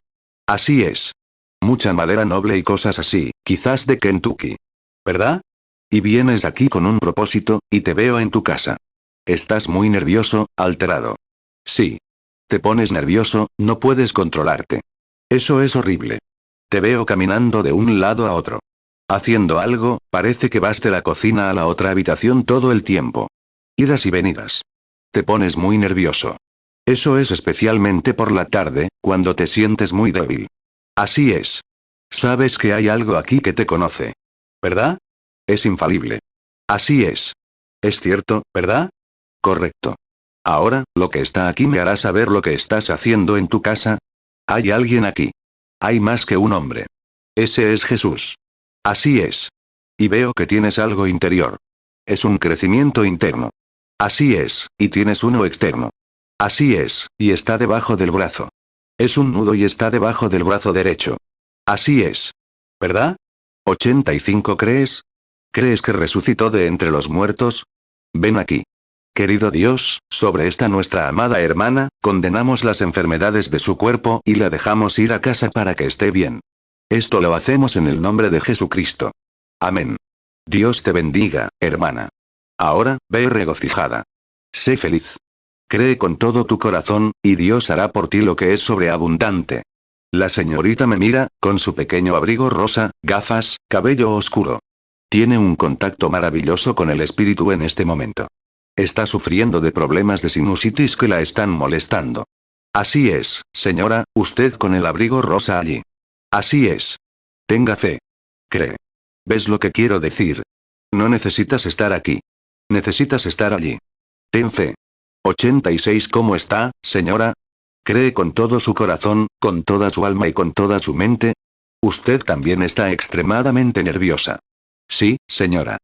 Así es. Mucha madera noble y cosas así, quizás de Kentucky. ¿Verdad? Y vienes aquí con un propósito, y te veo en tu casa. Estás muy nervioso, alterado. Sí. Te pones nervioso, no puedes controlarte. Eso es horrible. Te veo caminando de un lado a otro. Haciendo algo, parece que vas de la cocina a la otra habitación todo el tiempo. Idas y venidas. Te pones muy nervioso. Eso es especialmente por la tarde, cuando te sientes muy débil. Así es. Sabes que hay algo aquí que te conoce. ¿Verdad? Es infalible. Así es. Es cierto, ¿verdad? Correcto. Ahora, lo que está aquí me hará saber lo que estás haciendo en tu casa. Hay alguien aquí. Hay más que un hombre. Ese es Jesús. Así es. Y veo que tienes algo interior. Es un crecimiento interno. Así es, y tienes uno externo. Así es, y está debajo del brazo. Es un nudo y está debajo del brazo derecho. Así es. ¿Verdad? 85 ¿crees? ¿Crees que resucitó de entre los muertos? Ven aquí. Querido Dios, sobre esta nuestra amada hermana, condenamos las enfermedades de su cuerpo y la dejamos ir a casa para que esté bien. Esto lo hacemos en el nombre de Jesucristo. Amén. Dios te bendiga, hermana. Ahora, ve regocijada. Sé feliz. Cree con todo tu corazón, y Dios hará por ti lo que es sobreabundante. La señorita me mira, con su pequeño abrigo rosa, gafas, cabello oscuro. Tiene un contacto maravilloso con el espíritu en este momento. Está sufriendo de problemas de sinusitis que la están molestando. Así es, señora, usted con el abrigo rosa allí. Así es. Tenga fe. Cree. ¿Ves lo que quiero decir? No necesitas estar aquí. Necesitas estar allí. Ten fe. 86 ¿Cómo está, señora? ¿Cree con todo su corazón, con toda su alma y con toda su mente? Usted también está extremadamente nerviosa. Sí, señora.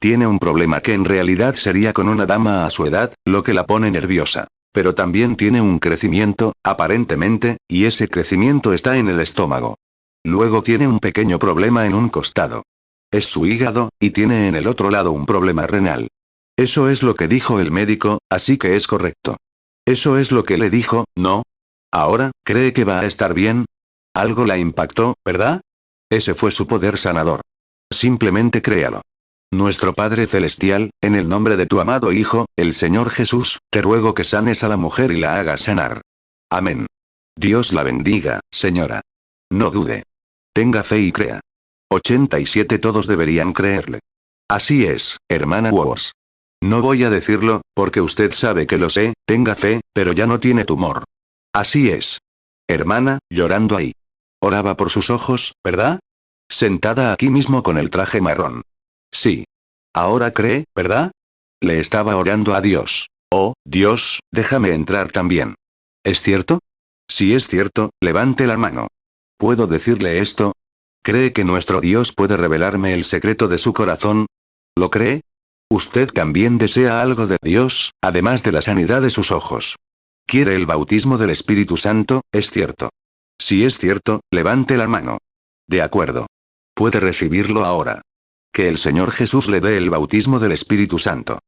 Tiene un problema que en realidad sería con una dama a su edad, lo que la pone nerviosa. Pero también tiene un crecimiento, aparentemente, y ese crecimiento está en el estómago. Luego tiene un pequeño problema en un costado. Es su hígado, y tiene en el otro lado un problema renal. Eso es lo que dijo el médico, así que es correcto. Eso es lo que le dijo, ¿no? Ahora, ¿cree que va a estar bien? Algo la impactó, ¿verdad? Ese fue su poder sanador. Simplemente créalo. Nuestro Padre Celestial, en el nombre de tu amado Hijo, el Señor Jesús, te ruego que sanes a la mujer y la hagas sanar. Amén. Dios la bendiga, señora. No dude. Tenga fe y crea. 87 Todos deberían creerle. Así es, hermana Woos. No voy a decirlo, porque usted sabe que lo sé, tenga fe, pero ya no tiene tumor. Así es. Hermana, llorando ahí. Oraba por sus ojos, ¿verdad? Sentada aquí mismo con el traje marrón. Sí. Ahora cree, ¿verdad? Le estaba orando a Dios. Oh, Dios, déjame entrar también. ¿Es cierto? Si es cierto, levante la mano. ¿Puedo decirle esto? ¿Cree que nuestro Dios puede revelarme el secreto de su corazón? ¿Lo cree? Usted también desea algo de Dios, además de la sanidad de sus ojos. ¿Quiere el bautismo del Espíritu Santo? Es cierto. Si es cierto, levante la mano. De acuerdo. Puede recibirlo ahora. Que el Señor Jesús le dé el bautismo del Espíritu Santo.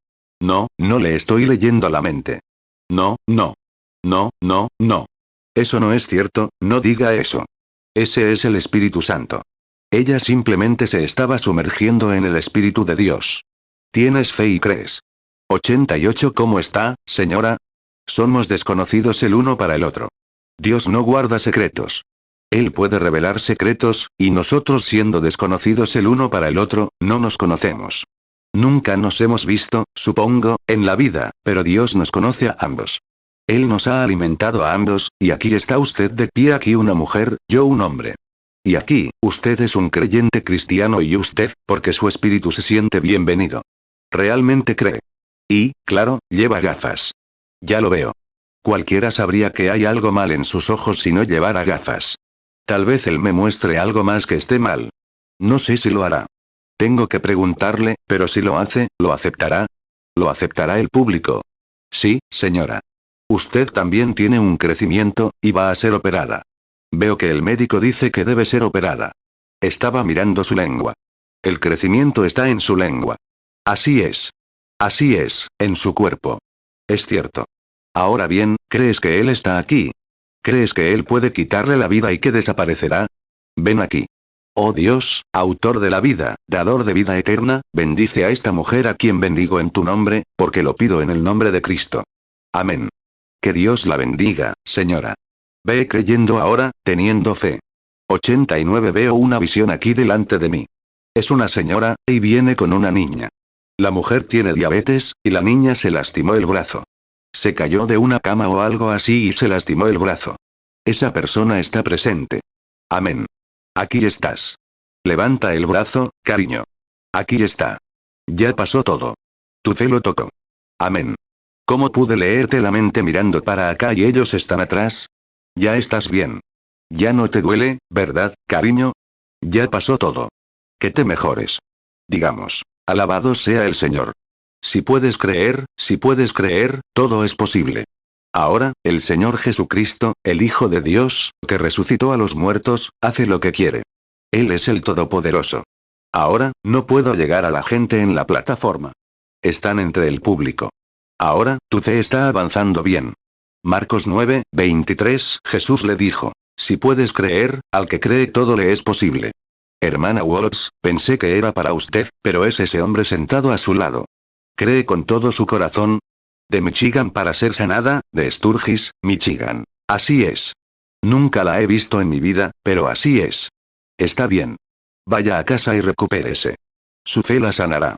No, no le estoy leyendo la mente. No, no. No, no, no. Eso no es cierto, no diga eso. Ese es el Espíritu Santo. Ella simplemente se estaba sumergiendo en el Espíritu de Dios. Tienes fe y crees. 88 ¿Cómo está, señora? Somos desconocidos el uno para el otro. Dios no guarda secretos. Él puede revelar secretos, y nosotros siendo desconocidos el uno para el otro, no nos conocemos. Nunca nos hemos visto, supongo, en la vida, pero Dios nos conoce a ambos. Él nos ha alimentado a ambos, y aquí está usted de pie, aquí una mujer, yo un hombre. Y aquí, usted es un creyente cristiano y usted, porque su espíritu se siente bienvenido. Realmente cree. Y, claro, lleva gafas. Ya lo veo. Cualquiera sabría que hay algo mal en sus ojos si no llevara gafas. Tal vez él me muestre algo más que esté mal. No sé si lo hará. Tengo que preguntarle, pero si lo hace, ¿lo aceptará? ¿Lo aceptará el público? Sí, señora. Usted también tiene un crecimiento, y va a ser operada. Veo que el médico dice que debe ser operada. Estaba mirando su lengua. El crecimiento está en su lengua. Así es. Así es, en su cuerpo. Es cierto. Ahora bien, ¿crees que él está aquí? ¿Crees que él puede quitarle la vida y que desaparecerá? Ven aquí. Oh Dios, autor de la vida, dador de vida eterna, bendice a esta mujer a quien bendigo en tu nombre, porque lo pido en el nombre de Cristo. Amén. Que Dios la bendiga, señora. Ve creyendo ahora, teniendo fe. 89 Veo una visión aquí delante de mí. Es una señora, y viene con una niña. La mujer tiene diabetes, y la niña se lastimó el brazo. Se cayó de una cama o algo así y se lastimó el brazo. Esa persona está presente. Amén. Aquí estás. Levanta el brazo, cariño. Aquí está. Ya pasó todo. Tu fe lo tocó. Amén. ¿Cómo pude leerte la mente mirando para acá y ellos están atrás? Ya estás bien. Ya no te duele, ¿verdad, cariño? Ya pasó todo. Que te mejores. Digamos. Alabado sea el Señor. Si puedes creer, todo es posible. Ahora, el Señor Jesucristo, el Hijo de Dios, que resucitó a los muertos, hace lo que quiere. Él es el Todopoderoso. Ahora, no puedo llegar a la gente en la plataforma. Están entre el público. Ahora, tu fe está avanzando bien. Marcos 9:23, Jesús le dijo, si puedes creer, al que cree todo le es posible. Hermana Waltz, pensé que era para usted, pero es ese hombre sentado a su lado. ¿Cree con todo su corazón? De Michigan para ser sanada, de Sturgis, Michigan. Así es. Nunca la he visto en mi vida, pero así es. Está bien. Vaya a casa y recupérese. Su fe la sanará.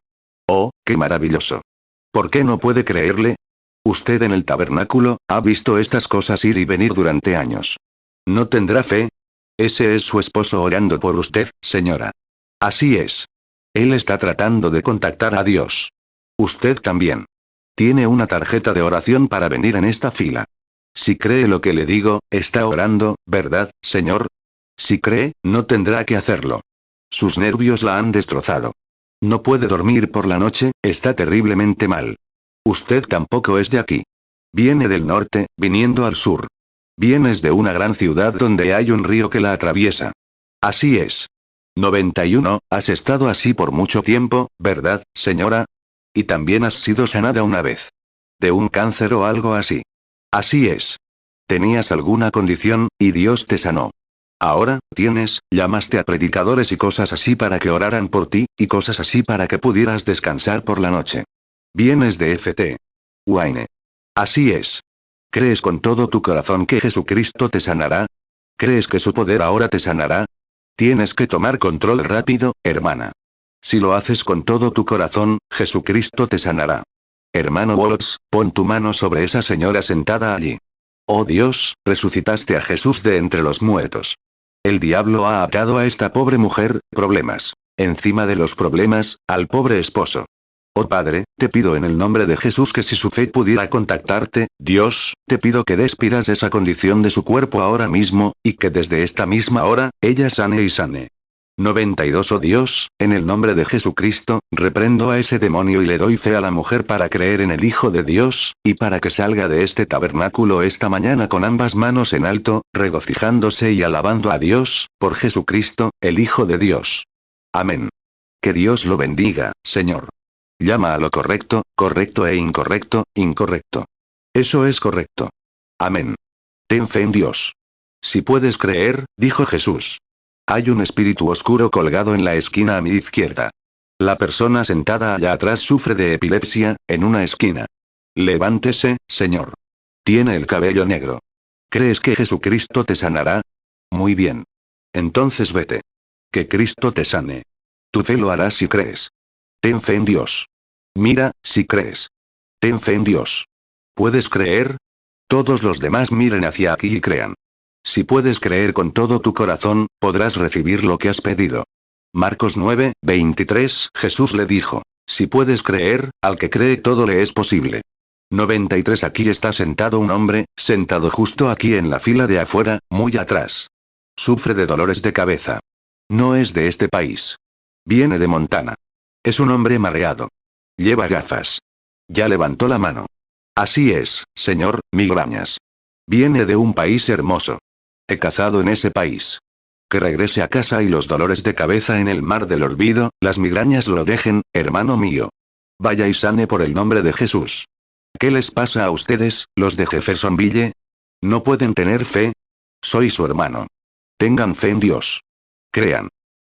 Oh, qué maravilloso. ¿Por qué no puede creerle? Usted en el tabernáculo, ha visto estas cosas ir y venir durante años. ¿No tendrá fe? Ese es su esposo orando por usted, señora. Así es. Él está tratando de contactar a Dios. Usted también. Tiene una tarjeta de oración para venir en esta fila. Si cree lo que le digo, está orando, ¿verdad, señor? Si cree, no tendrá que hacerlo. Sus nervios la han destrozado. No puede dormir por la noche, está terriblemente mal. Usted tampoco es de aquí. Viene del norte, viniendo al sur. Vienes de una gran ciudad donde hay un río que la atraviesa. Así es. 91, has estado así por mucho tiempo, ¿verdad, señora? Y también has sido sanada una vez. De un cáncer o algo así. Así es. Tenías alguna condición, y Dios te sanó. Ahora, llamaste a predicadores y cosas así para que oraran por ti, y cosas así para que pudieras descansar por la noche. Vienes de Ft. Wayne. Así es. ¿Crees con todo tu corazón que Jesucristo te sanará? ¿Crees que su poder ahora te sanará? Tienes que tomar control rápido, hermana. Si lo haces con todo tu corazón, Jesucristo te sanará. Hermano Waltz, pon tu mano sobre esa señora sentada allí. Oh Dios, resucitaste a Jesús de entre los muertos. El diablo ha atado a esta pobre mujer, problemas. Encima de los problemas, al pobre esposo. Oh Padre, te pido en el nombre de Jesús que si su fe pudiera contactarte, Dios, te pido que despidas esa condición de su cuerpo ahora mismo, y que desde esta misma hora, ella sane y sane. 92 Oh Dios, en el nombre de Jesucristo, reprendo a ese demonio y le doy fe a la mujer para creer en el Hijo de Dios, y para que salga de este tabernáculo esta mañana con ambas manos en alto, regocijándose y alabando a Dios, por Jesucristo, el Hijo de Dios. Amén. Que Dios lo bendiga, Señor. Llama a lo correcto, correcto e incorrecto, incorrecto. Eso es correcto. Amén. Ten fe en Dios. Si puedes creer, dijo Jesús. Hay un espíritu oscuro colgado en la esquina a mi izquierda. La persona sentada allá atrás sufre de epilepsia, en una esquina. Levántese, Señor. Tiene el cabello negro. ¿Crees que Jesucristo te sanará? Muy bien. Entonces vete. Que Cristo te sane. Tu fe lo hará si crees. Ten fe en Dios. Mira, si crees. Ten fe en Dios. ¿Puedes creer? Todos los demás miren hacia aquí y crean. Si puedes creer con todo tu corazón, podrás recibir lo que has pedido. Marcos 9:23, Jesús le dijo, si puedes creer, al que cree todo le es posible. 93 Aquí está sentado un hombre, sentado justo aquí en la fila de afuera, muy atrás. Sufre de dolores de cabeza. No es de este país. Viene de Montana. Es un hombre mareado. Lleva gafas. Ya levantó la mano. Así es, señor, migrañas. Viene de un país hermoso. He cazado en ese país. Que regrese a casa y los dolores de cabeza en el mar del olvido, las migrañas lo dejen, hermano mío. Vaya y sane por el nombre de Jesús. ¿Qué les pasa a ustedes, los de Jeffersonville? ¿No pueden tener fe? Soy su hermano. Tengan fe en Dios. Crean.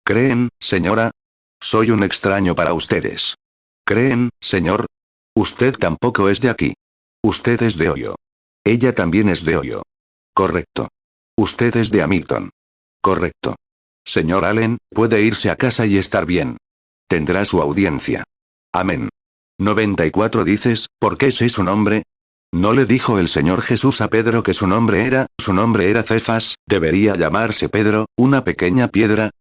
¿Creen, señora? Soy un extraño para ustedes. ¿Creen, señor? Usted tampoco es de aquí. Usted es de Ohio. Ella también es de Ohio. Correcto. Usted es de Hamilton. Correcto. Señor Allen, puede irse a casa y estar bien. Tendrá su audiencia. Amén. 94 Dices, ¿por qué sé su nombre? ¿No le dijo el Señor Jesús a Pedro que su nombre era Cefas, debería llamarse Pedro, una pequeña piedra?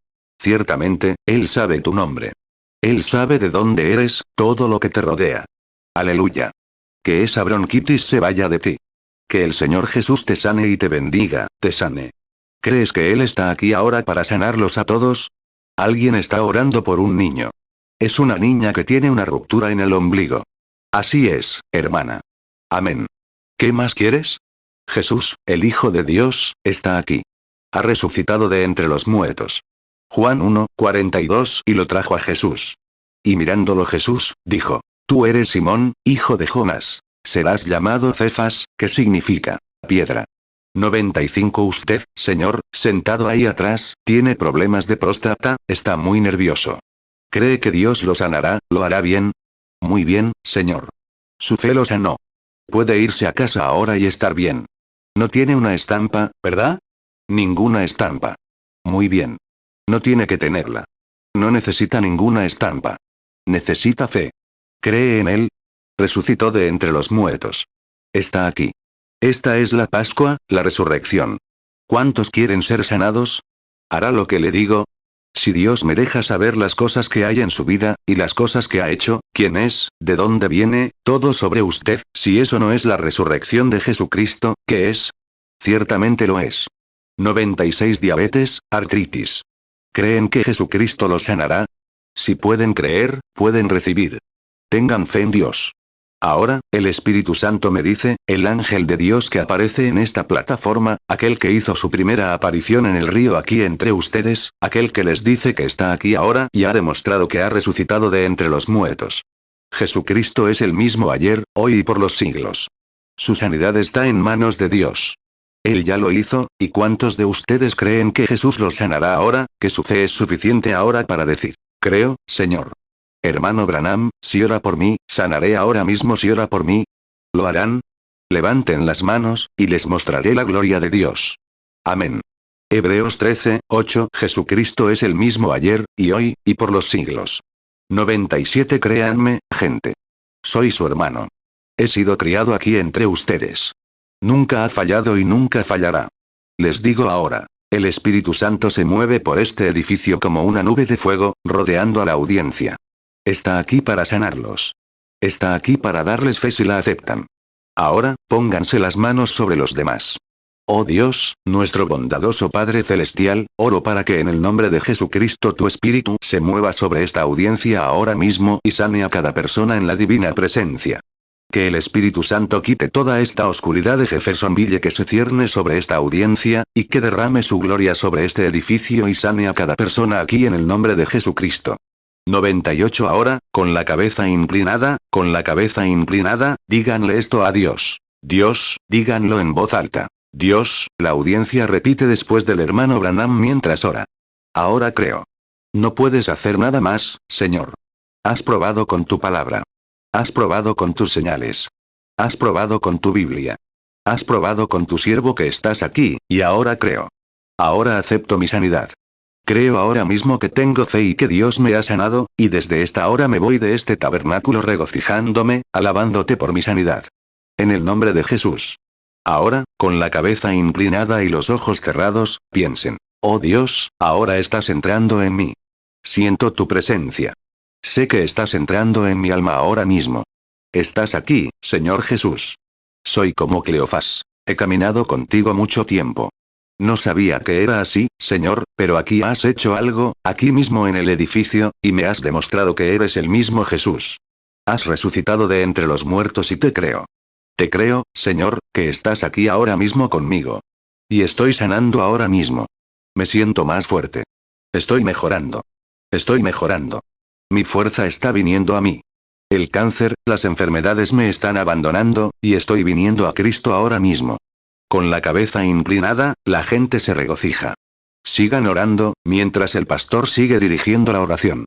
Ciertamente, Él sabe tu nombre. Él sabe de dónde eres, todo lo que te rodea. Aleluya. Que esa bronquitis se vaya de ti. Que el Señor Jesús te sane y te bendiga, te sane. ¿Crees que Él está aquí ahora para sanarlos a todos? Alguien está orando por un niño. Es una niña que tiene una ruptura en el ombligo. Así es, hermana. Amén. ¿Qué más quieres? Jesús, el Hijo de Dios, está aquí. Ha resucitado de entre los muertos. Juan 1:42 y lo trajo a Jesús. Y mirándolo Jesús, dijo, tú eres Simón, hijo de Jonás. Serás llamado Cefas, que significa piedra. 95. Usted, señor, sentado ahí atrás, tiene problemas de próstata, está muy nervioso. ¿Cree que Dios lo sanará, lo hará bien? Muy bien, señor. Su fe lo sanó. Puede irse a casa ahora y estar bien. No tiene una estampa, ¿verdad? Ninguna estampa. Muy bien. No tiene que tenerla. No necesita ninguna estampa. Necesita fe. ¿Cree en Él? Resucitó de entre los muertos. Está aquí. Esta es la Pascua, la resurrección. ¿Cuántos quieren ser sanados? ¿Hará lo que le digo? Si Dios me deja saber las cosas que hay en su vida, y las cosas que ha hecho, quién es, de dónde viene, todo sobre usted, si eso no es la resurrección de Jesucristo, ¿qué es? Ciertamente lo es. 96. Diabetes, artritis. ¿Creen que Jesucristo los sanará? Si pueden creer, pueden recibir. Tengan fe en Dios. Ahora, el Espíritu Santo me dice, el ángel de Dios que aparece en esta plataforma, aquel que hizo su primera aparición en el río aquí entre ustedes, aquel que les dice que está aquí ahora y ha demostrado que ha resucitado de entre los muertos. Jesucristo es el mismo ayer, hoy y por los siglos. Su sanidad está en manos de Dios. Él ya lo hizo, ¿y cuántos de ustedes creen que Jesús los sanará ahora, que su fe es suficiente ahora para decir, creo, Señor? Hermano Branham, si ora por mí, sanaré ahora mismo si ora por mí. ¿Lo harán? Levanten las manos, y les mostraré la gloria de Dios. Amén. Hebreos 13:8 Jesucristo es el mismo ayer, y hoy, y por los siglos. 97. Créanme, gente. Soy su hermano. He sido criado aquí entre ustedes. Nunca ha fallado y nunca fallará. Les digo ahora. El Espíritu Santo se mueve por este edificio como una nube de fuego, rodeando a la audiencia. Está aquí para sanarlos. Está aquí para darles fe si la aceptan. Ahora, pónganse las manos sobre los demás. Oh Dios, nuestro bondadoso Padre Celestial, oro para que en el nombre de Jesucristo tu Espíritu se mueva sobre esta audiencia ahora mismo y sane a cada persona en la divina presencia. Que el Espíritu Santo quite toda esta oscuridad de Jeffersonville que se cierne sobre esta audiencia, y que derrame su gloria sobre este edificio y sane a cada persona aquí en el nombre de Jesucristo. 98. Ahora, con la cabeza inclinada, díganle esto a Dios. Dios, díganlo en voz alta. Dios, la audiencia repite después del hermano Branham mientras ora. Ahora creo. No puedes hacer nada más, Señor. Has probado con tu palabra. Has probado con tus señales. Has probado con tu Biblia. Has probado con tu siervo que estás aquí, y ahora creo. Ahora acepto mi sanidad. Creo ahora mismo que tengo fe y que Dios me ha sanado, y desde esta hora me voy de este tabernáculo regocijándome, alabándote por mi sanidad. En el nombre de Jesús. Ahora, con la cabeza inclinada y los ojos cerrados, piensen. Oh Dios, ahora estás entrando en mí. Siento tu presencia. Sé que estás entrando en mi alma ahora mismo. Estás aquí, Señor Jesús. Soy como Cleofás. He caminado contigo mucho tiempo. No sabía que era así, Señor, pero aquí has hecho algo, aquí mismo en el edificio, y me has demostrado que eres el mismo Jesús. Has resucitado de entre los muertos y te creo. Te creo, Señor, que estás aquí ahora mismo conmigo. Y estoy sanando ahora mismo. Me siento más fuerte. Estoy mejorando. Estoy mejorando. Mi fuerza está viniendo a mí. El cáncer, las enfermedades me están abandonando, y estoy viniendo a Cristo ahora mismo. Con la cabeza inclinada, la gente se regocija. Sigan orando, mientras el pastor sigue dirigiendo la oración.